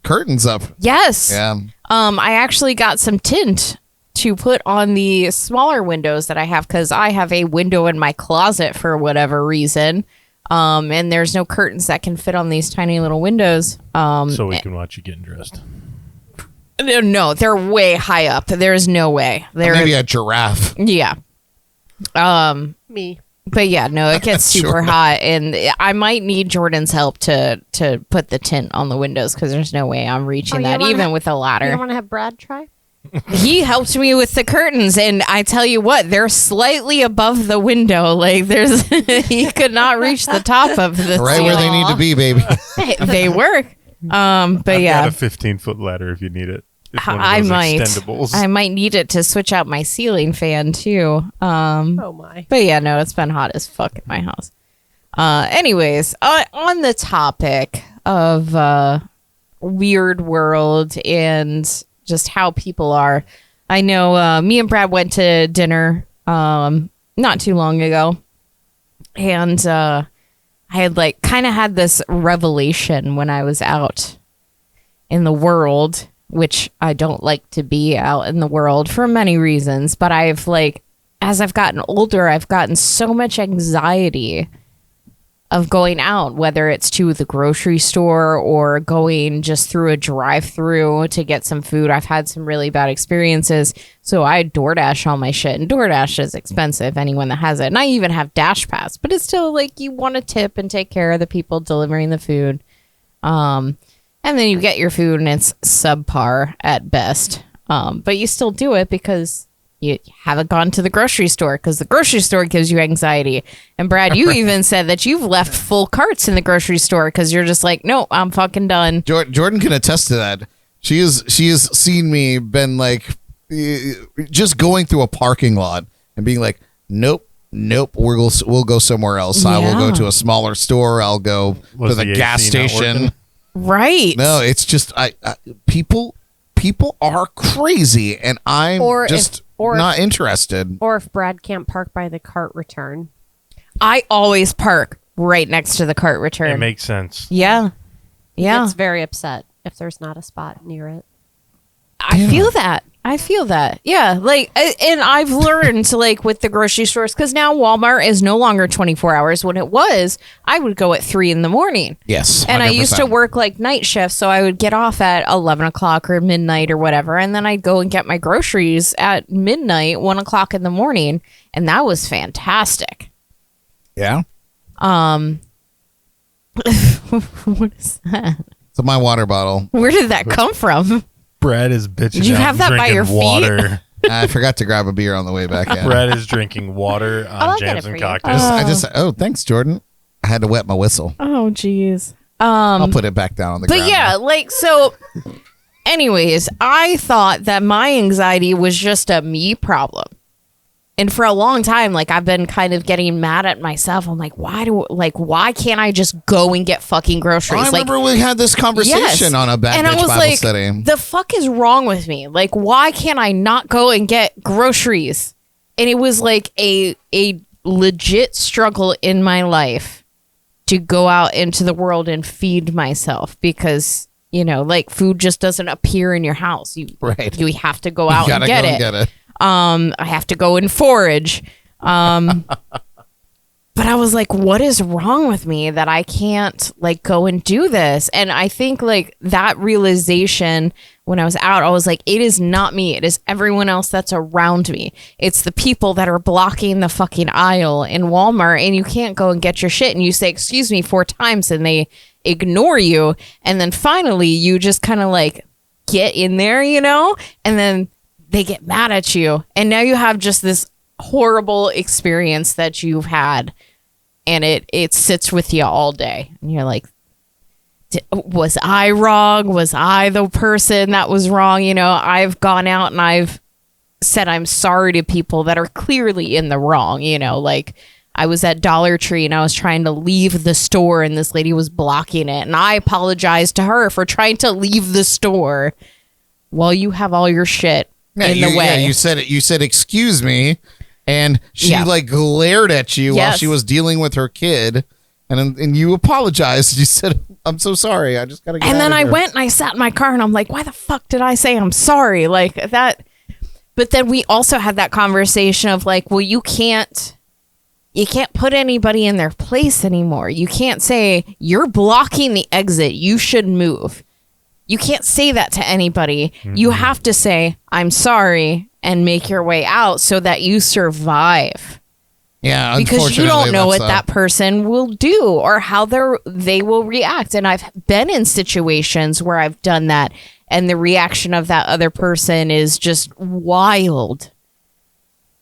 curtains up. Yes. Yeah. I actually got some tint to put on the smaller windows that I have because I have a window in my closet for whatever reason. And there's no curtains that can fit on these tiny little windows. So we can watch you getting dressed. No, they're way high up. There's no way. They're Maybe a giraffe. yeah. Me. But yeah, no, it gets super Sure. hot, and I might need Jordan's help to put the tint on the windows because there's no way I'm reaching you that, wanna even ha- with a You ladder. don't want to have Brad try? He helped me with the curtains, and I tell you what, they're slightly above the window. Like there's, he could not reach the top of the Right where they ceiling. need to be, baby. They work. But I've yeah, got a 15-foot ladder if you need it. It's one of I those might. extendables. I might need it to switch out my ceiling fan too. Oh my. But yeah, no, it's been hot as fuck in my house. Anyways, on the topic of weird world and just how people are, I know me and Brad went to dinner not too long ago, and I had like kind of had this revelation when I was out in the world, which I don't like to be out in the world for many reasons, but I've like, as I've gotten older, I've gotten so much anxiety of going out, whether it's to the grocery store or going just through a drive-through to get some food. I've had some really bad experiences, so I DoorDash all my shit, and DoorDash is expensive, anyone that has it. And I even have Dash Pass, but it's still like you want to tip and take care of the people delivering the food. And then you get your food and it's subpar at best. But you still do it because you haven't gone to the grocery store because the grocery store gives you anxiety. And Brad, you even said that you've left full carts in the grocery store because you're just like, no, I'm fucking done. Jordan can attest to that. She has seen me been like just going through a parking lot and being like, nope, we'll go somewhere else. I will go Yeah. to a smaller store. I'll go Was to the the gas AC not station. working? Right. No, it's just people are crazy, and I'm Or if- just or if- not interested. Or if Brad can't park by the cart return. I always park right next to the cart return. It makes sense. Yeah. Yeah. It's very upset if there's not a spot near it. I feel that. Yeah, like, and I've learned to like with the grocery stores because now Walmart is no longer 24 hours. When it was, I would go at 3 a.m. Yes, And I used to 100%. work like night shifts, so I would get off at 11 o'clock or midnight or whatever, and then I'd go and get my groceries at midnight, 1 o'clock in the morning, and that was fantastic. Yeah, What is that? so my water bottle. Where did that come from? Brad is bitching. Did you out have and that by drinking your feet? water. I forgot to grab a beer on the way back in. Brad is drinking water on I'll get jams it and for you. cocktails. Thanks, Jordan. I had to wet my whistle. Oh, jeez. I'll put it back down on the But ground. yeah, like, so anyways, I thought that my anxiety was just a me problem. And for a long time, like, I've been kind of getting mad at myself. I'm like, why can't I just go and get fucking groceries? I remember we had this conversation Yes. on a Bad And I Bitch was Bible like, study. the fuck is wrong with me? Like, why can't I not go and get groceries? And it was like a legit struggle in my life to go out into the world and feed myself because, you know, like, food just doesn't appear in your house. You have to go out You and gotta get go it. and get it. I have to go and forage. But But I was like, what is wrong with me that I can't like go and do this? And I think like that realization when I was out, I was like, it is not me. It is everyone else that's around me. It's the people that are blocking the fucking aisle in Walmart, and you can't go and get your shit. And you say, excuse me 4 times, and they ignore you. And then finally you just kind of like get in there, you know, and then they get mad at you. And now you have just this horrible experience that you've had, and it sits with you all day, and you're like, was I wrong? Was I the person that was wrong? You know, I've gone out and I've said I'm sorry to people that are clearly in the wrong. You know, like I was at Dollar Tree and I was trying to leave the store and this lady was blocking it, and I apologized to her for trying to leave the store while you have all your shit in the way. Yeah, you said it. You said, excuse me. And she like glared at you while she was dealing with her kid, and you apologized. You said, "I'm so sorry. I just gotta get." And then I here. went and I sat in my car, and I'm like, "Why the fuck did I say I'm sorry?" Like that. But then we also had that conversation of like, well, you can't put anybody in their place anymore. You can't say you're blocking the exit. You should move. You can't say that to anybody. Mm-hmm. You have to say, I'm sorry, and make your way out so that you survive. Yeah, because you don't know what that person will do or how they will react. And I've been in situations where I've done that, and the reaction of that other person is just wild.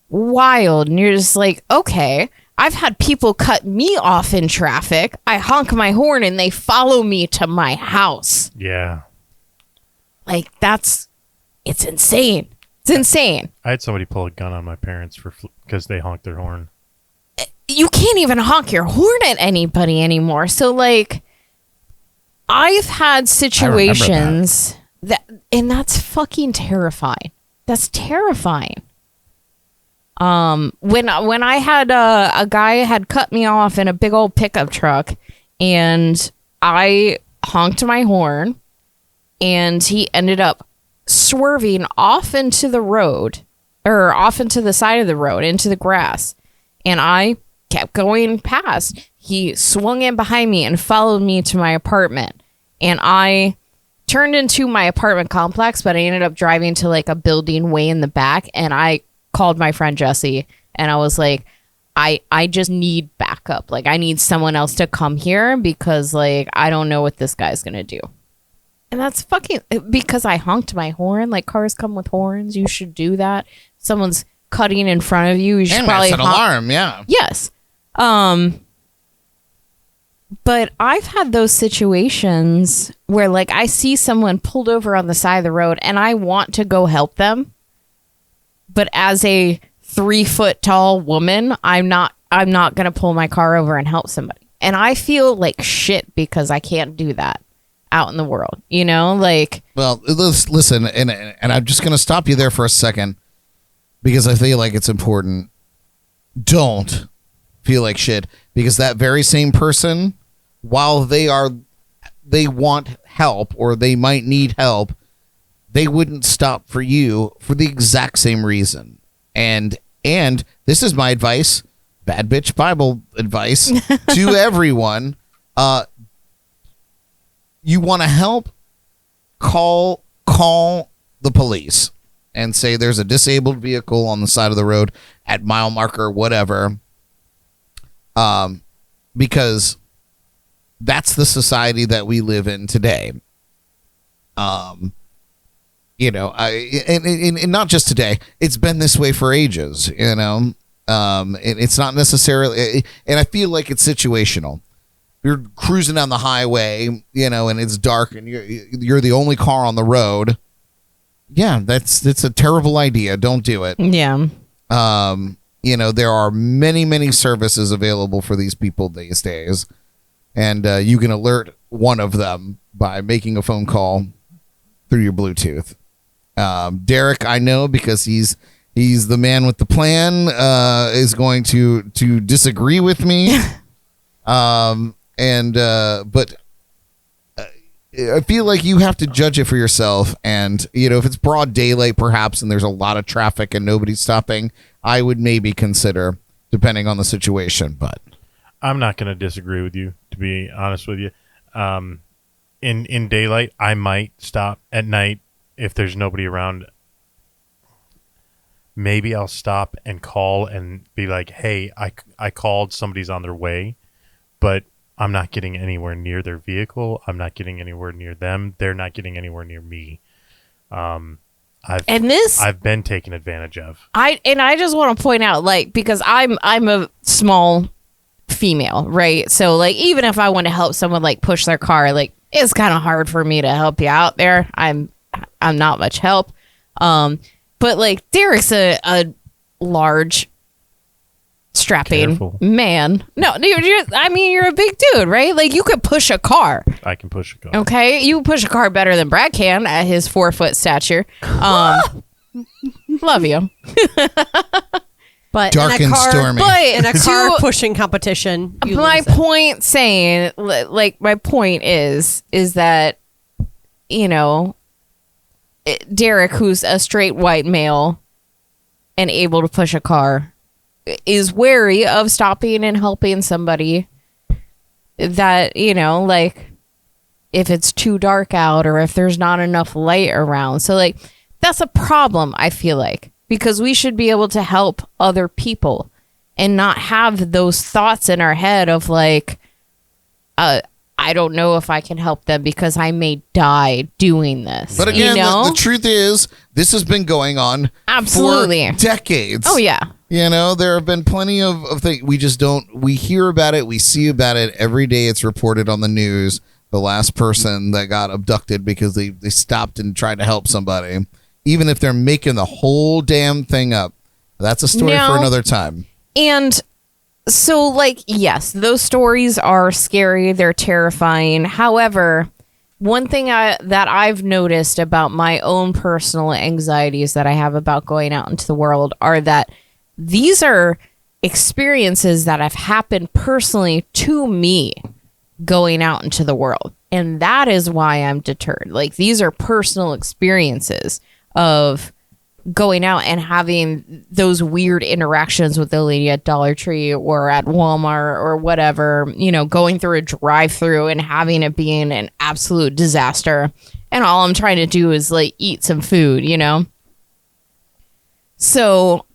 And you're just like, okay, I've had people cut me off in traffic. I honk my horn and they follow me to my house. Yeah. Like, it's insane. It's insane. I had somebody pull a gun on my parents because they honked their horn. You can't even honk your horn at anybody anymore. So, like, I've had situations and that's fucking terrifying. That's terrifying. When I had a guy had cut me off in a big old pickup truck, and I honked my horn, and he ended up swerving off into the road, or off into the side of the road, into the grass, and I kept going past. He swung in behind me and followed me to my apartment, and I turned into my apartment complex, but I ended up driving to like a building way in the back, and I called my friend Jesse, and I was like, I just need backup. Like, I need someone else to come here because, like, I don't know what this guy's gonna do. And that's fucking because I honked my horn. Like, cars come with horns. You should do that. Someone's cutting in front of you. You should probably an alarm. Yeah. Yes. But I've had those situations where, like, I see someone pulled over on the side of the road and I want to go help them. But as a 3-foot tall woman, I'm not going to pull my car over and help somebody. And I feel like shit because I can't do that out in the world, you know, like. Well, listen, and I'm just going to stop you there for a second because I feel like it's important. Don't feel like shit, because that very same person, while they want help or they might need help, they wouldn't stop for you for the exact same reason. And this is my advice, bad bitch Bible advice to everyone. You want to help, call the police and say there's a disabled vehicle on the side of the road at mile marker, whatever. Because that's the society that we live in today. You know, and not just today. It's been this way for ages. You know, it's not necessarily, and I feel like it's situational. You're cruising down the highway, you know, and it's dark, and you're the only car on the road. Yeah, that's a terrible idea. Don't do it. Yeah. You know, there are many services available for these people these days, and you can alert one of them by making a phone call through your Bluetooth. Derek, I know, because he's the man with the plan, is going to disagree with me. But I feel like you have to judge it for yourself. And, you know, if it's broad daylight, perhaps, and there's a lot of traffic and nobody's stopping, I would maybe consider, depending on the situation. But I'm not going to disagree with you, to be honest with you. In daylight, I might stop. At night, if there's nobody around, maybe I'll stop and call and be like, hey, I called, somebody's on their way, but I'm not getting anywhere near their vehicle. I'm not getting anywhere near them. They're not getting anywhere near me. I've been taken advantage of. I just want to point out, like, because I'm a small female, right? So like, even if I want to help someone like push their car, like, it's kind of hard for me to help you out there. I'm not much help. But like, Derek's a large, strapping Careful. man. No, you're a big dude, right? Like, you could push a car. I can push a car. Okay, you push a car better than Brad can at his 4-foot stature. Love you. But Dark in a and car, stormy. But in a car to- pushing competition, you my lose it. point saying, like, my point is that, you know, Derek, who's a straight white male and able to push a car, is wary of stopping and helping somebody that, you know, like, if it's too dark out or if there's not enough light around. So like, that's a problem, I feel like, because we should be able to help other people and not have those thoughts in our head of like, I don't know if I can help them because I may die doing this. But again, you know? the truth is, this has been going on Absolutely. for decades. Oh yeah. You know, there have been plenty of things. We just don't, we hear about it. We see about it every day. It's reported on the news. The last person that got abducted because they stopped and tried to help somebody. Even if they're making the whole damn thing up. That's a story Now- for another time. And so, like, yes, those stories are scary. They're terrifying. However, one thing that I've noticed about my own personal anxieties that I have about going out into the world are that these are experiences that have happened personally to me going out into the world. And that is why I'm deterred. Like, these are personal experiences of going out and having those weird interactions with the lady at Dollar Tree or at Walmart or whatever, you know, going through a drive-through and having it being an absolute disaster. And all I'm trying to do is like eat some food, you know? So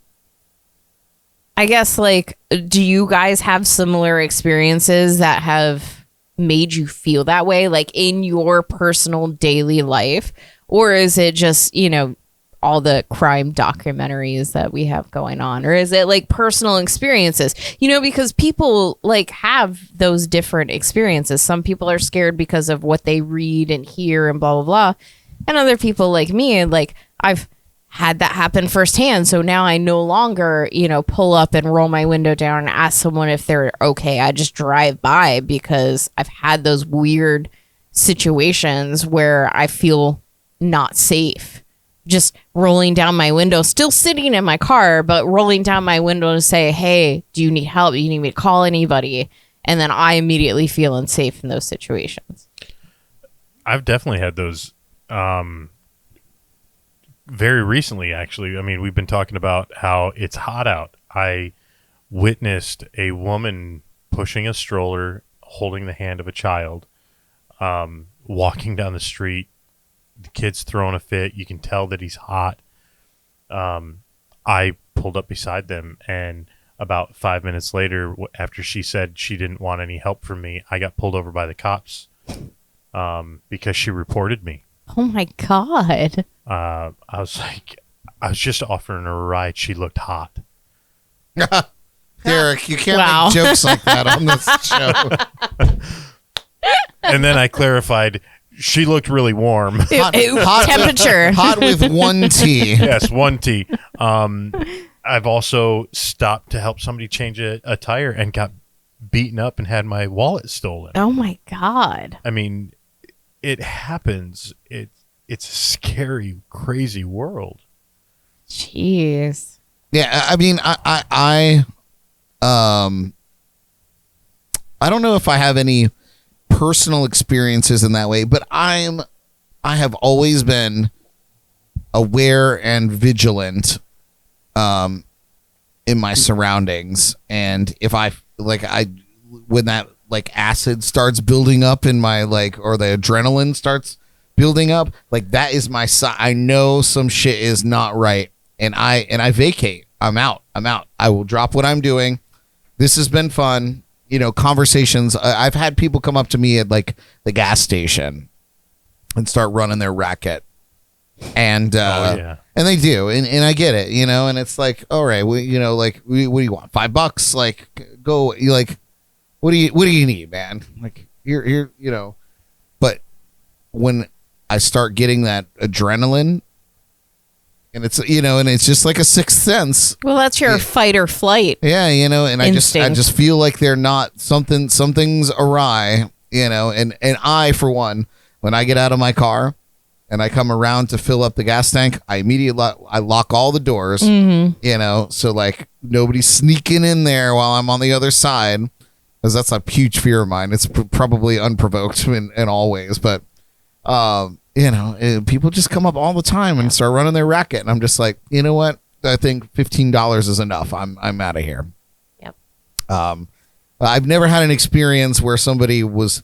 I guess, like, do you guys have similar experiences that have made you feel that way, like in your personal daily life? Or is it just, you know, all the crime documentaries that we have going on? Or is it like personal experiences? You know, because people like have those different experiences. Some people are scared because of what they read and hear and blah, blah, blah. And other people like me, like, I've had that happen firsthand. So now I no longer, you know, pull up and roll my window down and ask someone if they're okay. I just drive by because I've had those weird situations where I feel not safe. Just rolling down my window, still sitting in my car, but rolling down my window to say, hey, do you need help? Do you need me to call anybody? And then I immediately feel unsafe in those situations. I've definitely had those very recently, actually. I mean, we've been talking about how it's hot out. I witnessed a woman pushing a stroller, holding the hand of a child, walking down the street. The kid's throwing a fit. You can tell that he's hot. I pulled up beside them, and about 5 minutes later, after she said she didn't want any help from me, I got pulled over by the cops because she reported me. Oh my God. I was just offering her a ride. She looked hot. Derek, you can't Wow. make jokes like that on this show. And then I clarified, she looked really warm. Temperature. Hot with one T. Yes, 1 T. I've also stopped to help somebody change a tire and got beaten up and had my wallet stolen. Oh my God. I mean, it happens. It's a scary, crazy world. Jeez. Yeah, I mean, I don't know if I have any personal experiences in that way, but I have always been aware and vigilant in my surroundings, and if I when that like acid starts building up in my like, or the adrenaline starts building up, like that is my sign. I know some shit is not right, and I vacate. I'm out. I will drop what I'm doing. This has been fun. You know, conversations. I've had people come up to me at like the gas station and start running their racket, and and they do, and I get it, you know, and it's like, all right, what do you want? $5? Like, go. You like, what do you need, man? Like, here, you know. But when I start getting that adrenaline, and it's, you know, and it's just like a sixth sense. Well, that's your fight or flight. Yeah, you know, and instinct. I just feel like they're not something's awry, you know, and I, for one, when I get out of my car and I come around to fill up the gas tank, I immediately lock all the doors, you know, so like nobody's sneaking in there while I'm on the other side, because that's a huge fear of mine. It's probably unprovoked in all ways, but you know, people just come up all the time and start running their racket, and I'm just like, you know what? I think $15 is enough. I'm out of here. Yep. I've never had an experience where somebody was,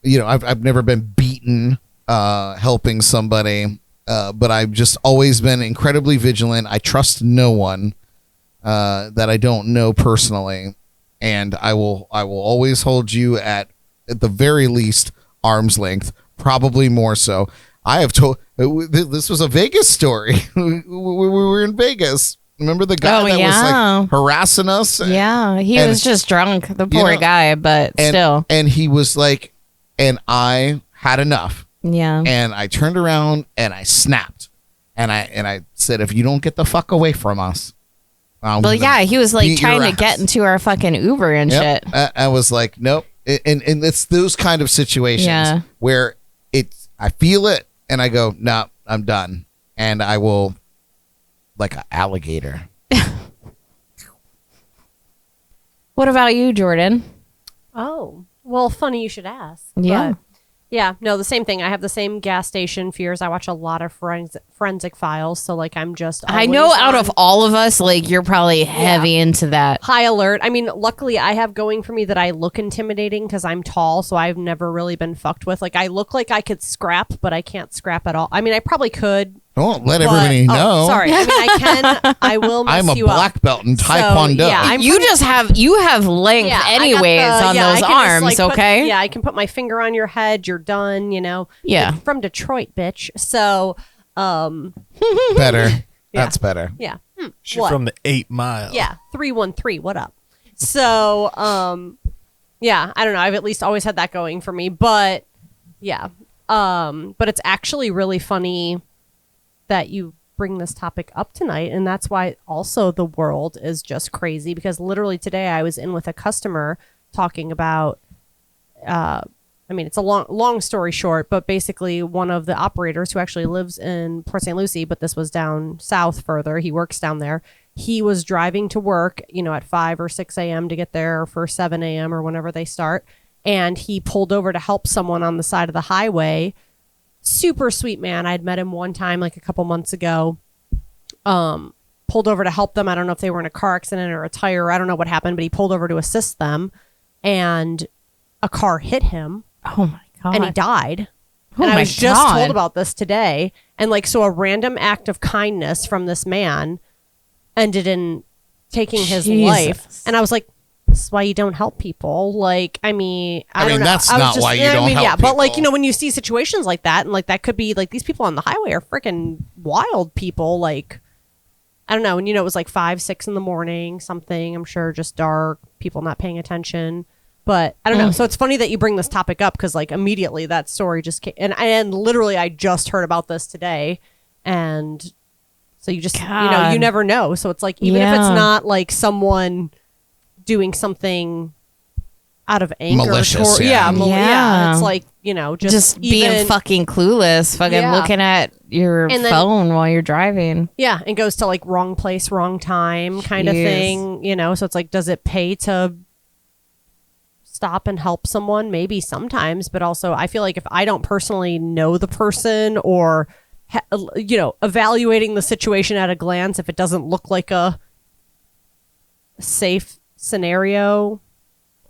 you know, I've never been beaten helping somebody, but I've just always been incredibly vigilant. I trust no one that I don't know personally, and I will always hold you at the very least arm's length. Probably more so. I have told, this was a Vegas story. we were in Vegas. Remember the guy that was like harassing us? Yeah, he was just drunk, the poor guy, but still. And he was like, and I had enough. Yeah. And I turned around and I snapped. And I said, if you don't get the fuck away from us. Well, yeah, he was like trying to get into our fucking Uber and shit. I was like, nope. And it's those kind of situations where I feel it and I go, no, I'm done. And I will, like an alligator. What about you, Jordan? Oh, well, funny you should ask. Yeah. But yeah, no, the same thing. I have the same gas station fears. I watch a lot of forensic files. So, like, I'm just. I know out of all of us, like, you're probably heavy into that. High alert. I mean, luckily, I have going for me that I look intimidating because I'm tall. So, I've never really been fucked with. Like, I look like I could scrap, but I can't scrap at all. I mean, I probably could. Don't let everybody know. Sorry. I mean, I can. I will mess I'm a you up. black belt in Taekwondo. So, yeah, you have length anyways on those arms, okay? I can put my finger on your head. You're done, you know? Yeah. Like, from Detroit, bitch. So, better. That's better. Yeah. She's from the 8 Mile. Yeah. 313. What up? So, yeah, I don't know. I've at least always had that going for me, but yeah. But it's actually really funny that you bring this topic up tonight, and that's why also the world is just crazy, because literally today I was in with a customer talking about I mean, it's a long story short, but basically one of the operators who actually lives in Port St. Lucie, but this was down south further, he works down there, he was driving to work, you know, at 5 or 6 a.m. to get there for 7 a.m. or whenever they start, and he pulled over to help someone on the side of the highway. Super sweet man. I'd met him one time like a couple months ago. Pulled over to help them. I don't know if they were in a car accident or a tire. I don't know what happened, but he pulled over to assist them, and a car hit him. Oh my God. And he died. Oh and I my was just God. told about this today. And like, so a random act of kindness from this man ended in taking his Jesus. life. And I was like, this is why you don't help people. Like, I mean, I don't know. that's I was not just- why you I don't mean, help yeah, but like, people. you know, when you see situations like that, and like that could be like these people on the highway are freaking wild people. Like, I don't know. And you know, it was like 5, 6 in the morning, something. I'm sure just dark, people not paying attention. But I don't know. So it's funny that you bring this topic up, because like immediately that story just came, and literally I just heard about this today, and so you just you know, God. you never know. So it's like, even if it's not like someone doing something out of anger, Malicious, yeah, Yeah. it's like, you know, just being even, fucking clueless, fucking Yeah. looking at your And then- phone while you're driving. yeah, and goes to like wrong place, wrong time kind of Jeez. thing, you know. So it's like, does it pay to stop and help someone? Maybe sometimes, but also I feel like if I don't personally know the person, or you know, evaluating the situation at a glance, if it doesn't look like a safe scenario,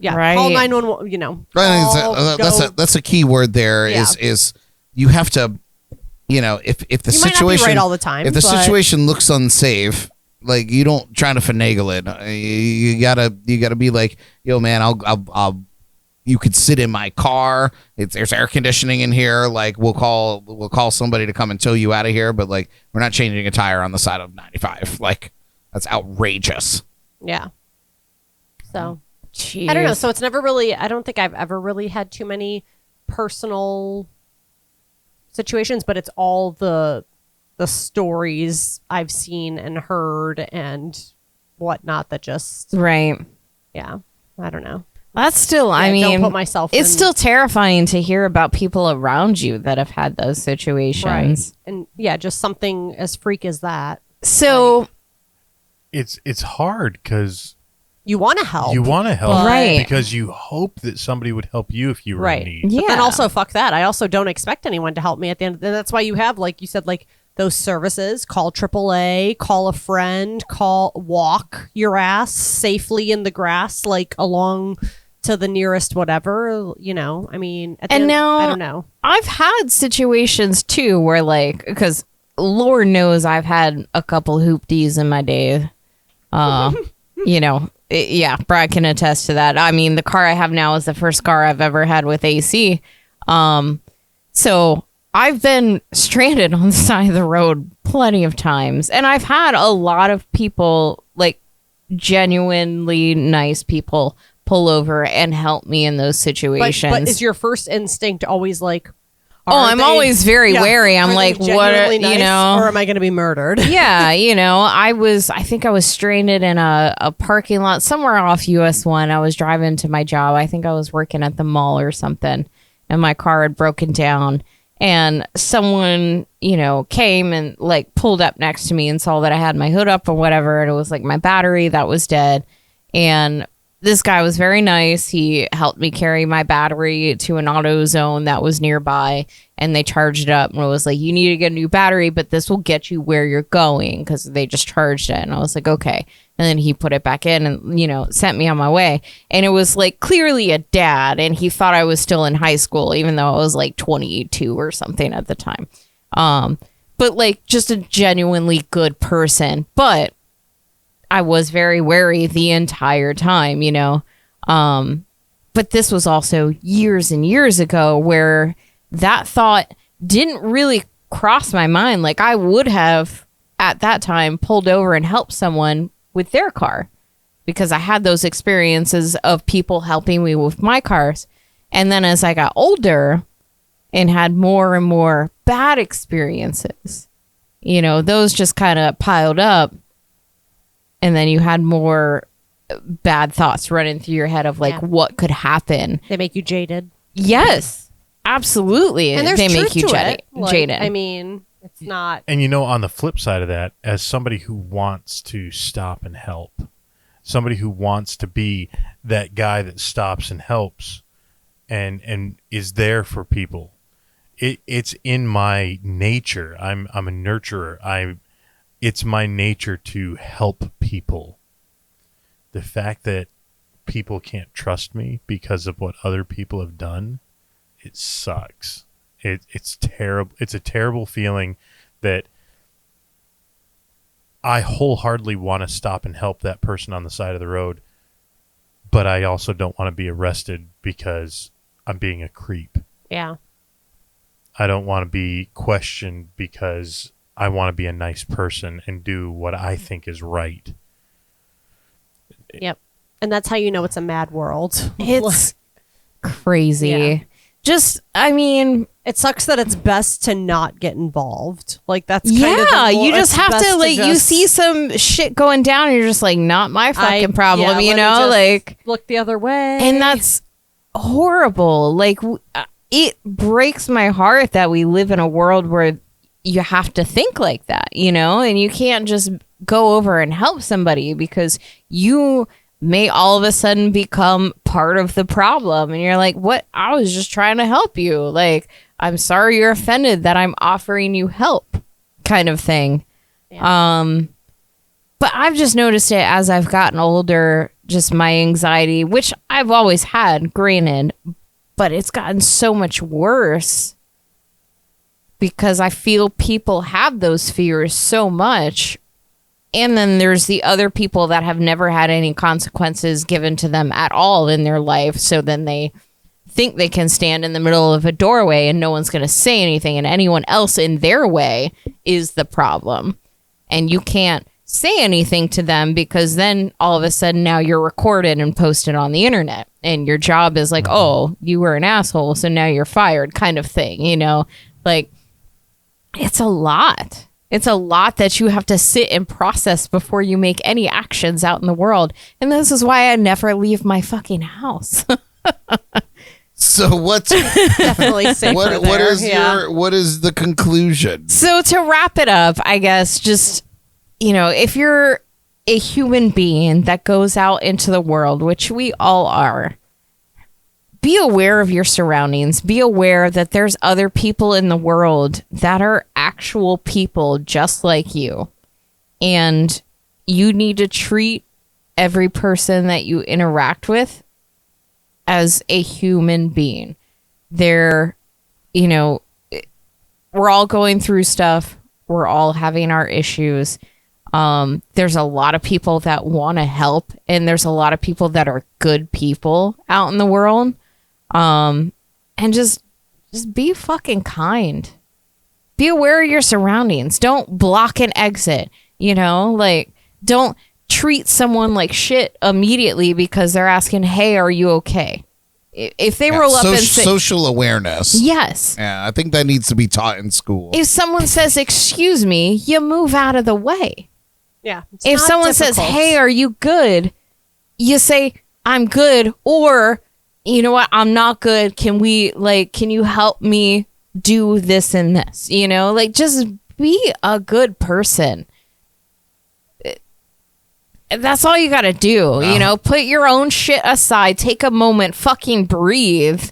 Yeah, Right. call 911. You know, Right, call, go. that's a key word there. Yeah. Is you have to, if the You might not be situation right all the time, if the but- situation looks unsafe, like you don't try to finagle it. You gotta be like, yo man, I'll you could sit in my car. There's air conditioning in here. Like we'll call somebody to come and tow you out of here. But like we're not changing a tire on the side of 95. Like that's outrageous. Yeah. So Jeez. I don't know. So it's never really. I don't think I've ever really had too many personal situations, but it's all the stories I've seen and heard and whatnot that just Right. yeah. I don't know. That's still, I Yeah, mean, don't put myself it's in- still terrifying to hear about people around you that have had those situations. And yeah, just something as freak as that. So, It's hard because You want to help. you want to help, but- Right. Because you hope that somebody would help you if you were Right. in need. But then Yeah. also fuck that. I also don't expect anyone to help me at the end. And that's why you have, like you said, like those services. Call AAA, call a friend, walk your ass safely in the grass, like along to the nearest whatever. You know, I mean, at the And end, now- I don't know. I've had situations too where, like, because Lord knows I've had a couple hoopties in my day. Yeah, Brad can attest to that. I mean, the car I have now is the first car I've ever had with AC. So I've been stranded on the side of the road plenty of times. And I've had a lot of people, like genuinely nice people, pull over and help me in those situations. But is your first instinct always like? Oh, are I'm they- always very Yeah, wary. I'm are they like, what, genuinely you nice, know? or am I going to be murdered? Yeah, I think I was stranded in a parking lot somewhere off US 1. I was driving to my job. I think I was working at the mall or something, and my car had broken down. And someone, came and like pulled up next to me and saw that I had my hood up or whatever. And it was like my battery that was dead. And this guy was very nice. He helped me carry my battery to an AutoZone that was nearby, and they charged it up and it was like, you need to get a new battery, but this will get you where you're going, because they just charged it. And I was like, okay. And then he put it back in and, sent me on my way. And it was like clearly a dad, and he thought I was still in high school, even though I was like 22 or something at the time. But like just a genuinely good person. But I was very wary the entire time, But this was also years and years ago where that thought didn't really cross my mind. Like I would have at that time pulled over and helped someone with their car, because I had those experiences of people helping me with my cars. And then as I got older and had more and more bad experiences, those just kind of piled up. And then you had more bad thoughts running through your head of like, Yeah. what could happen? They make you jaded. Yes, absolutely. And there's they truth make you to jaded. it. Like, jaded. I mean, it's not. And on the flip side of that, as somebody who wants to stop and help, somebody who wants to be that guy that stops and helps and is there for people, it's in my nature. I'm a nurturer. It's my nature to help people. The fact that people can't trust me because of what other people have done, it sucks. It's terrible. It's a terrible feeling that I wholeheartedly want to stop and help that person on the side of the road, but I also don't want to be arrested because I'm being a creep. Yeah. I don't want to be questioned because I want to be a nice person and do what I think is right. Yep. And that's how you know it's a mad world. It's crazy. Yeah. Just, I mean, It sucks that it's best to not get involved. Like that's kind of yeah, the you just it's have best to like, you just- see some shit going down and you're just like, not my fucking problem, yeah, let me just like, look the other way. and that's horrible. Like, it breaks my heart that we live in a world where you have to think like that, and you can't just go over and help somebody because you may all of a sudden become part of the problem. And you're like, what? I was just trying to help you. Like, I'm sorry you're offended that I'm offering you help, kind of thing. But I've just noticed it as I've gotten older, just my anxiety, which I've always had, granted, but it's gotten so much worse because I feel people have those fears so much. And then there's the other people that have never had any consequences given to them at all in their life. So then they think they can stand in the middle of a doorway and no one's going to say anything, and anyone else in their way is the problem. And you can't say anything to them because then all of a sudden now you're recorded and posted on the internet, and your job is like, oh, you were an asshole, so now you're fired, kind of thing, you know? Like, it's a lot. It's a lot that you have to sit and process before you make any actions out in the world. And this is why I never leave my fucking house. So what's Definitely safer what there. is what is the conclusion? So to wrap it up, I guess just, you know, if you're a human being that goes out into the world, which we all are, be aware of your surroundings. Be aware that there's other people in the world that are actual people just like you. And you need to treat every person that you interact with as a human being. They're, you know, we're all going through stuff. We're all having our issues. There's a lot of people that want to help, and there's a lot of people that are good people out in the world. And just be fucking kind. Be aware of your surroundings. Don't block an exit, you know, like don't treat someone like shit immediately because they're asking, hey, are you okay? If they roll up and say social awareness. yes. Yeah, I think that needs to be taught in school. If someone says, excuse me, you move out of the way. Yeah. it's If not someone says, difficult. hey, are you good? You say, I'm good. Or, you know what? I'm not good. Can you help me do this and this? You know, like just be a good person. That's all you got to do. You know, put your own shit aside, take a moment, fucking breathe,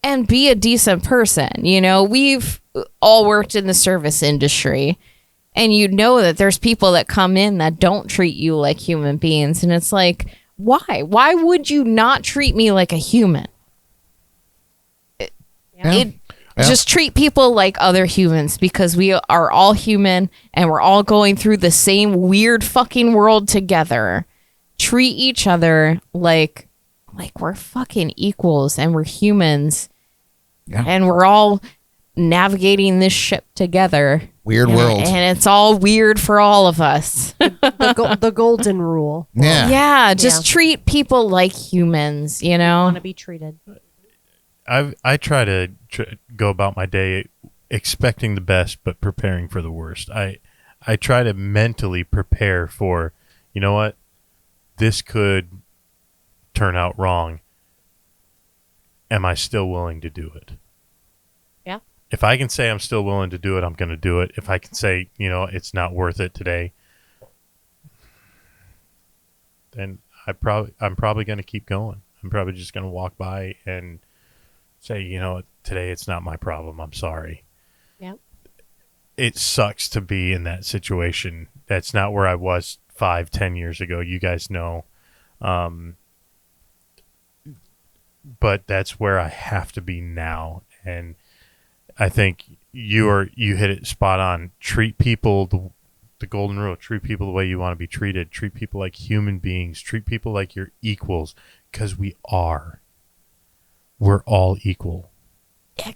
and be a decent person. You know, we've all worked in the service industry, and you know that there's people that come in that don't treat you like human beings. And it's like, why? Why would you not treat me like a human? Just treat people like other humans, because we are all human and we're all going through the same weird fucking world together. Treat each other like we're fucking equals and we're humans. Yeah. And we're all navigating this ship together. Weird And- world. And it's all weird for all of us. The golden rule. Yeah. Yeah, just Yeah. treat people like humans, you know? Want to be treated. I try to go about my day expecting the best but preparing for the worst. I try to mentally prepare for, you know what, this could turn out wrong. Am I still willing to do it? Yeah. If I can say I'm still willing to do it, I'm going to do it. If I can say, you know, it's not worth it today, then I'm probably going to keep going. I'm probably just going to walk by and say, you know, today it's not my problem. I'm sorry. Yeah. It sucks to be in that situation. That's not where I was 5-10 years ago. You guys know. But that's where I have to be now. And I think you hit it spot on. Treat people the golden rule. Treat people the way you want to be treated. Treat people like human beings. Treat people like you're equals, because we are. We're all equal.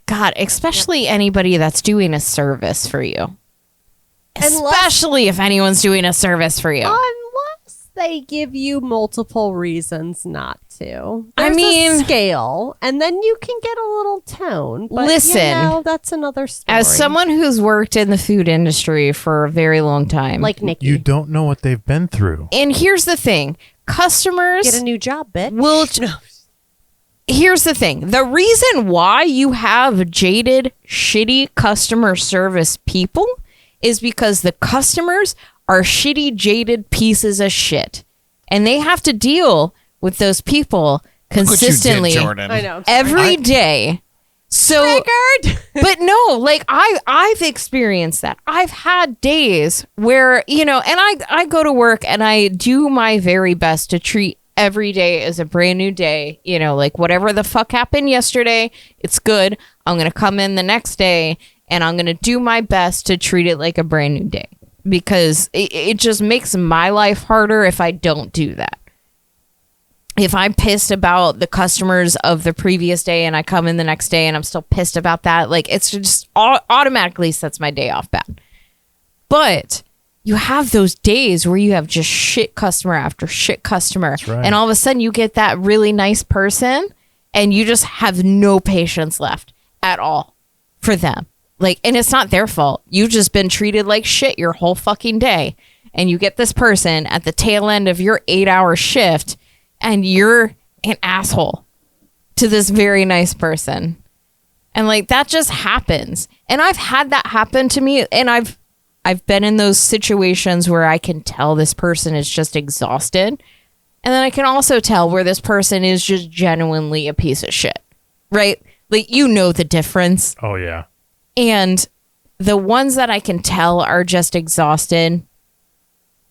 God, especially anybody that's doing a service for you. Unless- Especially if anyone's doing a service for you. Unless they give you multiple reasons not to. I There's mean- a scale, and then you can get a little tone. But, Listen, you know, that's another story. As someone who's worked in the food industry for a very long time. like Nikki, You don't know what they've been through. and here's the thing. Customers get a new job, bitch. will here's the thing. The reason why you have jaded, shitty customer service people is because the customers are shitty, jaded pieces of shit. And they have to deal with those people consistently What you did, Jordan. I know. every day. So but no, like I've experienced that. I've had days where, you know, and I go to work and I do my very best to treat every day is a brand new day. You know, like whatever the fuck happened yesterday, it's good. I'm going to come in the next day and I'm going to do my best to treat it like a brand new day, because it just makes my life harder if I don't do that. If I'm pissed about the customers of the previous day and I come in the next day and I'm still pissed about that, like it's just automatically sets my day off bad. But you have those days where you have just shit customer after shit customer. That's right. And all of a sudden you get that really nice person and you just have no patience left at all for them. Like, and it's not their fault. You've just been treated like shit your whole fucking day. And you get this person at the tail end of your 8-hour shift and you're an asshole to this very nice person. And like, that just happens. And I've had that happen to me. And I've been in those situations where I can tell this person is just exhausted. And then I can also tell where this person is just genuinely a piece of shit, right? Like, you know the difference. Oh, yeah. And the ones that I can tell are just exhausted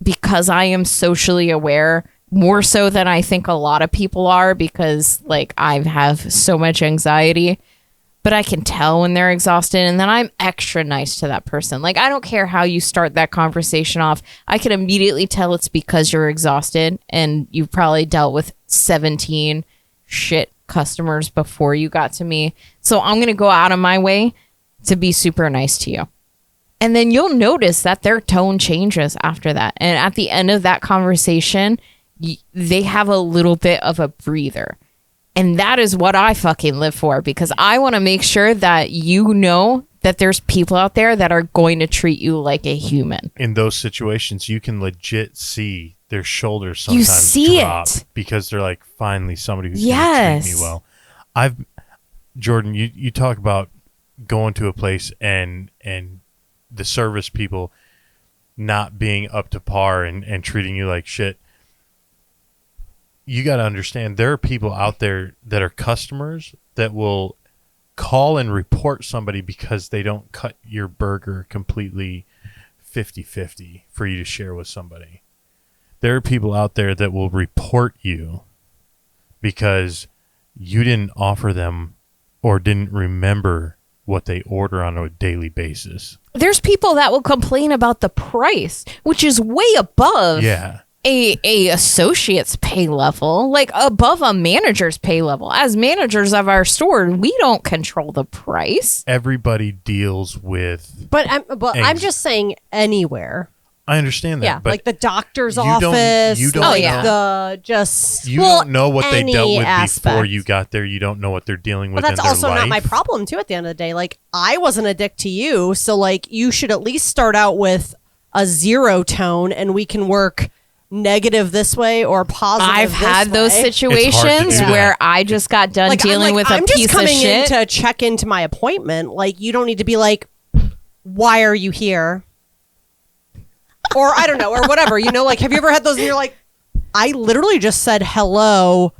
because I am socially aware, more so than I think a lot of people are, because like I have so much anxiety. But I can tell when they're exhausted, and then I'm extra nice to that person. Like, I don't care how you start that conversation off. I can immediately tell it's because you're exhausted and you've probably dealt with 17 shit customers before you got to me. So I'm going to go out of my way to be super nice to you. And then you'll notice that their tone changes after that. And at the end of that conversation, they have a little bit of a breather. And that is what I fucking live for, because I want to make sure that you know that there's people out there that are going to treat you like a human. In those situations, you can legit see their shoulders You sometimes see drop it. because they're like, finally, somebody who's Yes. going to treat me well. Jordan, you talk about going to a place and the service people not being up to par and treating you like shit. You got to understand, there are people out there that are customers that will call and report somebody because they don't cut your burger completely 50-50 for you to share with somebody. There are people out there that will report you because you didn't offer them or didn't remember what they order on a daily basis. There's people that will complain about the price, which is way above Yeah. a associate's pay level, like above a manager's pay level. As managers of our store, we don't control the price. Everybody deals with... But I'm just saying anywhere. I understand that. Yeah, but like the doctor's you don't- office. you don't like know. the just. you well, don't know what they any dealt with before aspect. you got there. You don't know what they're dealing with But that's in their also life. not my problem too. At the end of the day, like I wasn't a dick to you, so like you should at least start out with a 0 tone, and we can work negative this way or positive. I've this had those way. situations do where that. I just got done Like, dealing with a I'm piece just coming of shit. in to check into my appointment. Like you don't need to be like, why are you here? Or I don't know, or whatever. You know, like have you ever had those and you're like, I literally just said hello.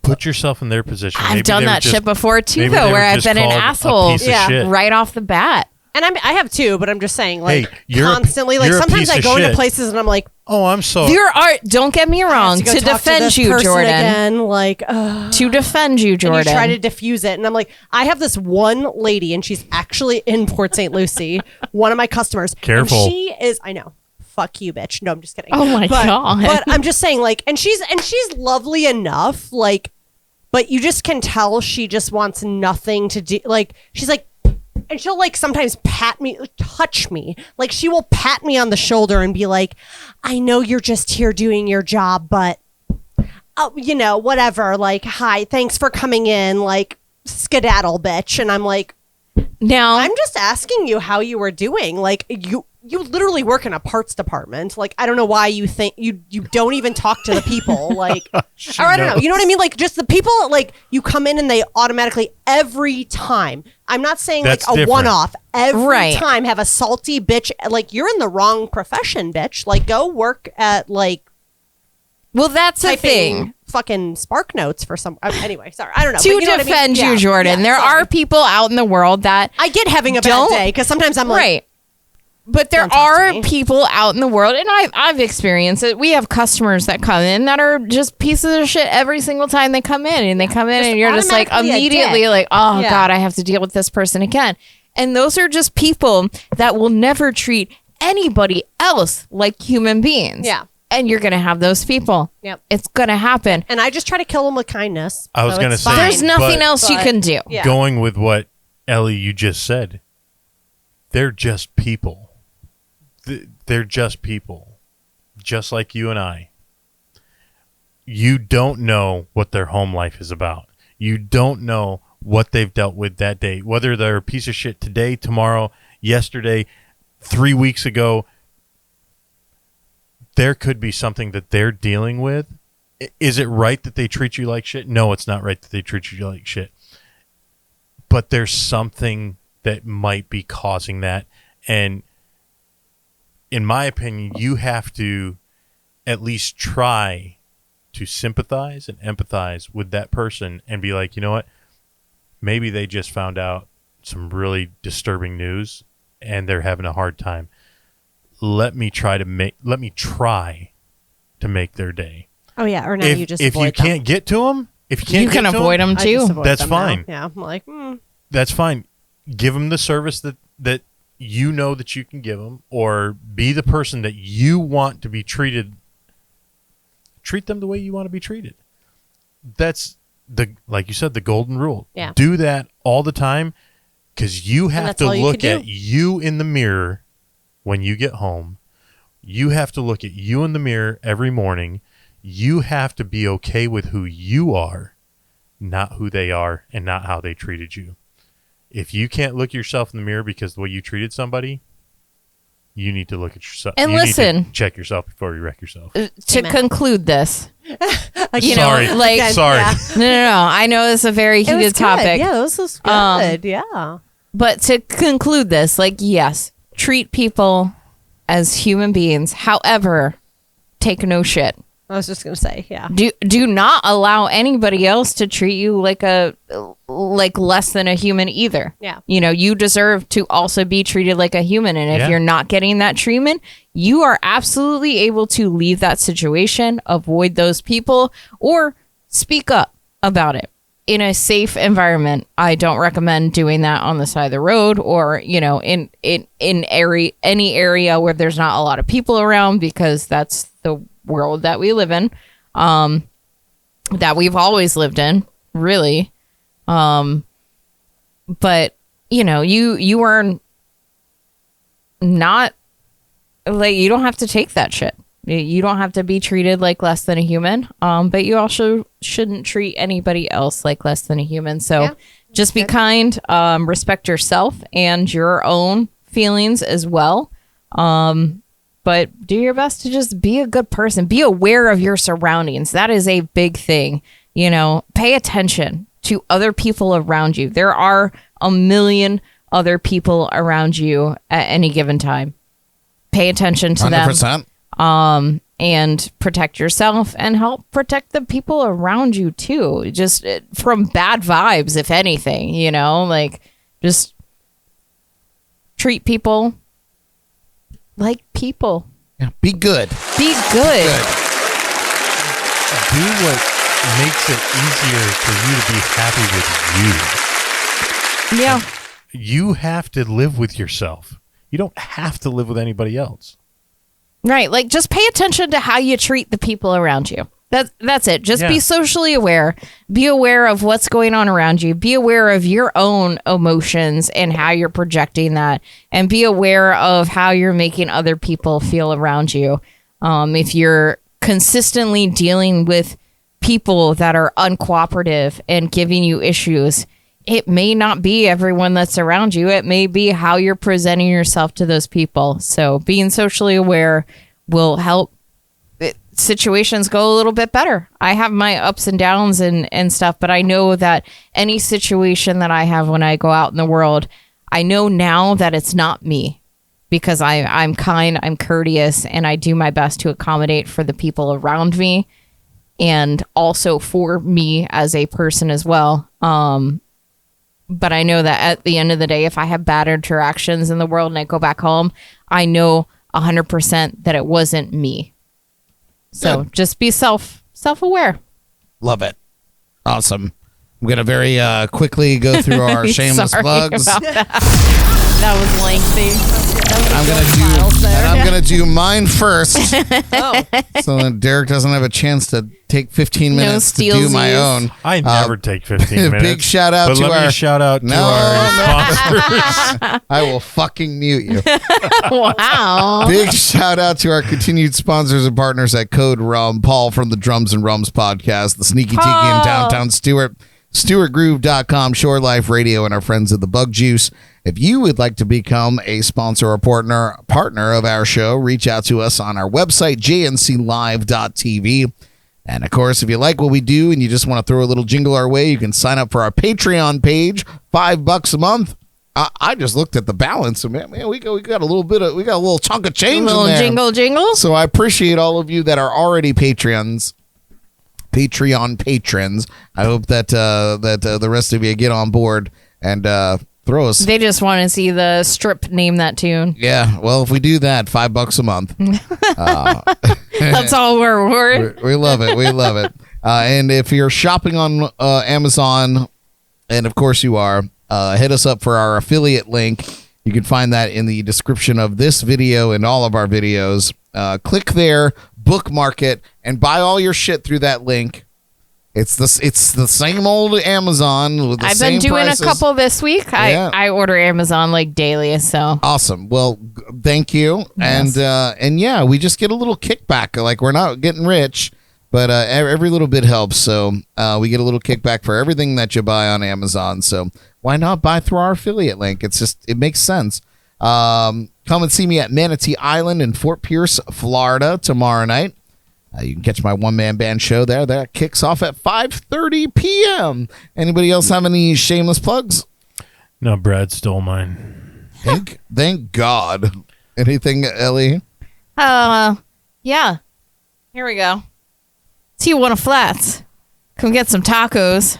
Put yourself in their position. I've Maybe done they were that just- shit before too, maybe though, they where were I've just been an called a asshole piece of Yeah. shit. right off the bat. And I have too, but I'm just saying, like Hey, you're a- constantly, like you're a sometimes piece I of go into shit. places and I'm like, Oh, I'm so... There are, don't get me I have wrong, to, go to talk defend this you, person Jordan. again, like, ugh. To defend you, And Jordan. you try to diffuse it, and I'm like, I have this one lady, and she's actually in Port St. Lucie, one of my customers. Careful. And she is, I know. Fuck you, bitch. No, I'm just kidding. Oh my God. But I'm just saying, like, and she's lovely enough, like, but you just can tell she just wants nothing to do. Like, she's like, and she'll like sometimes pat me, touch me. Like she will pat me on the shoulder and be like, I know you're just here doing your job, but oh, you know, whatever. Like, hi, thanks for coming in. Like, skedaddle, bitch. And I'm like, now, I'm just asking you how you were doing. Like, you literally work in a parts department. Like, I don't know why you think you don't even talk to the people. Like, or I don't know. You know what I mean? Like, just the people, like, you come in and they automatically, every time. I'm not saying That's like a different. one-off. Every Right. time have a salty bitch. Like, you're in the wrong profession, bitch. Like, go work at, like, well, that's the typing thing. fucking Spark Notes for some. Anyway, sorry. I don't know. To but you know what I mean? defend you, Yeah. Jordan, Yeah, there sorry. are people out in the world that I get having a bad Don't- day because sometimes I'm like, right. But there Don't talk to are me. people out in the world, and I've experienced it. We have customers that come in that are just pieces of shit every single time they come in, and they come in, and you're just like automatically a immediately dick. like, oh Yeah. God, I have to deal with this person again. And those are just people that will never treat anybody else like human beings. Yeah. And you're gonna have those people. Yep. It's gonna happen. And I just try to kill them with kindness. I was so gonna it's say, fine. There's nothing but- else you but- can do. Yeah. Going with what Ellie you just said, they're just people. They're just people, just like you and I. You don't know what their home life is about. You don't know what they've dealt with that day, whether they're a piece of shit today, tomorrow, yesterday, 3 weeks ago. There could be something that they're dealing with. Is it right that they treat you like shit? No, it's not right that they treat you like shit. But there's something that might be causing that. And in my opinion, you have to at least try to sympathize and empathize with that person and be like, you know what? Maybe they just found out some really disturbing news and they're having a hard time. Let me try to make their day. Oh yeah, or now you just if avoid you them. can't get to them, if you can't You can get to avoid them I just too. avoid That's them now. fine. Yeah, I'm like, that's fine. Give them the service that you know that you can give them, or be the person that you want to be treated. Treat them the way you want to be treated. That's like you said, the golden rule. Yeah. Do that all the time, because you have that's to all you look can at do. you in the mirror when you get home. You have to look at you in the mirror every morning. You have to be okay with who you are, not who they are, and not how they treated you. If you can't look yourself in the mirror because the way you treated somebody, you need to look at yourself. And you need to listen. check yourself before you wreck yourself. To Amen. conclude this, you Sorry. know, like Sorry. Yeah. no. I know this is a very It was heated good. topic. Yeah, this was good. Um, yeah. But to conclude this, like, yes, treat people as human beings. However, take no shit. I was just gonna say, yeah. Do not allow anybody else to treat you like less than a human either. Yeah. You know, you deserve to also be treated like a human, and if Yeah. you're not getting that treatment, you are absolutely able to leave that situation, avoid those people, or speak up about it in a safe environment. I don't recommend doing that on the side of the road, or, you know, in any area where there's not a lot of people around, because that's the world that we live in, that we've always lived in, really. But you know, you are not, like, you don't have to take that shit. You don't have to be treated like less than a human. But you also shouldn't treat anybody else like less than a human. So Yeah. just be kind, respect yourself and your own feelings as well. But do your best to just be a good person. Be aware of your surroundings. That is a big thing. You know, pay attention to other people around you. There are a million other people around you at any given time. Pay attention to them. 100%. And protect yourself and help protect the people around you too. Just from bad vibes, if anything, you know, like, just treat people like people. Yeah, be good. Be good. Do what makes it easier for you to be happy with you. Yeah. You have to live with yourself. You don't have to live with anybody else. Right. Like, just pay attention to how you treat the people around you. That's it. Just be Yeah. socially aware. Be aware of what's going on around you. Be aware of your own emotions and how you're projecting that. And be aware of how you're making other people feel around you. If you're consistently dealing with people that are uncooperative and giving you issues, it may not be everyone that's around you. It may be how you're presenting yourself to those people. So being socially aware will help situations go a little bit better. I have my ups and downs and stuff, but I know that any situation that I have when I go out in the world, I know now that it's not me, because I'm kind, I'm courteous, and I do my best to accommodate for the people around me and also for me as a person as well. But I know that at the end of the day, if I have bad interactions in the world and I go back home, I know 100% that it wasn't me. So just be self-aware. Love it. Awesome. I'm going to very quickly go through our shameless Sorry plugs. about that. That was lengthy. I'm gonna do mine first, Oh, so that Derek doesn't have a chance to take 15 No minutes to do my stealsies. own. I never take 15 minutes. Big shout out but to let our me shout out to No, our sponsors. I will fucking mute you. Wow. Big shout out to our continued sponsors and partners at Code Rum, Paul from the Drums and Rums podcast, the Sneaky Tiki in Paul. downtown Stewart, StewartGroove.com, Shore Life Radio, and our friends at the Bug Juice. If you would like to become a sponsor or partner of our show, reach out to us on our website, jnclive.tv. And of course, if you like what we do and you just want to throw a little jingle our way, you can sign up for our Patreon page, $5 a month. I just looked at the balance, and man, we got a little chunk of change Little in there. jingle. So I appreciate all of you that are already Patreon patrons. I hope that the rest of you get on board and throw us. They just want to see the strip name that tune. Yeah, well, if we do that, $5 a month. That's all we're worth. We love it. We love it. And if you're shopping on Amazon, and of course you are, hit us up for our affiliate link. You can find that in the description of this video and all of our videos. Click there, bookmark it, and buy all your shit through that link. It's the same old Amazon with the I've same been doing prices. a couple this week. Yeah. I order Amazon like daily, so Awesome. Well, thank you. Yes. And yeah, we just get a little kickback. Like, we're not getting rich, but every little bit helps. So we get a little kickback for everything that you buy on Amazon. So why not buy through our affiliate link? It makes sense. Come and see me at Manatee Island in Fort Pierce, Florida tomorrow night. You can catch my one-man band show there. That kicks off at 5:30 p.m. Anybody else have any shameless plugs? No, Brad stole mine. Thank God. Anything, Ellie? yeah. Here we go. Tijuana Flats. Come get some tacos.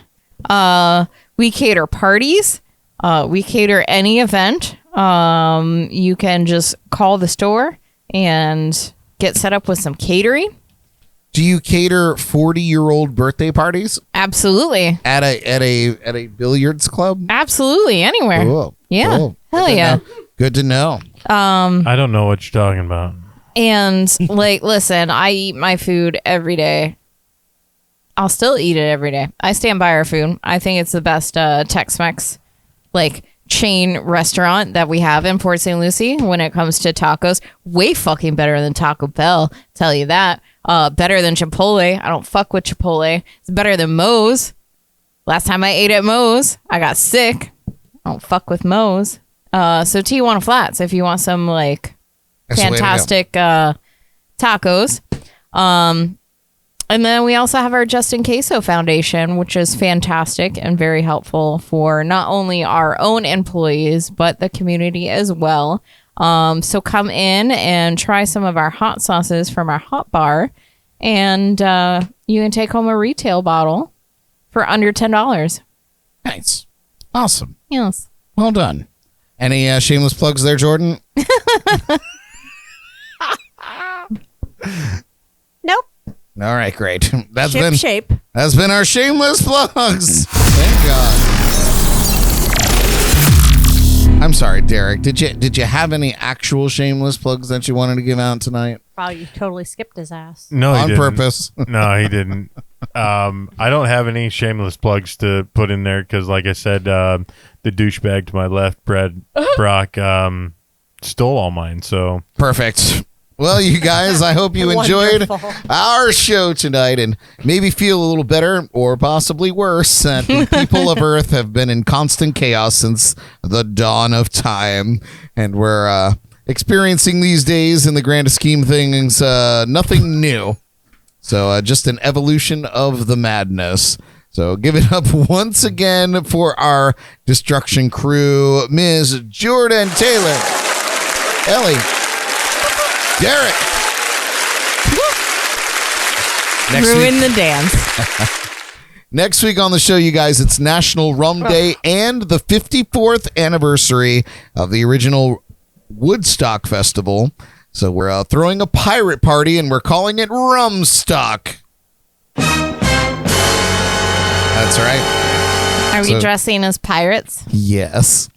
We cater parties. We cater any event. You can just call the store and get set up with some catering. Do you cater 40-year-old birthday parties Absolutely. at a billiards club? Absolutely. Anywhere. Cool. Yeah. Cool. Hell Good to yeah. know. Good to know. I don't know what you're talking about. And like, listen, I eat my food every day. I'll still eat it every day. I stand by our food. I think it's the best Tex-Mex like chain restaurant that we have in Port St. Lucie when it comes to tacos. Way fucking better than Taco Bell, tell you that. Better than Chipotle. I don't fuck with Chipotle. It's better than Moe's. Last time I ate at Moe's, I got sick. I don't fuck with Moe's. So Tijuana Flats, if you want some like That's the way to go. fantastic tacos. And then we also have our Justin Queso Foundation, which is fantastic and very helpful for not only our own employees, but the community as well. So come in and try some of our hot sauces from our hot bar, and you can take home a retail bottle for under $10. Nice. Awesome. Yes. Well done. Any shameless plugs there, Jordan? nope. All right, great. That's Shape. been our shameless plugs. Thank God. I'm sorry, Derek. Did you have any actual shameless plugs that you wanted to give out tonight? Wow, you totally skipped his ass. No, he On didn't. purpose. No, he didn't. I don't have any shameless plugs to put in there because, like I said, the douchebag to my left, Brad Brock, stole all mine. So Perfect. Well, you guys, I hope you enjoyed Wonderful. our show tonight and maybe feel a little better or possibly worse that the people of Earth have been in constant chaos since the dawn of time. And we're experiencing these days in the grand scheme of things, nothing new. So just an evolution of the madness. So give it up once again for our destruction crew, Ms. Jordan Taylor, Ellie, Derek. Ruin the dance. Next week on the show, you guys, it's National Rum Day and the 54th anniversary of the original Woodstock Festival. So we're throwing a pirate party, and we're calling it Rumstock. That's right. Are we dressing as pirates? Yes.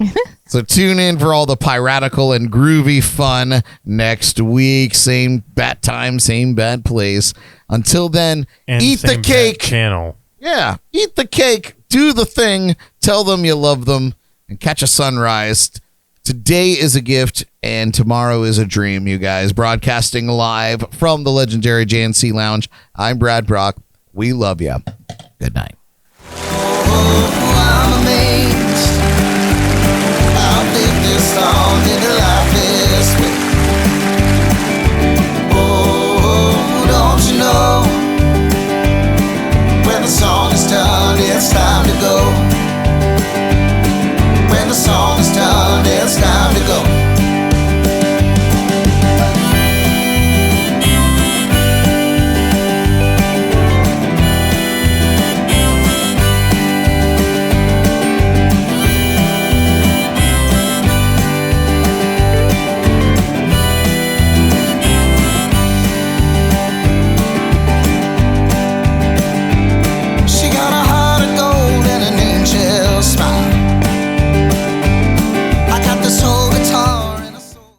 So tune in for all the piratical and groovy fun next week. Same bat time, same bad place. Until then, And eat the same cake. channel. Yeah, eat the cake. Do the thing. Tell them you love them, and catch a sunrise. Today is a gift, and tomorrow is a dream, you guys. Broadcasting live from the legendary JNC Lounge. I'm Brad Brock. We love you. Good night.